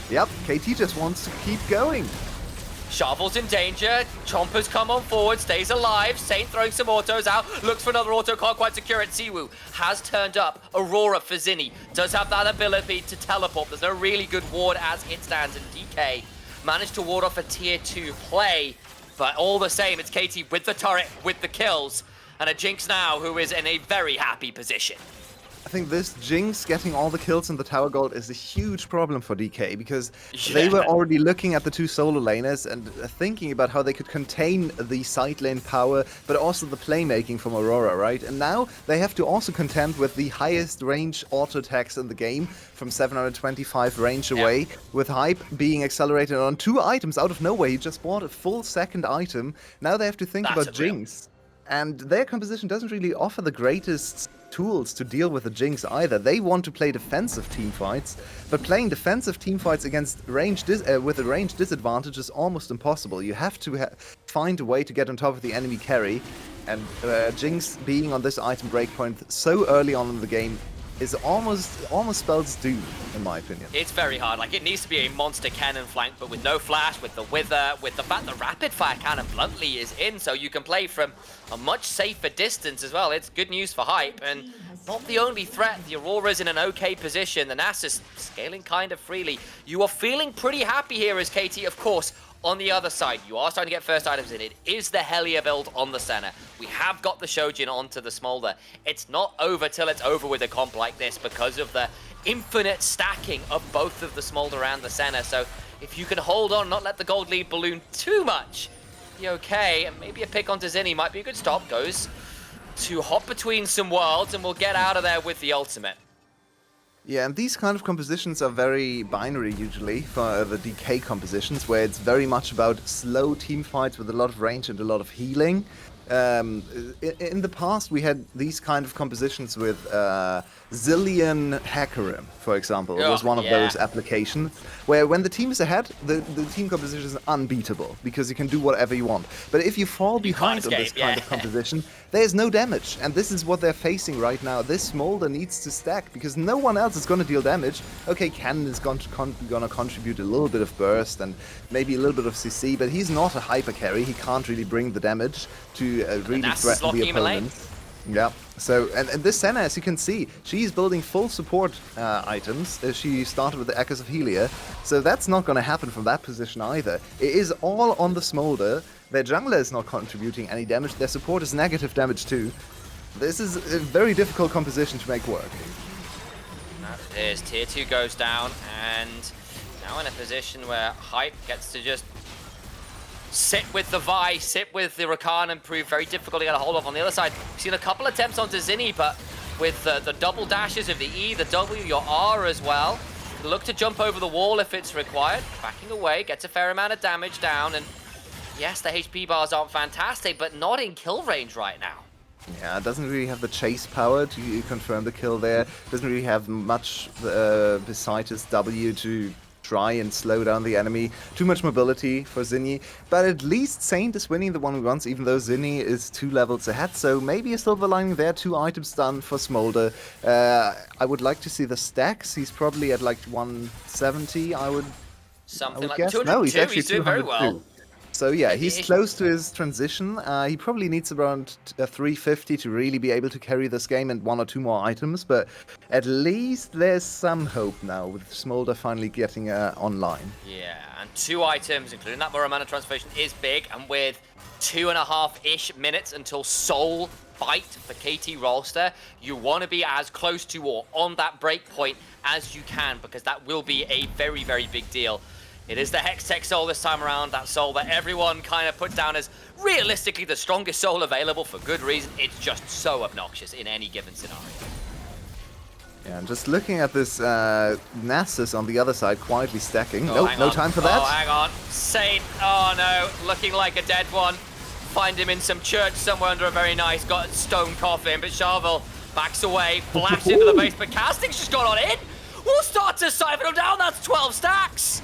Yep, KT just wants to keep going. Shovel's in danger. Chompers come on forward, stays alive. Saint throwing some autos out, looks for another auto, can't quite secure it. Siwu has turned up. Aurora for Zinni does have that ability to teleport. There's no really good ward as it stands, and DK managed to ward off a tier 2 play. But all the same, it's KT with the turret, with the kills, and a Jinx now who is in a very happy position. I think this Jinx getting all the kills in the tower gold is a huge problem for DK because they were already looking at the two solo laners and thinking about how they could contain the side lane power, but also the playmaking from Aurora, right? And now they have to also contend with the highest range auto attacks in the game from 725 range away, with Hype being accelerated on 2 items out of nowhere. He just bought a full second item. Now they have to think about Jinx. And their composition doesn't really offer the greatest tools to deal with the Jinx either. They want to play defensive teamfights, but playing defensive teamfights against with a range disadvantage is almost impossible. You have to find a way to get on top of the enemy carry, and Jinx being on this item breakpoint so early on in the game is almost spells doom, in my opinion. It's very hard. Like, it needs to be a monster cannon flank, but with no flash, with the wither, with the fact the rapid fire cannon bluntly is in, so you can play from a much safer distance as well. It's good news for Hype, and not the only threat. The Aurora's in an okay position. The Nasus scaling kind of freely. You are feeling pretty happy here as KT, of course. On the other side, you are starting to get first items in. It is the Helia build on the center. We have got the Shojin onto the Smolder. It's not over till it's over with a comp like this because of the infinite stacking of both of the Smolder and the center. So if you can hold on, not let the gold lead balloon too much, be okay. And maybe a pick onto Zinni might be a good stop. Goes to hop between some worlds, and we'll get out of there with the ultimate. Yeah, and these kind of compositions are very binary usually for the DK compositions, where it's very much about slow team fights with a lot of range and a lot of healing. In the past, we had these kind of compositions with Zillion Hackerim, for example. It was one of those applications where when the team is ahead, the team composition is unbeatable because you can do whatever you want. But if you fall behind on this kind of composition, there's no damage. And this is what they're facing right now. This Smolder needs to stack because no one else is going to deal damage. Okay, Cannon is going to contribute a little bit of burst and maybe a little bit of CC, but he's not a hyper carry. He can't really bring the damage to really threaten the opponent. Yeah, so, and this Senna, as you can see, she's building full support items. She started with the Echoes of Helia, so that's not going to happen from that position either. It is all on the Smolder. Their jungler is not contributing any damage. Their support is negative damage too. This is a very difficult composition to make work. That it is. Tier 2 goes down, and now in a position where Hype gets to just sit with the Vi, sit with the Rakan, and prove very difficult to get a hold of on the other side. We've seen a couple attempts onto Zinni, but with the double dashes of the E, the W, your R as well. Look to jump over the wall if it's required. Backing away, gets a fair amount of damage down, and yes, the HP bars aren't fantastic, but not in kill range right now. Yeah, it doesn't really have the chase power to confirm the kill there. Doesn't really have much besides his W to try and slow down the enemy. Too much mobility for Zinni. But at least Saint is winning the 1v1s, even though Zinni is 2 levels ahead. So maybe a silver lining there. 2 items done for Smolder. I would like to see the stacks. He's probably at like 170, I would Something guess. like 202. No, he's actually doing very 202. well. So yeah, he's close to his transition. He probably needs around 350 to really be able to carry this game and 1 or 2 more items, but at least there's some hope now with Smolder finally getting online. Yeah, and 2 items, including that Mana transformation, is big, and with 2.5-ish minutes until Soul fight for KT Rolster, you want to be as close to or on that break point as you can, because that will be a very, very big deal. It is the Hextech Soul this time around, that Soul that everyone kind of puts down as realistically the strongest Soul available for good reason. It's just so obnoxious in any given scenario. Yeah, and just looking at this Nasus on the other side quietly stacking. Oh, Nope, no time for that. Oh, hang on. Saint, oh no, looking like a dead one. Find him in some church somewhere under a very nice stone coffin, but Charvel backs away, flashed into the base, but Casting's just gone on in. We'll start to siphon him down, that's 12 stacks.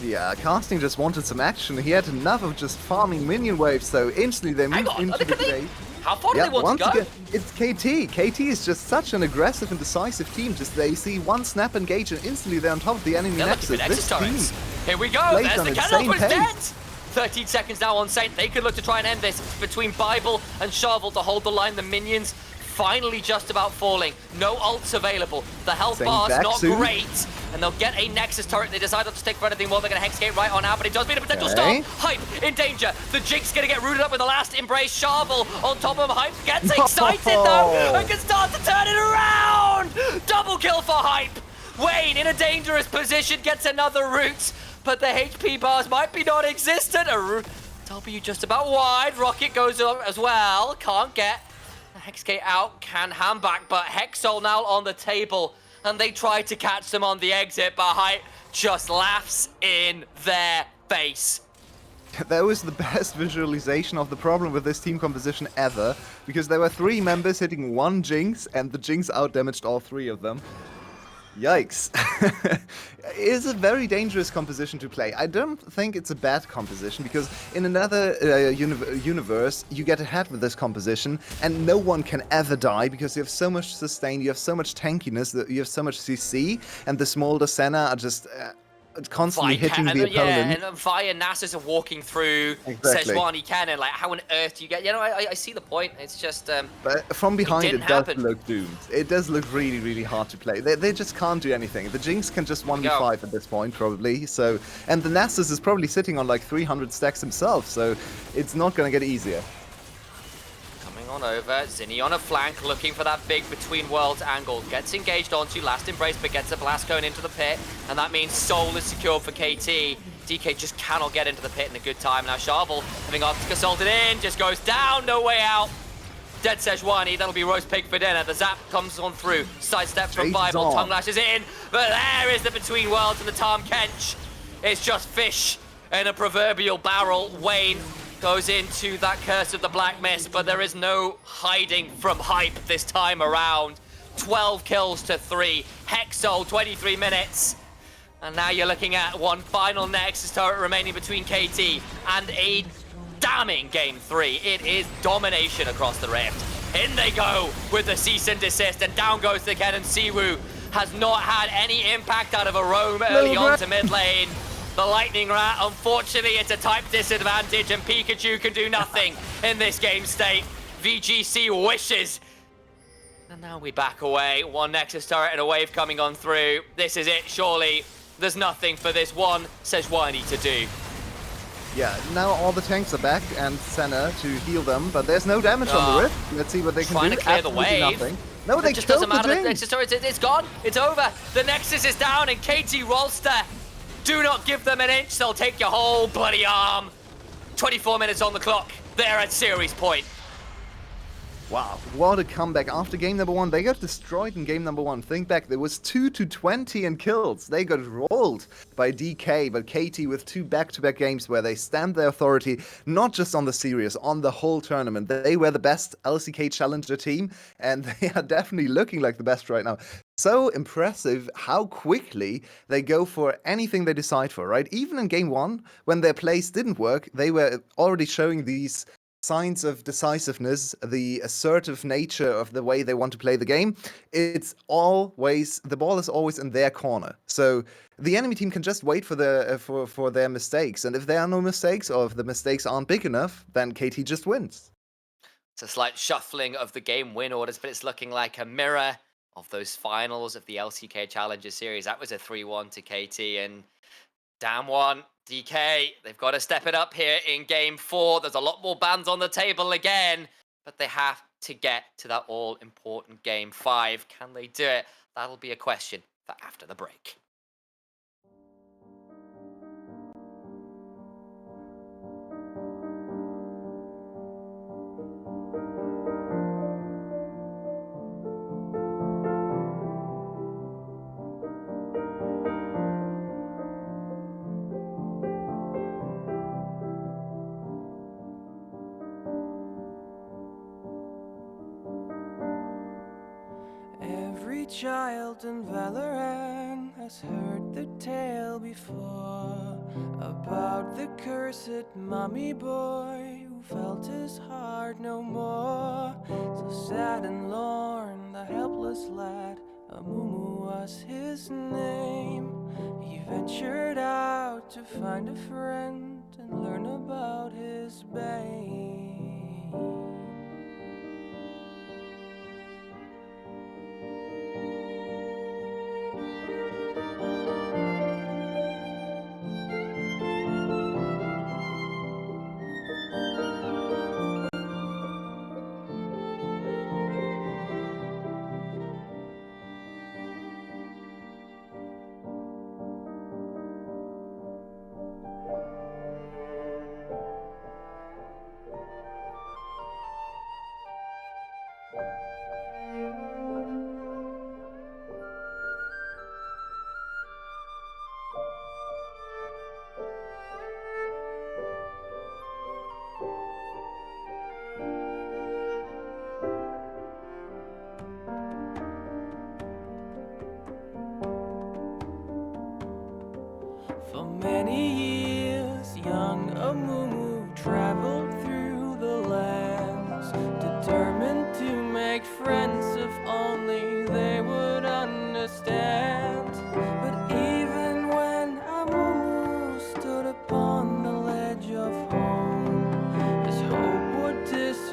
Yeah, Casting just wanted some action. He had enough of just farming minion waves, so instantly they moved into the gate. How far do they want to go? Again, it's KT. KT is just such an aggressive and decisive team. Just they see one snap engage and instantly they're on top of the enemy nexus. This team here we go. There's the cannon was dead. 13 seconds now on Saint. They could look to try and end this between Bible and Charvel to hold the line. The minions finally just about falling. No ults available. The health bar's not great. and they'll get a Nexus turret. They decide not to stick for anything more. They're going to Hexgate right on out, but it does mean a potential Okay. stop. Hype in danger. The Jinx going to get rooted up with the last embrace. Sharvel on top of him. Hype gets excited though and can start to turn it around. Double kill for Hype. Wayne in a dangerous position gets another root, but the HP bars might be non-existent. A W just about wide. Rocket goes up as well. Can't get the Hexgate out. Can hand back, but Hexol now on the table, and they try to catch them on the exit, but Hype just laughs in their face. That was the best visualization of the problem with this team composition ever, because there were 3 members hitting 1 Jinx, and the Jinx outdamaged all 3 of them. Yikes. It is a very dangerous composition to play. I don't think it's a bad composition, because in another universe, you get ahead with this composition, and no one can ever die, because you have so much sustain, you have so much tankiness, that you have so much CC, and the Smolder Senna are just constantly hitting the opponent. Yeah, and via Nasus are walking through Exactly. Sejuani Cannon. Like, how on earth do you get... You know, I see the point. It's just... But from behind, it didn't does happen. look doomed. It does look really, really hard to play. They just can't do anything. The Jinx can just 1v5 at this point, probably. So, and the Nasus is probably sitting on like 300 stacks himself, so it's not going to get easier. Coming on over, Zinni on a flank, looking for that big between worlds angle. Gets engaged onto last embrace, but gets a blast cone into the pit, and that means Soul is secured for KT. DK just cannot get into the pit in a good time. Now Sharvel, having Arctic assaulted in, just goes down, no way out. Dead Sejuani, that'll be roast pig for dinner. The zap comes on through, sidestep from Jade's Bible, on. tongue lashes in, but there is the between worlds and the Tom Kench. It's just fish in a proverbial barrel. Wayne goes into that curse of the Black Mist, but there is no hiding from Hype this time around. 12 kills to 3. Hexol, 23 minutes. And now you're looking at one final Nexus turret remaining between KT and a damning game 3. It is domination across the rift. In they go with the cease and desist, and down goes the cannon. Siwu has not had any impact out of a roam early on to mid lane. The Lightning Rat, unfortunately, it's a type disadvantage, and Pikachu can do nothing in this game state. VGC wishes. And now we back away. One Nexus turret and a wave coming on through. This is it, surely. There's nothing for this one Sejuani to do. Yeah, now all the tanks are back, and Senna to heal them, but there's no damage on the rift. Let's see what they can Trying do. to clear the Absolutely wave. nothing. No, they It just killed doesn't the matter. The Jinx. Nexus turret, it's gone. It's over. The Nexus is down, and KT Rolster, do not give them an inch. They'll take your whole bloody arm. 24 minutes on the clock. They're at series point. Wow, what a comeback. After game number 1, they got destroyed in game number 1. Think back, there was 2-20 in kills. They got rolled by DK, but KT with 2 back-to-back games where they stamped their authority, not just on the series, on the whole tournament. They were the best LCK Challenger team, and they are definitely looking like the best right now. So impressive how quickly they go for anything they decide for, right? Even in game 1, when their plays didn't work, they were already showing these signs of decisiveness, the assertive nature of the way they want to play the game. It's always, the ball is always in their corner. So the enemy team can just wait for their mistakes. And if there are no mistakes, or if the mistakes aren't big enough, then KT just wins. It's a slight shuffling of the game win orders, but it's looking like a mirror of those finals of the LCK Challenger Series. That was a 3-1 to KT, and damn one, DK, they've got to step it up here in game 4. There's a lot more bans on the table again, but they have to get to that all-important game 5. Can they do it? That'll be a question for after the break. Every child in Valorant has heard the tale before about the cursed mummy boy who felt his heart no more. So sad and lorn, the helpless lad, Amumu was his name. He ventured out to find a friend and learn about his bane.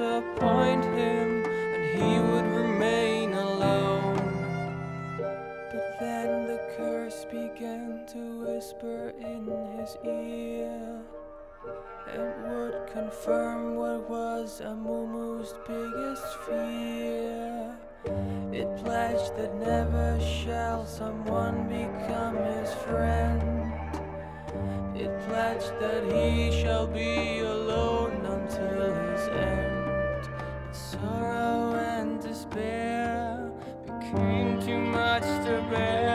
disappoint him, and he would remain alone. But then the curse began to whisper in his ear, and would confirm what was Amumu's biggest fear. It pledged that never shall someone become his friend. It pledged that he shall be alone until his end. The sorrow and despair became too much to bear.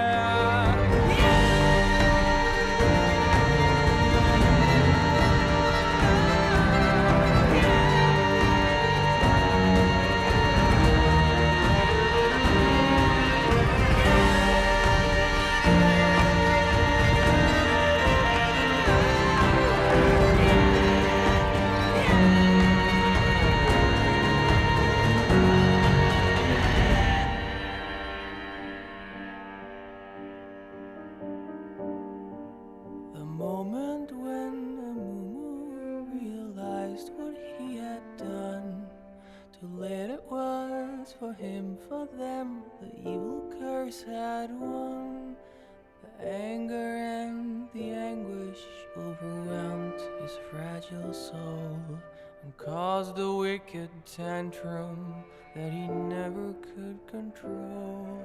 The moment when Amumu realized what he had done, too late it was for him, for them, the evil curse had won. The anger and the anguish overwhelmed his fragile soul and caused a wicked tantrum that he never could control.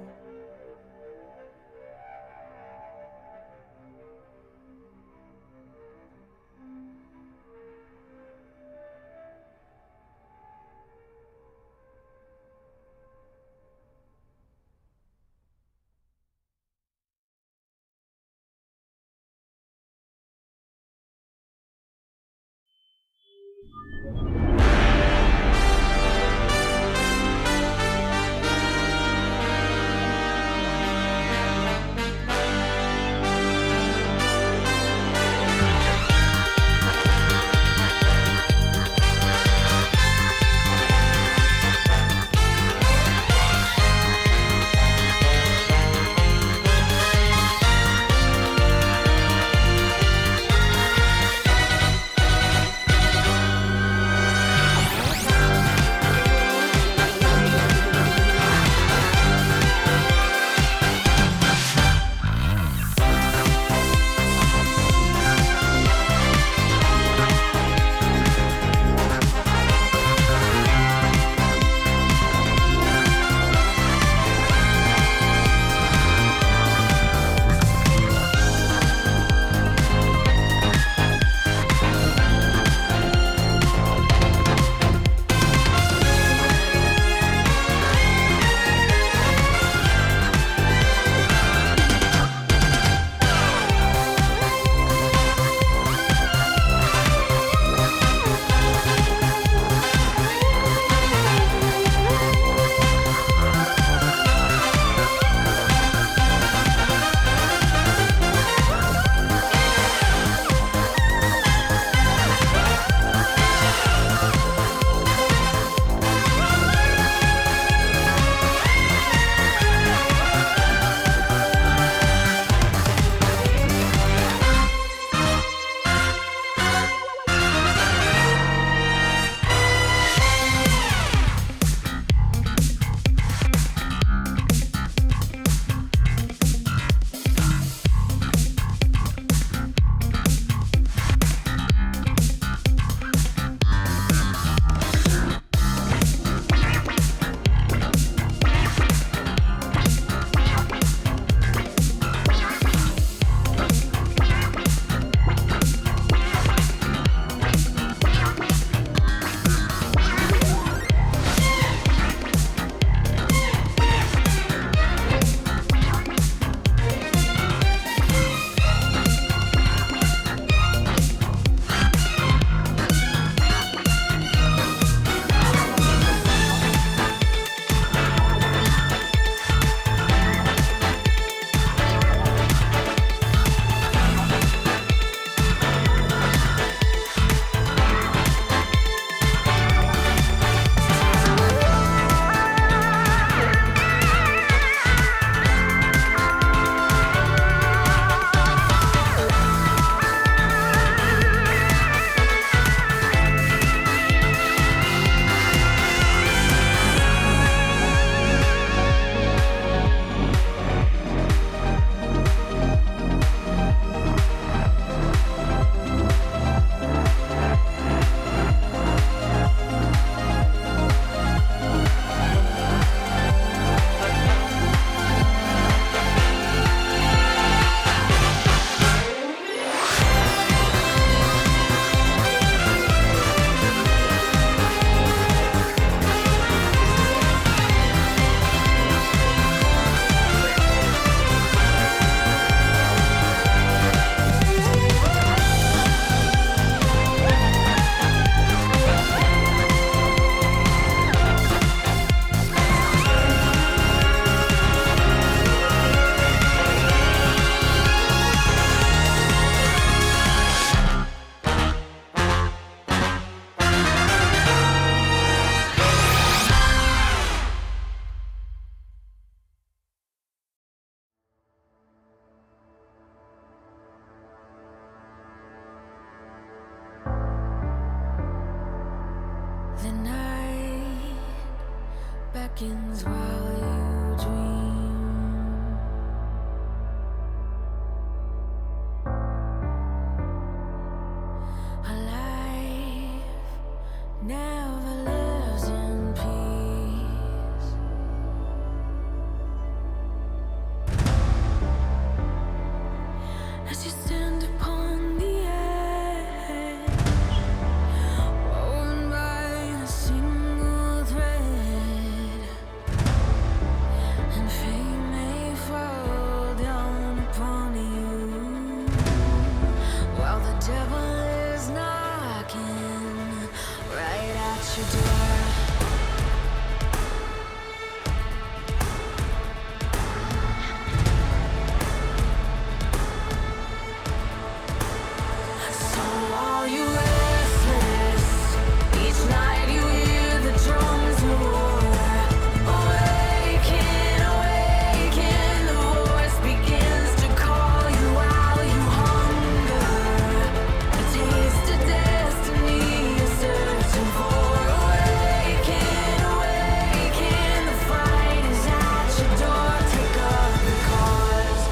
seconds while you dream. A life never lives in peace. As you stand upon the edge, woven by a single thread, and fate may fall down upon you, while the devil is knocking right at your door. So are you restless? Each night you hear the drums roar. Awaken, awaken, the voice begins to call you while you hunger. A taste of destiny you're searching for. Awaken, awaken, the fight is at your door. Take up the cause.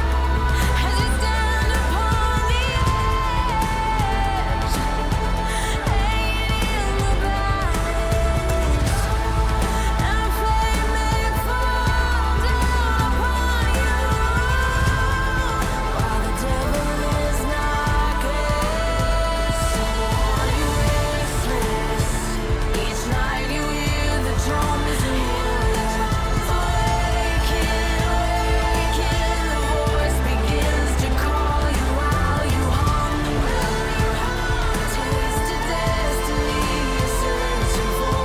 As you stand upon the edge, hanging in the balance, and fate may fall down upon you, while the devil is knocking. So are you restless? Each night you hear the drums roar. Awaken, awaken, the voice begins to call you while you hunger. Taste of destiny you're searching for.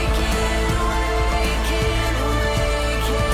Awaken, awaken, awaken.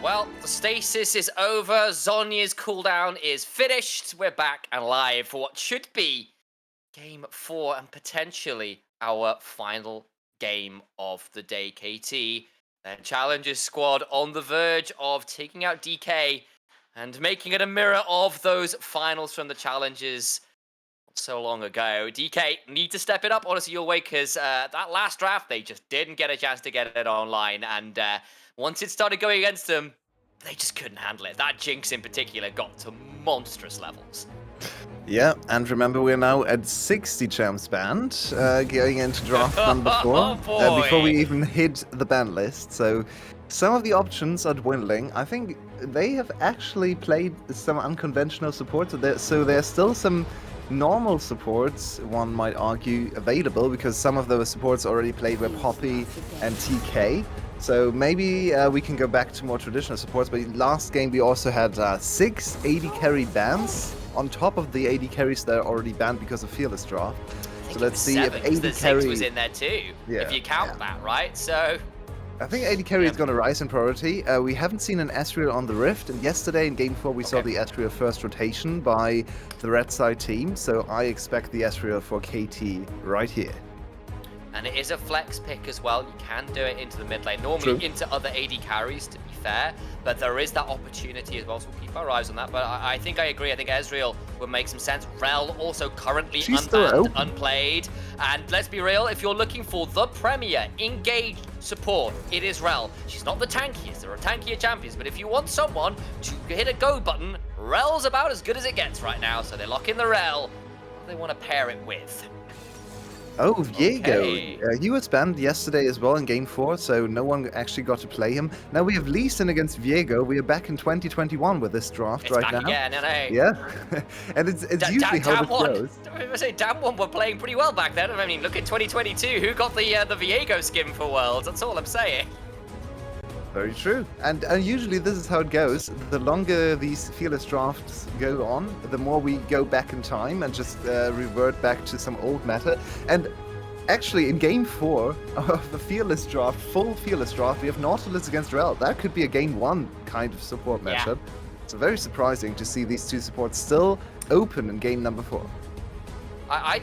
Well, the stasis is over. Zonya's cooldown is finished. We're back and live for what should be game 4 and potentially our final game of the day, KT. And Challengers squad on the verge of taking out DK and making it a mirror of those finals from the Challengers not so long ago. DK need to step it up, honestly, your way, because that last draft, they just didn't get a chance to get it online. And once it started going against them, they just couldn't handle it. That Jinx in particular got to monstrous levels. Yeah, and remember we're now at 60 champs banned, going into draft number 4, Oh, boy. before we even hit the ban list. So some of the options are dwindling. I think they have actually played some unconventional support, so there's still some normal supports, one might argue, available, because some of those supports already played with Poppy and TK. So maybe we can go back to more traditional supports, but last game we also had 6 AD carry bans on top of the AD carries that are already banned because of Fearless Draft. So let's see if AD the carry... 6 was in there too, if you count that, right? So... I think AD carry is going to rise in priority. We haven't seen an Ezreal on the Rift, and yesterday in Game 4 we saw the Ezreal first rotation by the red side team, so I expect the Ezreal for KT right here. And it is a flex pick as well. You can do it into the mid lane, normally into other AD carries, to be fair, but there is that opportunity as well, so we'll keep our eyes on that. But I think I agree. I think Ezreal would make some sense. Rel also currently unbanned, unplayed. And let's be real, if you're looking for the premier engaged support, it is Rel. She's not the tankiest. There are tankier champions, but if you want someone to hit a go button, Rel's about as good as it gets right now. So they lock in the Rel. What do they want to pair it with? Oh, Viego. He was banned yesterday as well in Game 4, so no one actually got to play him. Now we have Lee Sin against Viego. We are back in 2021 with this draft right now. Again, yeah, and it's usually how it goes. I say Damwon were playing pretty well back then. I mean, look at 2022. Who got the Viego skin for Worlds? That's all I'm saying. Very true. And usually this is how it goes. The longer these Fearless Drafts go on, the more we go back in time and just revert back to some old meta. And actually, in Game 4 of the Fearless Draft, full Fearless Draft, we have Nautilus against Rel. That could be a Game 1 kind of support matchup. It's very surprising to see these two supports still open in Game number 4. I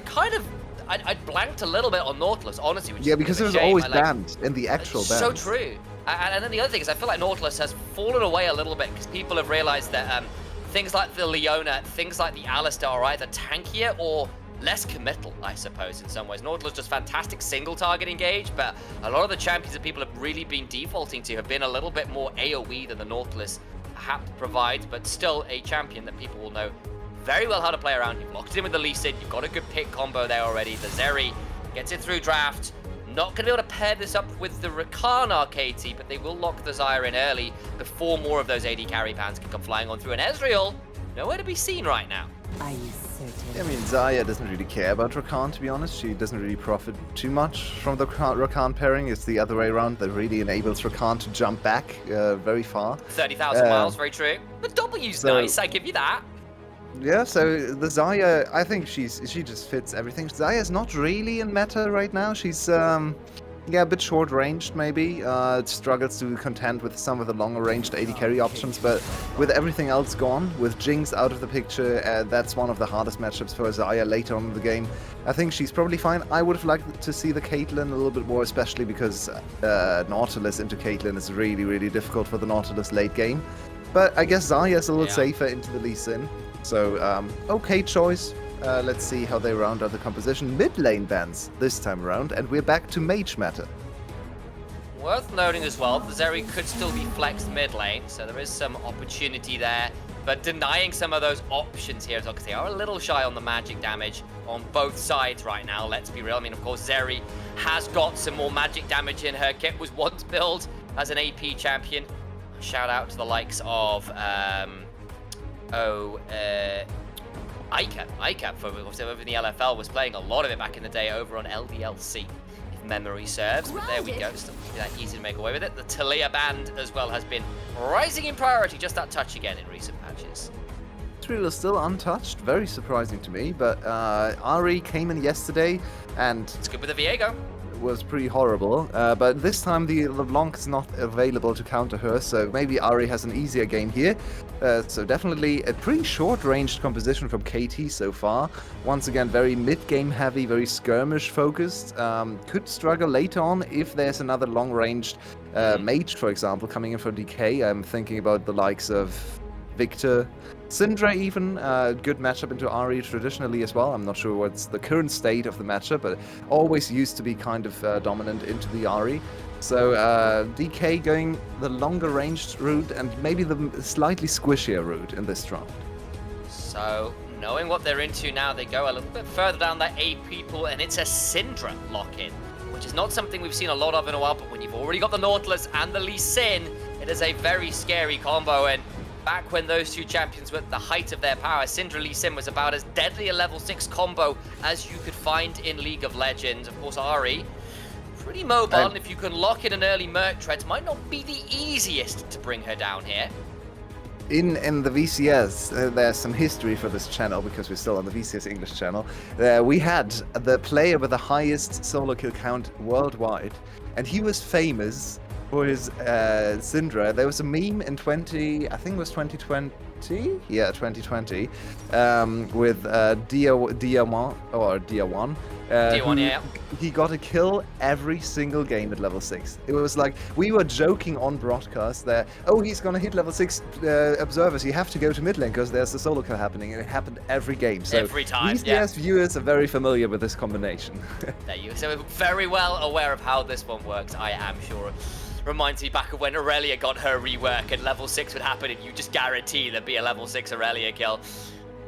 blanked a little bit on Nautilus, honestly. Which because it was always banned in the actual ban. So true. And then the other thing is, I feel like Nautilus has fallen away a little bit because people have realized that things like the Leona, things like the Alistar are either tankier or less committal, I suppose, in some ways. Nautilus does fantastic single target engage, but a lot of the champions that people have really been defaulting to have been a little bit more AoE than the Nautilus perhaps provides, but still a champion that people will know very well how to play around. You've locked it in with the Lee Sin, you've got a good pick combo there already. The Zeri gets it through draft. Not going to be able to pair this up with the Rakana KT, but they will lock the Xayah in early before more of those AD carry pans can come flying on through. And Ezreal, nowhere to be seen right now. Are you certain? I mean, Xayah doesn't really care about Rakan, to be honest. She doesn't really profit too much from the Rakan pairing. It's the other way around that really enables Rakan to jump back very far. 30,000 miles, very true. The W's nice, I give you that. Yeah, so the Xayah, I think she just fits everything. Xayah's not really in meta right now. She's a bit short-ranged maybe. Struggles to contend with some of the longer-ranged AD carry options, but with everything else gone, with Jinx out of the picture, that's one of the hardest matchups for Xayah later on in the game. I think she's probably fine. I would have liked to see the Caitlyn a little bit more, especially because Nautilus into Caitlyn is really, really difficult for the Nautilus late game. But I guess Xayah's a little safer into the Lee Sin. So, okay choice. Let's see how they round out the composition. Mid lane bans this time around, and we're back to mage meta. Worth noting as well, the Zeri could still be flexed mid lane, so there is some opportunity there. But denying some of those options here as well, because they are a little shy on the magic damage on both sides right now, let's be real. I mean, of course, Zeri has got some more magic damage in her kit, was once billed as an AP champion. Shout out to the likes of... ICAP for over in the LFL was playing a lot of it back in the day over on LDLC, if memory serves. But there we go, still that easy to make away with it. The Talia band as well has been rising in priority, just that touch again in recent matches. Ezreal is still untouched, very surprising to me, but Ari came in yesterday and... It's good with the Viego. Was pretty horrible, but this time the LeBlanc is not available to counter her, so maybe Ari has an easier game here. So definitely a pretty short-ranged composition from KT so far. Once again, very mid-game heavy, very skirmish focused. Could struggle later on if there's another long-ranged mage, for example, coming in for DK. I'm thinking about the likes of Victor, Syndra even, good matchup into Ari traditionally as well. I'm not sure what's the current state of the matchup, but always used to be kind of dominant into the Ari. So DK going the longer ranged route and maybe the slightly squishier route in this draft. So knowing what they're into now, they go a little bit further down that AP pool, and it's a Syndra lock-in, which is not something we've seen a lot of in a while, but when you've already got the Nautilus and the Lee Sin, it is a very scary combo. And back when those two champions were at the height of their power, Syndra Lee Sin was about as deadly a level 6 combo as you could find in League of Legends. Of course, Ahri, pretty mobile, and if you can lock in an early Merc Treads, might not be the easiest to bring her down here. In the VCS, there's some history for this channel because we're still on the VCS English channel. We had the player with the highest solo kill count worldwide, and he was famous for his Syndra. There was a meme in I think it was 2020. Yeah, 2020, with Dia1 or Dia1. D1, yeah. He got a kill every single game at level 6. It was like, we were joking on broadcast that, oh, he's gonna hit level 6 observers, you have to go to mid lane because there's a solo kill happening, and it happened every game. So every time, VCS viewers are very familiar with this combination. There you go. So we're very well aware of how this one works, I am sure. Reminds me back of when Aurelia got her rework and level 6 would happen and you just guarantee there'd be a level 6 Aurelia kill.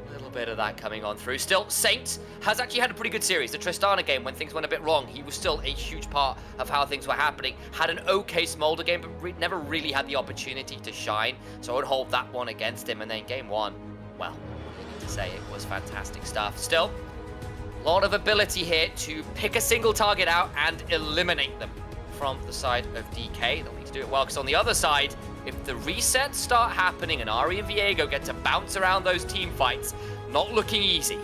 A little bit of that coming on through. Still, Saint has actually had a pretty good series. The Tristana game, when things went a bit wrong, he was still a huge part of how things were happening. Had an okay Smolder game, but never really had the opportunity to shine. So I would hold that one against him. And then game 1, well, I need to say it was fantastic stuff. Still, a lot of ability here to pick a single target out and eliminate them from the side of DK. They'll need to do it well, because on the other side, if the resets start happening and Ahri and Viego get to bounce around those team fights, not looking easy.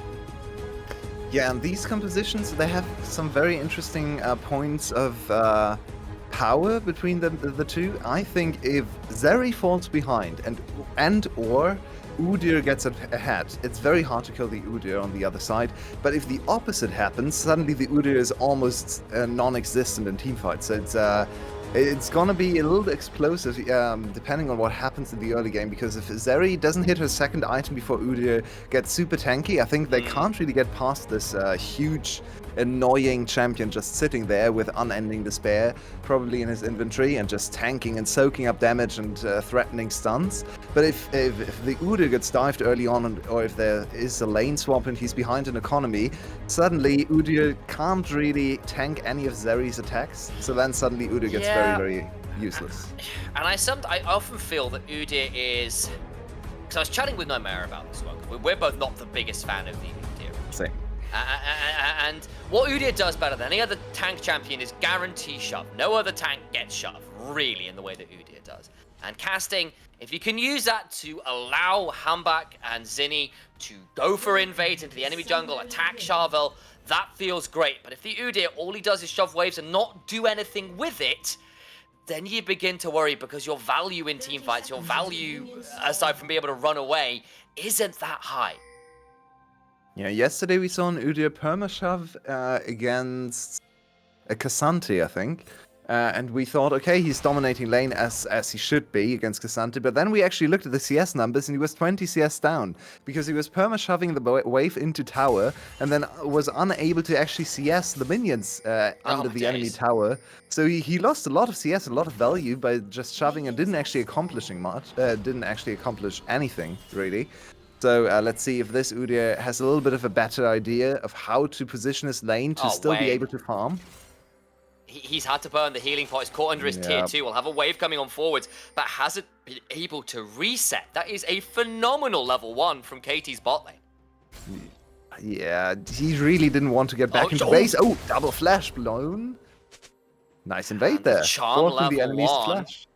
Yeah, and these compositions, they have some very interesting points of power between the two. I think if Zeri falls behind and or Udyr gets ahead, it's very hard to kill the Udyr on the other side. But if the opposite happens, suddenly the Udyr is almost non-existent in teamfights. So it's gonna be a little explosive, depending on what happens in the early game. Because if Zeri doesn't hit her second item before Udyr gets super tanky, I think they can't really get past this huge, annoying champion just sitting there with unending despair, probably in his inventory, and just tanking and soaking up damage and threatening stuns. But if the Udyr gets dived early on, or if there is a lane swap and he's behind an economy, suddenly Udyr can't really tank any of Zeri's attacks. So then suddenly Udyr gets very, very useless. And I often feel that Udyr is... Because I was chatting with Nomera about this one. We're both not the biggest fan of the Udyr. Same. And what Udyr does better than any other tank champion is guarantee shove. No other tank gets shoved, really, in the way that Udyr does. And casting, if you can use that to allow Hambak and Zinni to go for invade into the enemy jungle, attack Charvel, that feels great. But if the Udyr, all he does is shove waves and not do anything with it, then you begin to worry, because your value in teamfights, your value, aside from being able to run away, isn't that high. Yeah, yesterday we saw an Udyr permashove against a K'Sante, I think. And we thought, okay, he's dominating lane as he should be against K'Sante. But then we actually looked at the CS numbers, and he was 20 CS down, because he was perma-shoving the wave into tower, and then was unable to actually CS the minions under the enemy tower. So he lost a lot of CS, a lot of value by just shoving, and didn't actually accomplish anything, really. So let's see if this Udyr has a little bit of a better idea of how to position his lane to still be able to farm. He's had to burn the healing pot. He's caught under his tier 2. We'll have a wave coming on forwards, but hasn't been able to reset. That is a phenomenal level 1 from KT's bot lane. Yeah, he really didn't want to get back into base. Oh, double flash blown. Nice invade there. Charm level the enemy's 1. flash.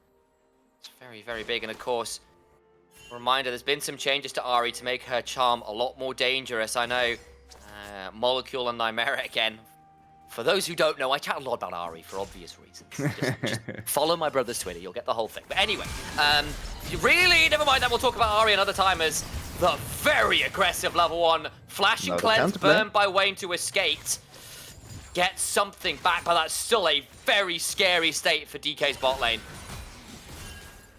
It's very, very big. And of course, reminder, there's been some changes to Ahri to make her charm a lot more dangerous. I know Molecule and Nymera again. For those who don't know, I chat a lot about Ahri for obvious reasons. Just follow my brother's Twitter, you'll get the whole thing. But anyway, never mind that, we'll talk about Ahri another time, as the very aggressive level 1 Flash and Cleanse burned by Wayne to escape. Get something back, but that's still a very scary state for DK's bot lane.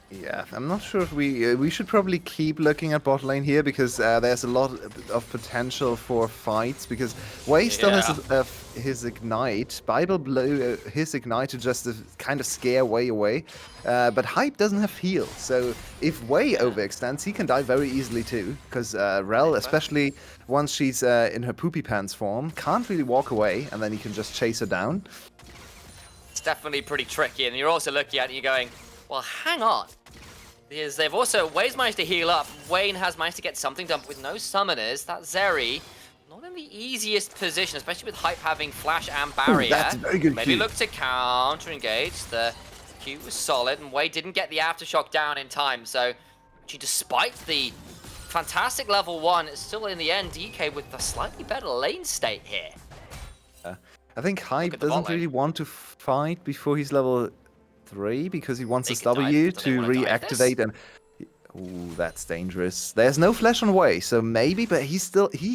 Yeah, I'm not sure if we should probably keep looking at bot lane here, because there's a lot of potential for fights, because Wei still has his ignite. Bible blew his ignite to just kind of scare Wei away, but Hype doesn't have heal, so if Wei overextends, he can die very easily too, because Rel, especially once she's in her poopy pants form, can't really walk away, and then he can just chase her down. It's definitely pretty tricky, and you're also looking at it and you're going, well, hang on. Is they've also, Wayne's managed to heal up. Wayne has managed to get something done, but with no summoners. That Zeri, not in the easiest position, especially with Hype having flash and barrier. That's a very good Maybe Q. look to counter engage. The Q was solid, and Wade didn't get the aftershock down in time. So, actually, despite the fantastic level 1, it's still in the end DK with a slightly better lane state here. I think Hype at the bot doesn't lane. really want to fight before he's level 3 because he wants They his can dive, W but do they to wanna dive this? reactivate and. Ooh, that's dangerous. There's no flash on Way, so maybe, but he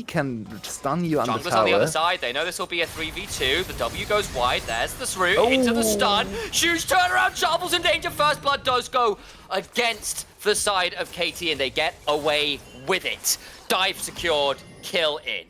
can stun you on the Jungler's tower. on the other side. They know this will be a 3v2. The W goes wide. There's the route into the stun. Huge turnaround. Sharple's in danger. First blood does go against the side of KT, and they get away with it. Dive secured. Kill in.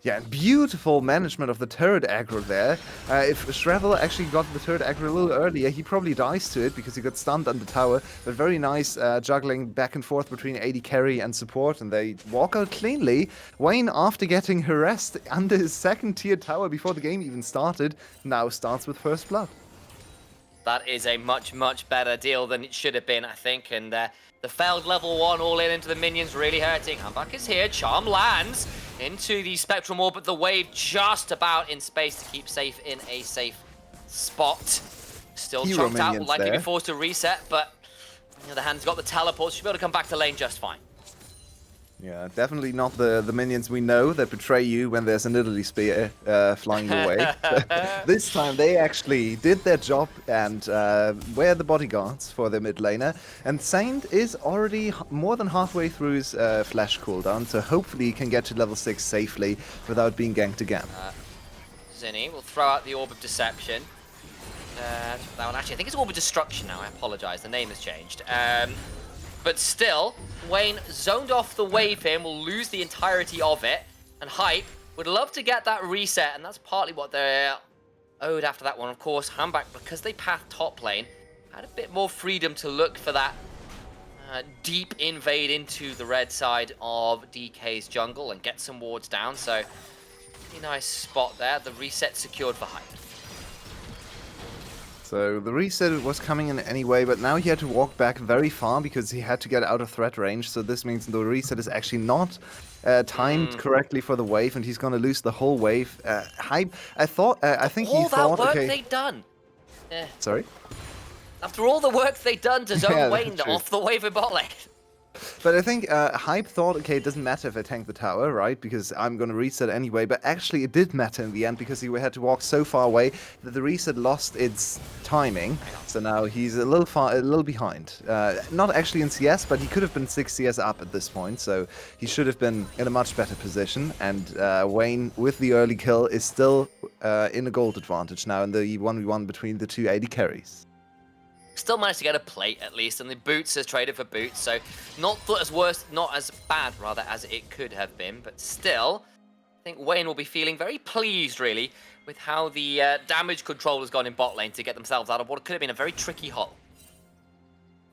Yeah, beautiful management of the turret aggro there. If Shrevel actually got the turret aggro a little earlier, he probably dies to it because he got stunned on the tower. But very nice juggling back and forth between AD carry and support, and they walk out cleanly. Wayne, after getting harassed under his second tier tower before the game even started, now starts with first blood. That is a much, much better deal than it should have been, I think. And the failed level 1 all in into the minions really hurting. Humbug is here. Charm lands into the Spectrum Orb, but the wave just about in space to keep safe in a safe spot. Still Hero chunked out, will minions likely be there. forced to reset, but on the other hand, he's got the teleport, should be able to come back to lane just fine. Yeah, definitely not the minions we know that betray you when there's an Italy spear flying your way. This time they actually did their job and were the bodyguards for the mid laner. And Saint is already more than halfway through his flash cooldown, so hopefully he can get to level 6 safely without being ganked again. Zinni will throw out the Orb of Deception. That one, actually, I think it's Orb of Destruction now, I apologize, the name has changed. But still, Wayne zoned off the wave here and will lose the entirety of it. And Hype would love to get that reset, and that's partly what they're owed after that one. Of course, Handback, because they pathed top lane, had a bit more freedom to look for that deep invade into the red side of DK's jungle and get some wards down. So, pretty nice spot there. The reset secured for Hype. So the reset was coming in anyway, but now he had to walk back very far because he had to get out of threat range. So this means the reset is actually not timed correctly for the wave, and he's going to lose the whole wave. Hype, I think he All thought, that work okay. they'd done. Sorry? After all the work they'd done to zone Yeah, Wayne that's true. off the wave in bot lane. But I think Hype thought, okay, it doesn't matter if I tank the tower, right? Because I'm going to reset anyway. But actually, it did matter in the end because he had to walk so far away that the reset lost its timing. So now he's a little behind. Not actually in CS, but he could have been 6 CS up at this point. So he should have been in a much better position. And Wayne, with the early kill, is still in a gold advantage now in the 1v1 between the two AD carries. Still managed to get a plate at least, and the boots has traded for boots, so not as bad rather as it could have been, but still, I think Wayne will be feeling very pleased really with how the damage control has gone in bot lane to get themselves out of what could have been a very tricky hole.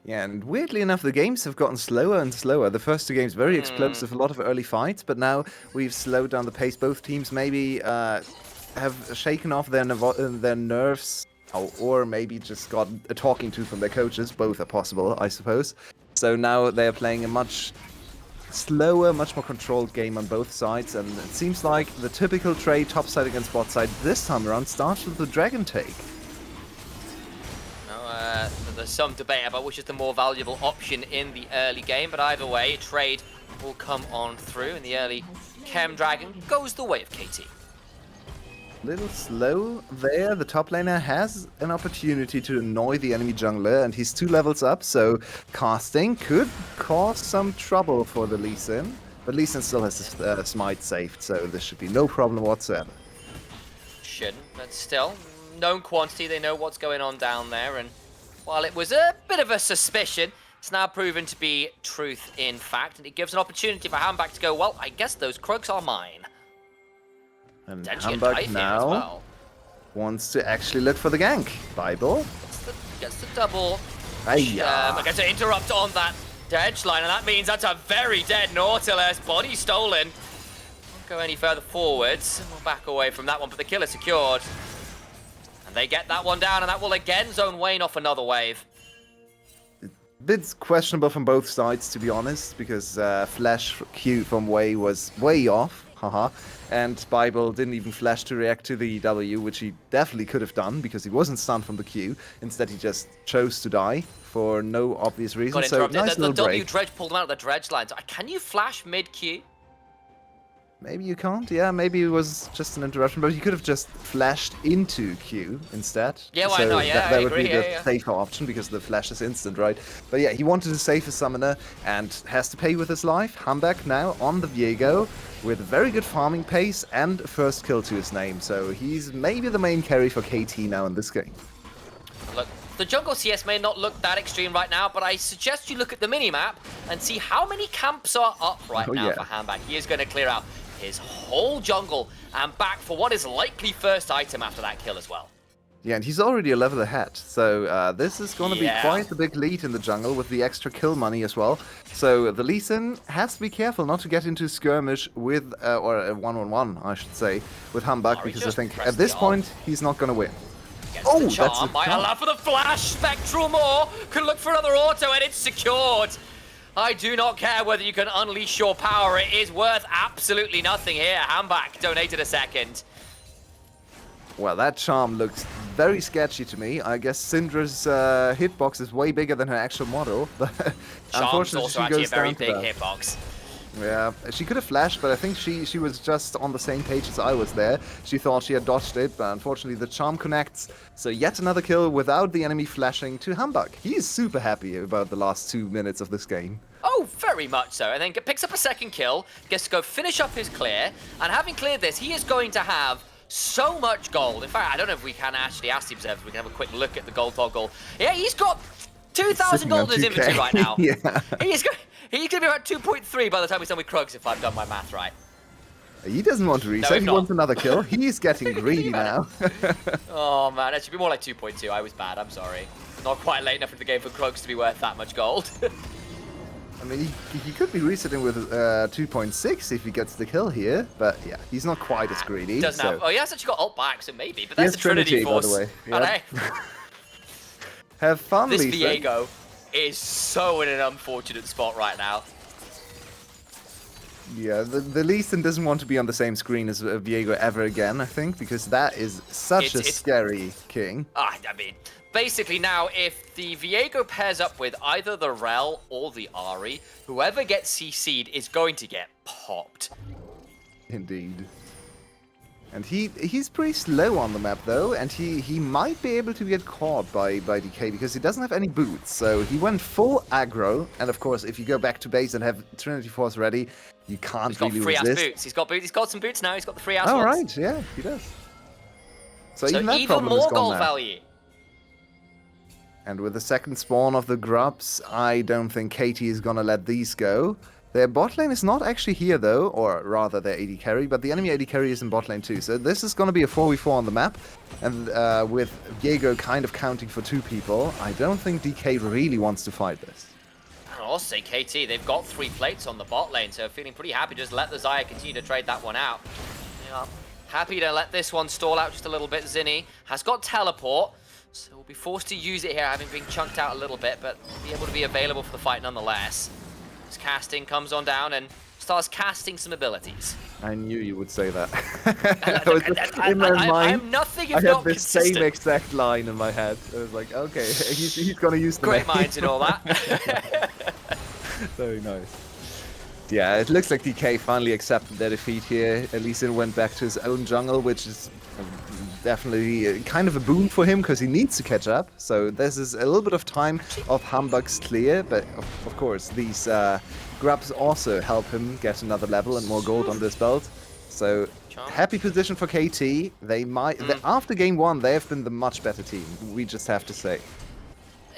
Yeah, and weirdly enough, the games have gotten slower and slower. The first two games very explosive, a lot of early fights, but now we've slowed down the pace. Both teams maybe have shaken off their nerves. Or maybe just got a talking to from their coaches. Both are possible, I suppose. So now they're playing a much slower, much more controlled game on both sides. And it seems like the typical trade top side against bot side this time around starts with the Dragon Take. Now, there's some debate about which is the more valuable option in the early game, but either way, a trade will come on through. In the early, Chem Dragon goes the way of KT. Little slow there. The top laner has an opportunity to annoy the enemy jungler, and he's 2 levels up, so casting could cause some trouble for the Lee Sin. But Lee Sin still has his smite saved, so this should be no problem whatsoever. Shouldn't, but still, known quantity, they know what's going on down there, and while it was a bit of a suspicion, it's now proven to be truth in fact, and it gives an opportunity for Handback to go, well, I guess those Krugs are mine. And Potentially a Humbug dive here now as well. wants to actually look for the gank. Bible. Gets the double. Hiya. Gets to interrupt on that edge line, and that means that's a very dead Nautilus. Body stolen. Won't go any further forwards. And we'll back away from that one, but the kill is secured. And they get that one down, and that will again zone Wayne off another wave. bit questionable from both sides, to be honest, because flash Q from Wei was way off, haha, and Bible didn't even flash to react to the W, which he definitely could have done because he wasn't stunned from the Q. Instead, he just chose to die for no obvious reason. Got So interrupted. nice The little W break. dredge pulled him out of the dredge line. So can you flash mid Q? Maybe you can't. Yeah, maybe it was just an interruption, but you could have just flashed into Q instead. Yeah, why so not? Yeah, that I would agree. be Yeah, the yeah. safer option because the flash is instant, right? But yeah, he wanted to save his summoner and has to pay with his life. Hamback now on the Viego with very good farming pace and first kill to his name. So he's maybe the main carry for KT now in this game. Look, the jungle CS may not look that extreme right now, but I suggest you look at the minimap and see how many camps are up right now for Hamback. He is going to clear out his whole jungle and back for what is likely first item after that kill as well. Yeah, and he's already a level ahead, so this is going to be quite the big lead in the jungle with the extra kill money as well. So the Lee Sin has to be careful not to get into skirmish with, or a one-on-one, I should say, with Hamback, because I think at this point he's not going to win. Oh, the charm might allow for the flash. Spectral Maw can look for another auto, and it's secured. I do not care whether you can unleash your power. It is worth absolutely nothing here. Hamback donated a second. Well, that charm looks very sketchy to me. I guess Syndra's hitbox is way bigger than her actual model, but Charm's unfortunately also she actually a goes very down to big that. hitbox. Yeah, she could have flashed, but I think she was just on the same page as I was there. She thought she had dodged it, but unfortunately the charm connects. So yet another kill without the enemy flashing to Hamback. He is super happy about the last 2 minutes of this game. Oh, very much so. And then picks up a second kill, gets to go finish up his clear, and having cleared this, he is going to have so much gold. In fact, I don't know if we can actually ask the observers. We can have a quick look at the gold toggle. Yeah, he's got 2,000 gold in his inventory right now. Yeah. He's going to be about 2.3 by the time he's done with Krugs, if I've done my math right. He doesn't want to reset, he wants another kill. He's getting greedy now. Oh man, it should be more like 2.2. I was bad, I'm sorry. Not quite late enough in the game for Krugs to be worth that much gold. I mean, he could be resetting with 2.6 if he gets the kill here, but yeah, he's not quite as greedy. Doesn't so. have. Oh, he has actually got ult back, so maybe. But He that's has a Trinity by Force. the way. And Yep. hey, Have fun, this Lisa. Viego is so in an unfortunate spot right now. Yeah, the Lee Sin doesn't want to be on the same screen as Viego ever again, I think, because that is such a scary king. I mean, basically now, if the Viego pairs up with either the Rel or the Ahri, whoever gets CC'd is going to get popped. Indeed. And he's pretty slow on the map though, and he might be able to get caught by DK because he doesn't have any boots. So he went full aggro, and of course if you go back to base and have Trinity Force ready, you can't really Free resist. ass boots. He's got boots. He's got some boots now. He's got the free ass Oh ones. right, yeah, he does. So even that even problem is more gone gold now. value. And with the second spawn of the grubs, I don't think KT is gonna let these go. Their bot lane is not actually here though, or rather their AD carry, but the enemy AD carry is in bot lane too. So this is gonna be a 4v4 on the map, and with Viego kind of counting for 2 people, I don't think DK really wants to fight this. I'll also say KT, they've got 3 plates on the bot lane, so feeling pretty happy. Just let the Xayah continue to trade that one out. Yeah, happy to let this one stall out just a little bit. Zinni has got teleport, so we'll be forced to use it here, having been chunked out a little bit, but be able to be available for the fight nonetheless. His casting comes on down and starts casting some abilities. I knew you would say that. I'm nothing if I not had the consistent. same exact line in my head. I was like, okay, he's gonna use the Great name. minds and all that. Very nice. Yeah, it looks like DK finally accepted their defeat here. Lee Sin went back to his own jungle, which is definitely kind of a boon for him because he needs to catch up. So this is a little bit of time of Hamback's clear, but of course these grubs also help him get another level and more gold on this belt. So happy position for KT. They might after game 1 they have been the much better team. We just have to say.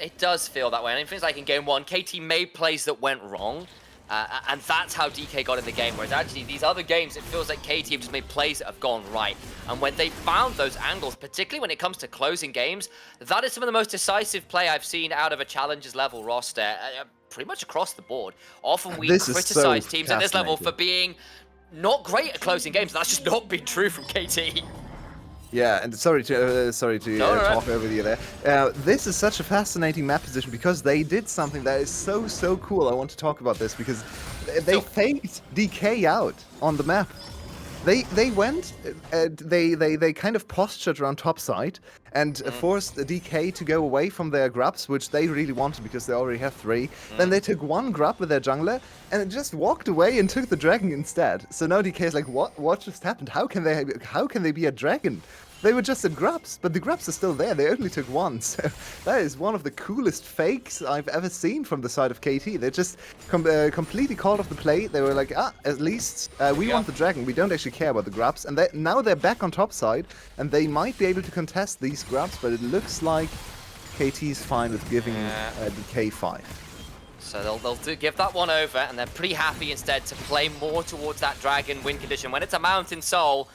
It does feel that way, and it feels like in game 1, KT made plays that went wrong, and that's how DK got in the game, whereas actually these other games, it feels like KT have just made plays that have gone right, and when they found those angles, particularly when it comes to closing games, that is some of the most decisive play I've seen out of a Challengers level roster, pretty much across the board. Often we criticize teams at this level for being not great at closing games, and that's just not been true from KT. Yeah, and sorry to No. talk over you there. This is such a fascinating map position because they did something that is so cool. I want to talk about this because they faked DK out on the map. They went, they kind of postured around top side and forced the DK to go away from their grubs, which they really wanted because they already have 3. Then they took 1 grub with their jungler and just walked away and took the dragon instead. So now DK is like, what just happened? How can they be a dragon? They were just at grubs, but the grubs are still there. They only took 1, so that is one of the coolest fakes I've ever seen from the side of KT. They just completely called off the play. They were like, at least we want the dragon. We don't actually care about the grubs. And now they're back on top side, and they might be able to contest these grubs, but it looks like KT is fine with giving DK 5. So they'll give that one over, and they're pretty happy instead to play more towards that dragon win condition. When it's a Mountain Soul,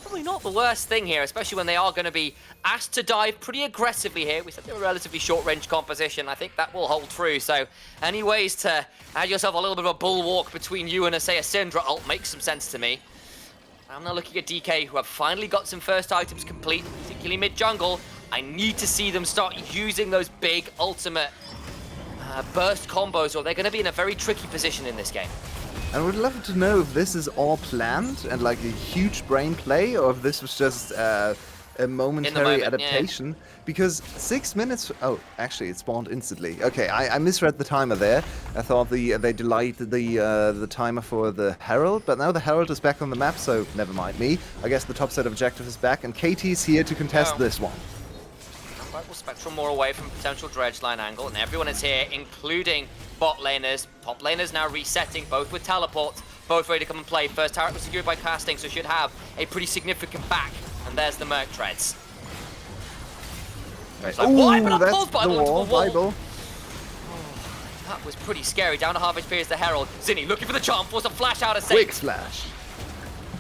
probably not the worst thing here, especially when they are going to be asked to dive pretty aggressively here. We said they were a relatively short-range composition. I think that will hold true. So any ways to add yourself a little bit of a bulwark between you and, say, a Syndra ult makes some sense to me. I'm now looking at DK, who have finally got some first items complete, particularly mid-jungle. I need to see them start using those big ultimate burst combos, or they're going to be in a very tricky position in this game. I would love to know if this is all planned and like a huge brain play, or if this was just a momentary adaptation. Yeah. Because 6 minutes... Oh, actually, it spawned instantly. Okay, I misread the timer there. I thought they delayed the timer for the Herald, but now the Herald is back on the map, so never mind me. I guess the top set objective is back, and KT is here to contest this one. Will Spectrum more away from potential dredge line angle, and everyone is here, including bot laners. Top laners now resetting, both with teleports, both ready to come and play. First turret was secured by casting, so should have a pretty significant back. And there's the Merc Treads. Right. Like, Ooh, but that's pulls Bible the into wall. the wall. Bible. That was pretty scary. Down to half HP is the Herald. Zinni looking for the charm, force a flash out of safe. Quick flash.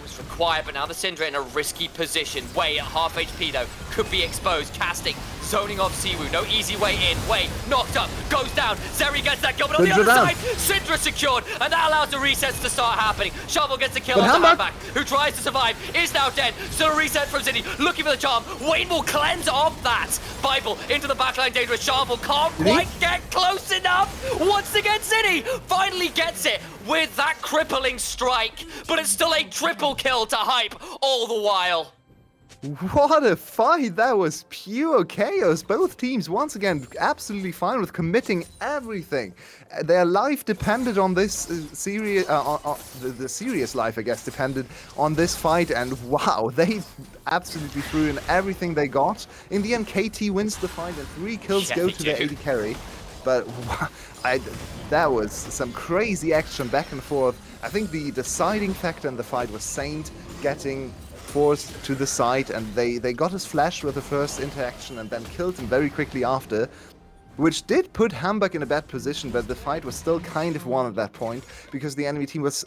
Was required, but now the Syndra in a risky position. Way at half HP though, could be exposed. Casting, zoning off Siwu, no easy way in. Way knocked up, goes down. Zeri gets that kill, but on the other side, Syndra secured, and that allows the resets to start happening. Shovel gets the kill on the handback, who tries to survive, is now dead. Still a reset from Zinni, looking for the charm. Wayne will cleanse off that. Bible into the backline, dangerous. Shovel can't quite get close enough. Once again, Zinni finally gets it with that crippling strike, but it's still a triple kill to Hype all the while. What a fight! That was pure chaos. Both teams, once again, absolutely fine with committing everything. Their life depended on this serious, the serious life, I guess, depended on this fight. And wow, they absolutely threw in everything they got. In the end, KT wins the fight, and 3 kills go to the AD carry. But that was some crazy action back and forth. I think the deciding factor in the fight was Saint getting forced to the side, and they got his flash with the first interaction and then killed him very quickly after, which did put Hamburg in a bad position, but the fight was still kind of won at that point because the enemy team was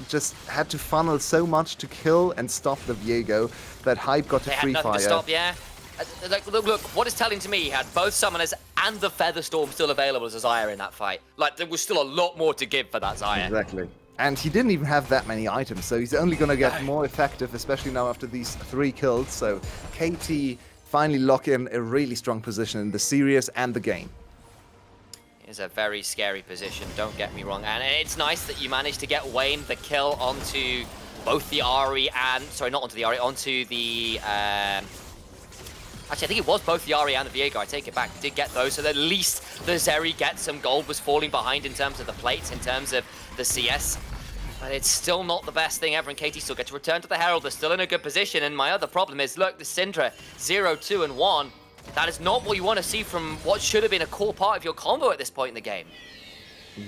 just had to funnel so much to kill and stop the Viego that Hype got to free fire. To stop, yeah. Look, what it's telling to me, he had both Summoners and the Featherstorm still available as a Xayah in that fight. Like, there was still a lot more to give for that Xayah. Exactly. And he didn't even have that many items, so he's only going to get more effective, especially now after these 3 kills. So KT finally lock in a really strong position in the series and the game. It's a very scary position, don't get me wrong. And it's nice that you managed to get Wayne the kill onto both the Ahri and... Sorry, not onto the Ahri, onto the... Actually, I think it was both the Ahri and the Viego. I take it back. Did get those, so at least the Zeri gets some gold. Was falling behind in terms of the plates, in terms of the CS. But it's still not the best thing ever, and KT still get to return to the Herald. They're still in a good position, and my other problem is, look, the Syndra, 0, 2, and 1. That is not what you want to see from what should have been a core part of your combo at this point in the game.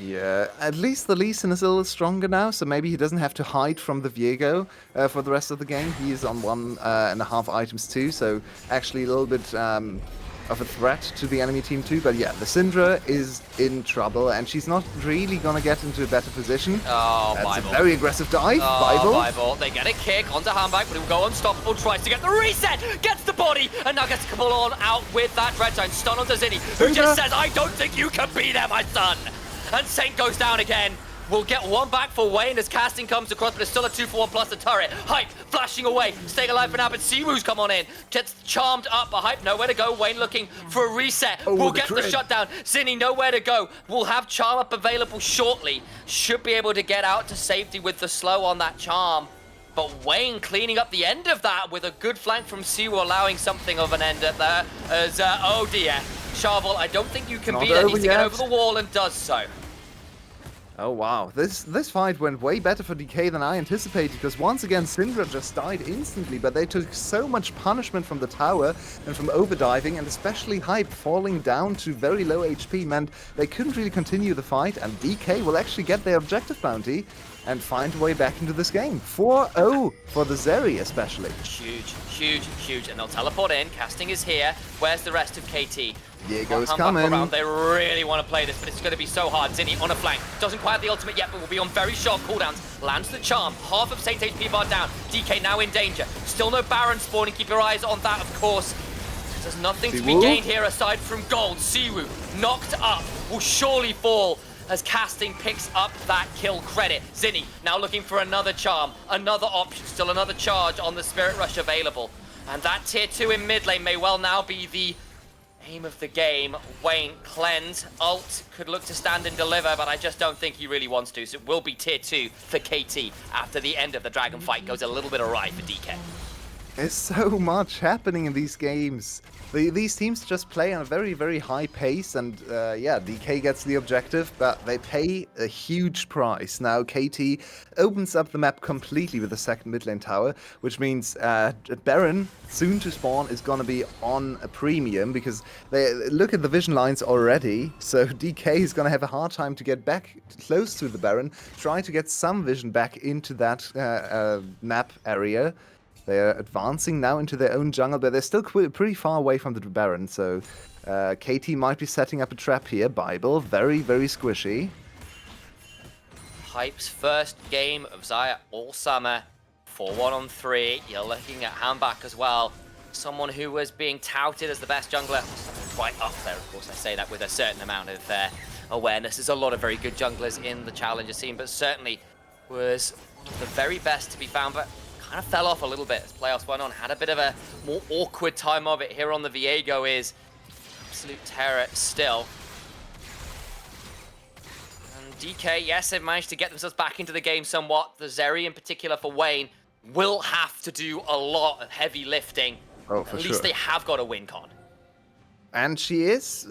Yeah, at least the Lee Sin is a little stronger now, so maybe he doesn't have to hide from the Viego for the rest of the game. He is on 1.5 items too, so actually a little bit of a threat to the enemy team too. But yeah, the Syndra is in trouble, and she's not really gonna get into a better position. Oh, That's Bible. a very aggressive dive. Oh, Bible. They get a kick onto Handbag, but he'll go unstoppable, tries to get the reset, gets the body, and now gets to come on out with that Dread Zone. Stun onto Zinni, who just says, I don't think you can be there, my son. And Saint goes down again. We'll get one back for Wayne as casting comes across, but it's still a 2-for-1 plus the turret. Hype flashing away, staying alive for now, but Siwoo's come on in. Gets charmed up, but Hype nowhere to go. Wayne looking for a reset. We'll get the shutdown. Zinni nowhere to go. We'll have charm up available shortly. Should be able to get out to safety with the slow on that charm. But Wayne cleaning up the end of that with a good flank from Siwoo, allowing something of an end at there. As, oh dear. Charvel, I don't think you can beat it. Needs to get over the wall and does so. Oh wow, this fight went way better for DK than I anticipated, because once again Syndra just died instantly, but they took so much punishment from the tower and from overdiving, and especially Hype falling down to very low HP meant they couldn't really continue the fight, and DK will actually get their objective bounty and find a way back into this game. 4-0 for the Zeri especially. Huge, huge, huge, and they'll teleport in. Casting is here. Where's the rest of KT? Diego's coming. They really want to play this, but it's going to be so hard. Zinni on a flank. Doesn't quite have the ultimate yet, but will be on very short cooldowns. Lands the charm. Half of Saint HP bar down. DK now in danger. Still no Baron spawning. Keep your eyes on that, of course. There's nothing to be gained here aside from gold. Siwoo knocked up. Will surely fall as casting picks up that kill credit. Zinni now looking for another charm. Another option. Still another charge on the Spirit Rush available. And that tier 2 in mid lane may well now be the aim of the game. Wayne, cleanse, ult, could look to stand and deliver, but I just don't think he really wants to. So it will be tier 2 for KT after the end of the Dragon fight goes a little bit awry for DK. There's so much happening in these games. These teams just play on a very, very high pace, and yeah, DK gets the objective, but they pay a huge price. Now KT opens up the map completely with the second mid lane tower, which means Baron, soon to spawn, is going to be on a premium, because they look at the vision lines already, so DK is going to have a hard time to get back close to the Baron, try to get some vision back into that map area. They're advancing now into their own jungle, but they're still pretty far away from the Baron, so KT might be setting up a trap here. Bible, very, very squishy. Hype's first game of Xayah all summer, 4-1 on 3. You're looking at Handback as well. Someone who was being touted as the best jungler. Quite up there, of course, I say that with a certain amount of awareness. There's a lot of very good junglers in the challenger scene, but certainly was one of the very best to be found, but kind of fell off a little bit as playoffs went on. Had a bit of a more awkward time of it here on the Viego. Is absolute terror still. And DK, yes, they've managed to get themselves back into the game somewhat. The Zeri in particular for Wayne will have to do a lot of heavy lifting. Oh, for At sure. least they have got a win con. And she is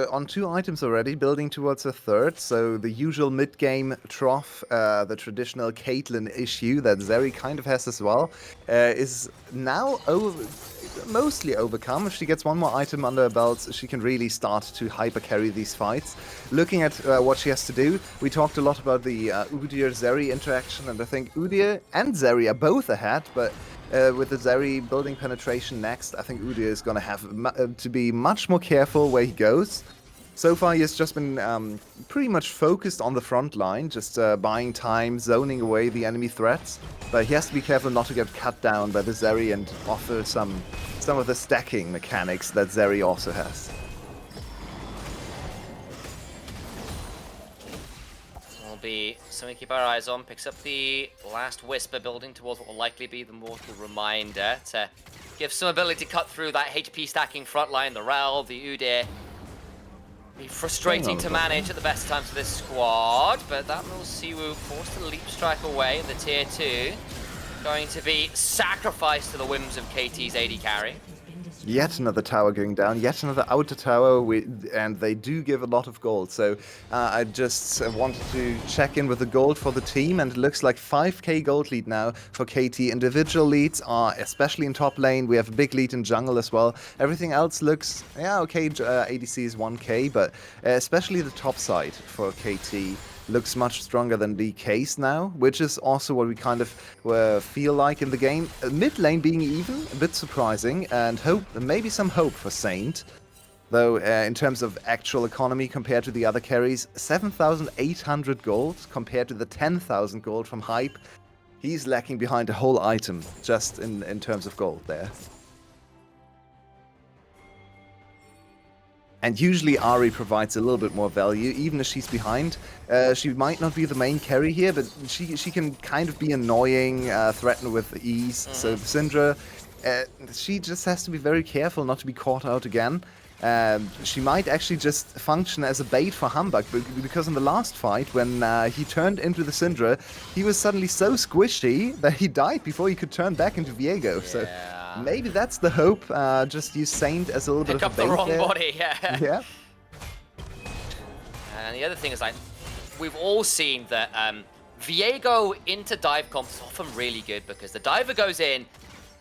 on 2 items already, building towards a third. So the usual mid-game trough, the traditional Caitlyn issue that Zeri kind of has as well, is now mostly overcome. If she gets one more item under her belt, she can really start to hyper-carry these fights. Looking at what she has to do, we talked a lot about the Udyr-Zeri interaction, and I think Udyr and Zeri are both ahead, but with the Zeri building penetration next, I think Udyr is going to have to be much more careful where he goes. So far, he has just been pretty much focused on the front line, just buying time, zoning away the enemy threats. But he has to be careful not to get cut down by the Zeri and offer some of the stacking mechanics that Zeri also has. Be something to keep our eyes on. Picks up the last Whisper, building towards what will likely be the Mortal Reminder to give some ability to cut through that HP stacking front line. The Rel, the Udyr. Be frustrating to manage at the best times for this squad, but that will Siwoo forced to leap strike away in the tier 2. Going to be sacrificed to the whims of KT's AD carry. Yet another tower going down, yet another outer tower, and they do give a lot of gold. So I just wanted to check in with the gold for the team, and it looks like 5k gold lead now for KT. Individual leads are, especially in top lane, we have a big lead in jungle as well. Everything else looks, yeah, okay, ADC is 1k, but especially the top side for KT looks much stronger than DK's now, which is also what we kind of feel like in the game. Mid lane being even, a bit surprising, and maybe some hope for Saint. Though in terms of actual economy compared to the other carries, 7,800 gold compared to the 10,000 gold from Hype. He's lacking behind a whole item just in terms of gold there. And usually Ari provides a little bit more value, even if she's behind. She might not be the main carry here, but she can kind of be annoying, threaten with ease. So Syndra, she just has to be very careful not to be caught out again. She might actually just function as a bait for Humbug, because in the last fight, when he turned into the Syndra, he was suddenly so squishy that he died before he could turn back into Viego. So maybe that's the hope. Just use Saint as a little Pick bit of up a bait the wrong there. body, yeah. Yeah. And the other thing is, like, we've all seen that Viego into dive comp is often really good because the diver goes in,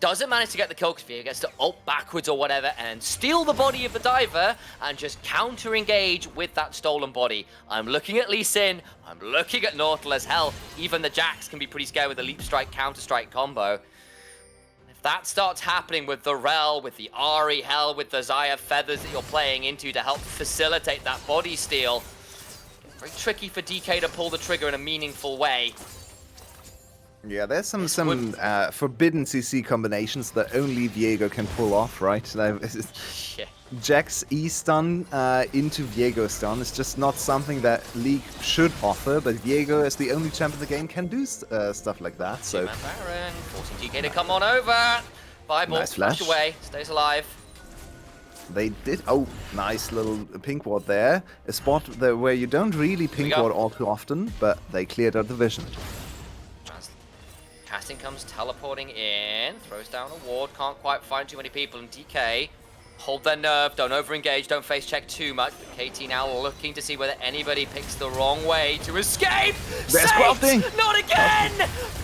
doesn't manage to get the kill because Viego gets to ult backwards or whatever and steal the body of the diver and just counter-engage with that stolen body. I'm looking at Lee Sin, I'm looking at Nautilus. Hell, even the Jax can be pretty scary with the leap strike, counter strike combo. If that starts happening with the Rel, with the Ari, hell, with the Xayah feathers that you're playing into to help facilitate that body steal, very tricky for DK to pull the trigger in a meaningful way. Yeah, there's some forbidden CC combinations that only Viego can pull off, right? Yeah. Jax E-stun into Viego stun is just not something that League should offer, but Viego, as the only champ in the game, can do stuff like that. So Two-man Baron, forcing DK to come on over. Fireball Nice flashed flash. away, stays alive. they did. Oh, nice little pink ward there. A spot there where you don't really pink go. ward all too often, but they cleared out the vision. Casting comes teleporting in, throws down a ward, can't quite find too many people, and DK hold their nerve, don't over-engage, don't face check too much, but KT now looking to see whether anybody picks the wrong way to escape. There's Saved! crafting. Not again!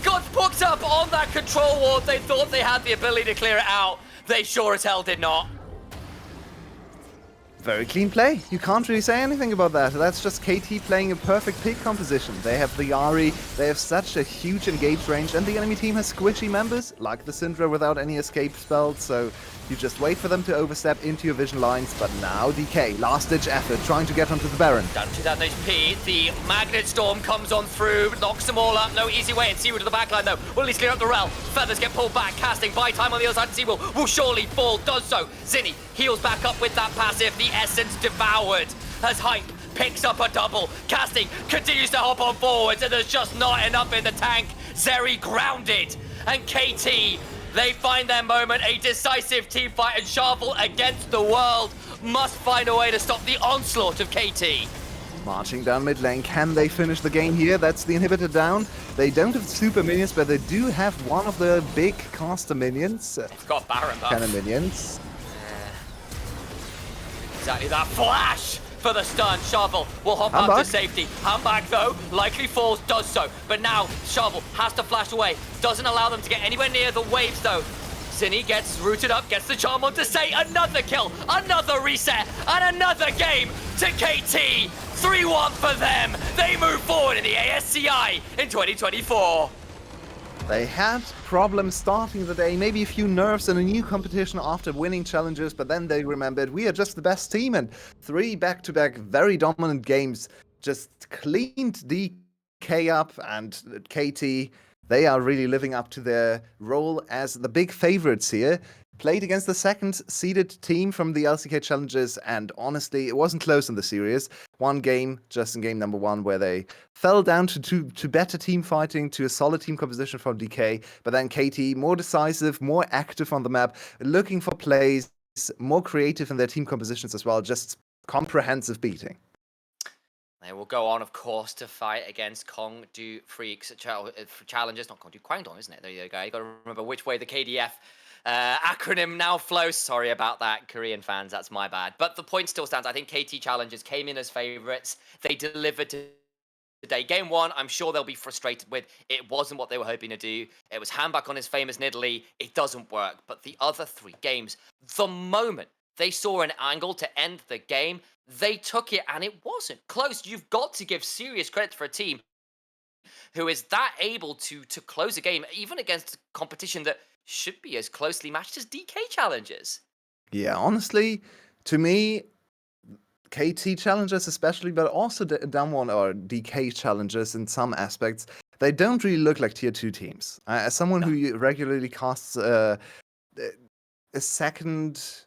Got hooked up on that control ward. They thought they had the ability to clear it out. They sure as hell did not. Very clean play. You can't really say anything about that. That's just KT playing a perfect pick composition. They have the Ahri, they have such a huge engage range, and the enemy team has squishy members, like the Syndra without any escape spells, so you just wait for them to overstep into your vision lines. But now DK, last-ditch effort, trying to get onto the Baron. Down to 2000 HP, the Magnet Storm comes on through, knocks them all up, no easy way, and Seawood to the backline though, will at least clear up the Rel. Feathers get pulled back, casting, buy time on the other side, and Seawood will surely fall, does so. Zinni heals back up with that passive, the Essence devoured, as Hype picks up a double, casting, continues to hop on forwards, and there's just not enough in the tank. Zeri grounded, and KT, they find their moment, a decisive team fight, and Sharvel against the world must find a way to stop the onslaught of KT. Marching down mid lane, can they finish the game here? That's the inhibitor down. They don't have super minions, but they do have one of the big caster minions. They've got Baron buff. Cannon minions. Exactly that flash for the stun. Sharvel will hop out to Humbug. safety. Humbug though, likely falls, does so. But now Sharvel has to flash away. Doesn't allow them to get anywhere near the waves though. Zinni gets rooted up, gets the charm on to say another kill, another reset, and another game to KT. 3-1 for them. They move forward in the ASCI in 2024. They had problems starting the day, maybe a few nerfs and a new competition after winning challenges, but then they remembered we are just the best team, and 3 back-to-back very dominant games just cleaned DK up, and KT, they are really living up to their role as the big favorites here. Played against the second-seeded team from the LCK challenges, and honestly, it wasn't close in the series. One game, just in game number 1, where they fell down to better team fighting, to a solid team composition from DK, but then KT, more decisive, more active on the map, looking for plays, more creative in their team compositions as well, just comprehensive beating. They will go on, of course, to fight against Kong Du Freaks for challenges. Not Kong Du Kwangdong, isn't it? There you go. You got to remember which way the KDF acronym now flows. Sorry about that, Korean fans. That's my bad. But the point still stands. I think KT challenges came in as favorites. They delivered today. Game 1, I'm sure they'll be frustrated with. It wasn't what they were hoping to do. It was handback on his famous Nidalee. It doesn't work. But the other 3 games, the moment they saw an angle to end the game, they took it, and it wasn't close. You've got to give serious credit for a team who is that able to close a game, even against competition that should be as closely matched as DK challenges. Yeah, honestly, to me, KT challenges especially, but also the Damwon or DK challenges in some aspects, they don't really look like tier 2 teams. As someone who regularly casts a second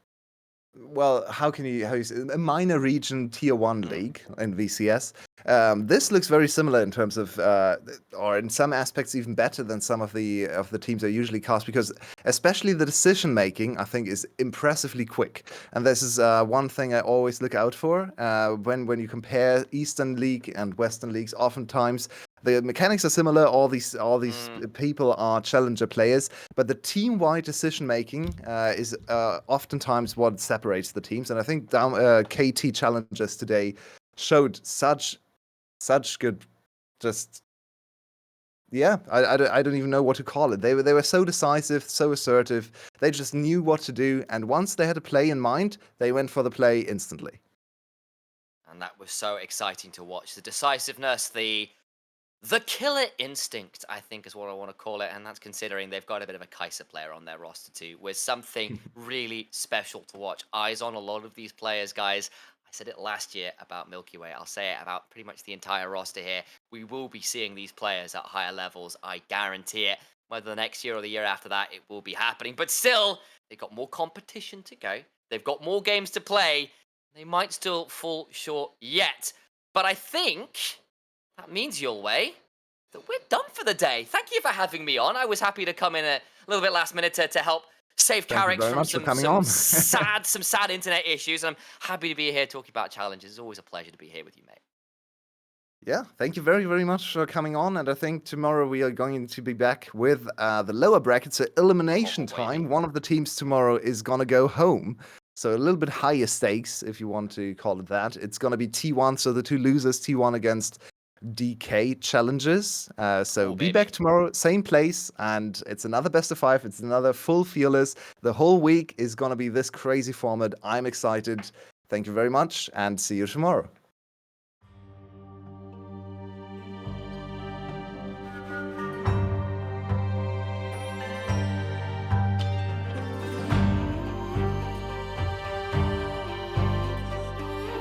well, how you say, a minor region tier 1 league in VCS. This looks very similar in terms of, or in some aspects even better than some of the teams I usually cast, because especially the decision making I think is impressively quick. And this is one thing I always look out for when you compare Eastern League and Western leagues. Oftentimes the mechanics are similar. All these people are challenger players, but the team-wide decision making is oftentimes what separates the teams. And I think KT challengers today showed such good, just yeah. I don't even know what to call it. They were so decisive, so assertive. They just knew what to do, and once they had a play in mind, they went for the play instantly. And that was so exciting to watch. The decisiveness, the killer instinct, I think is what I want to call it, and that's considering they've got a bit of a Kaiser player on their roster too, with something really special to watch. Eyes on a lot of these players, guys. I said it last year about Milky Way. I'll say it about pretty much the entire roster here. We will be seeing these players at higher levels, I guarantee it. Whether the next year or the year after that, it will be happening. But still, they've got more competition to go. They've got more games to play. They might still fall short yet. But I think that means, Yulway, that we're done for the day. Thank you for having me on. I was happy to come in a little bit last minute to help save Carrick from some sad internet issues. I'm happy to be here talking about challenges. It's always a pleasure to be here with you, mate. Yeah, thank you very, very much for coming on. And I think tomorrow we are going to be back with the lower brackets, so elimination time. One of the teams tomorrow is going to go home. So a little bit higher stakes, if you want to call it that. It's going to be T1, so the two losers, T1 against DK challenges. So be back tomorrow, same place, and it's another best of 5. It's another full fearless. The whole week is going to be this crazy format. I'm excited. Thank you very much, and see you tomorrow.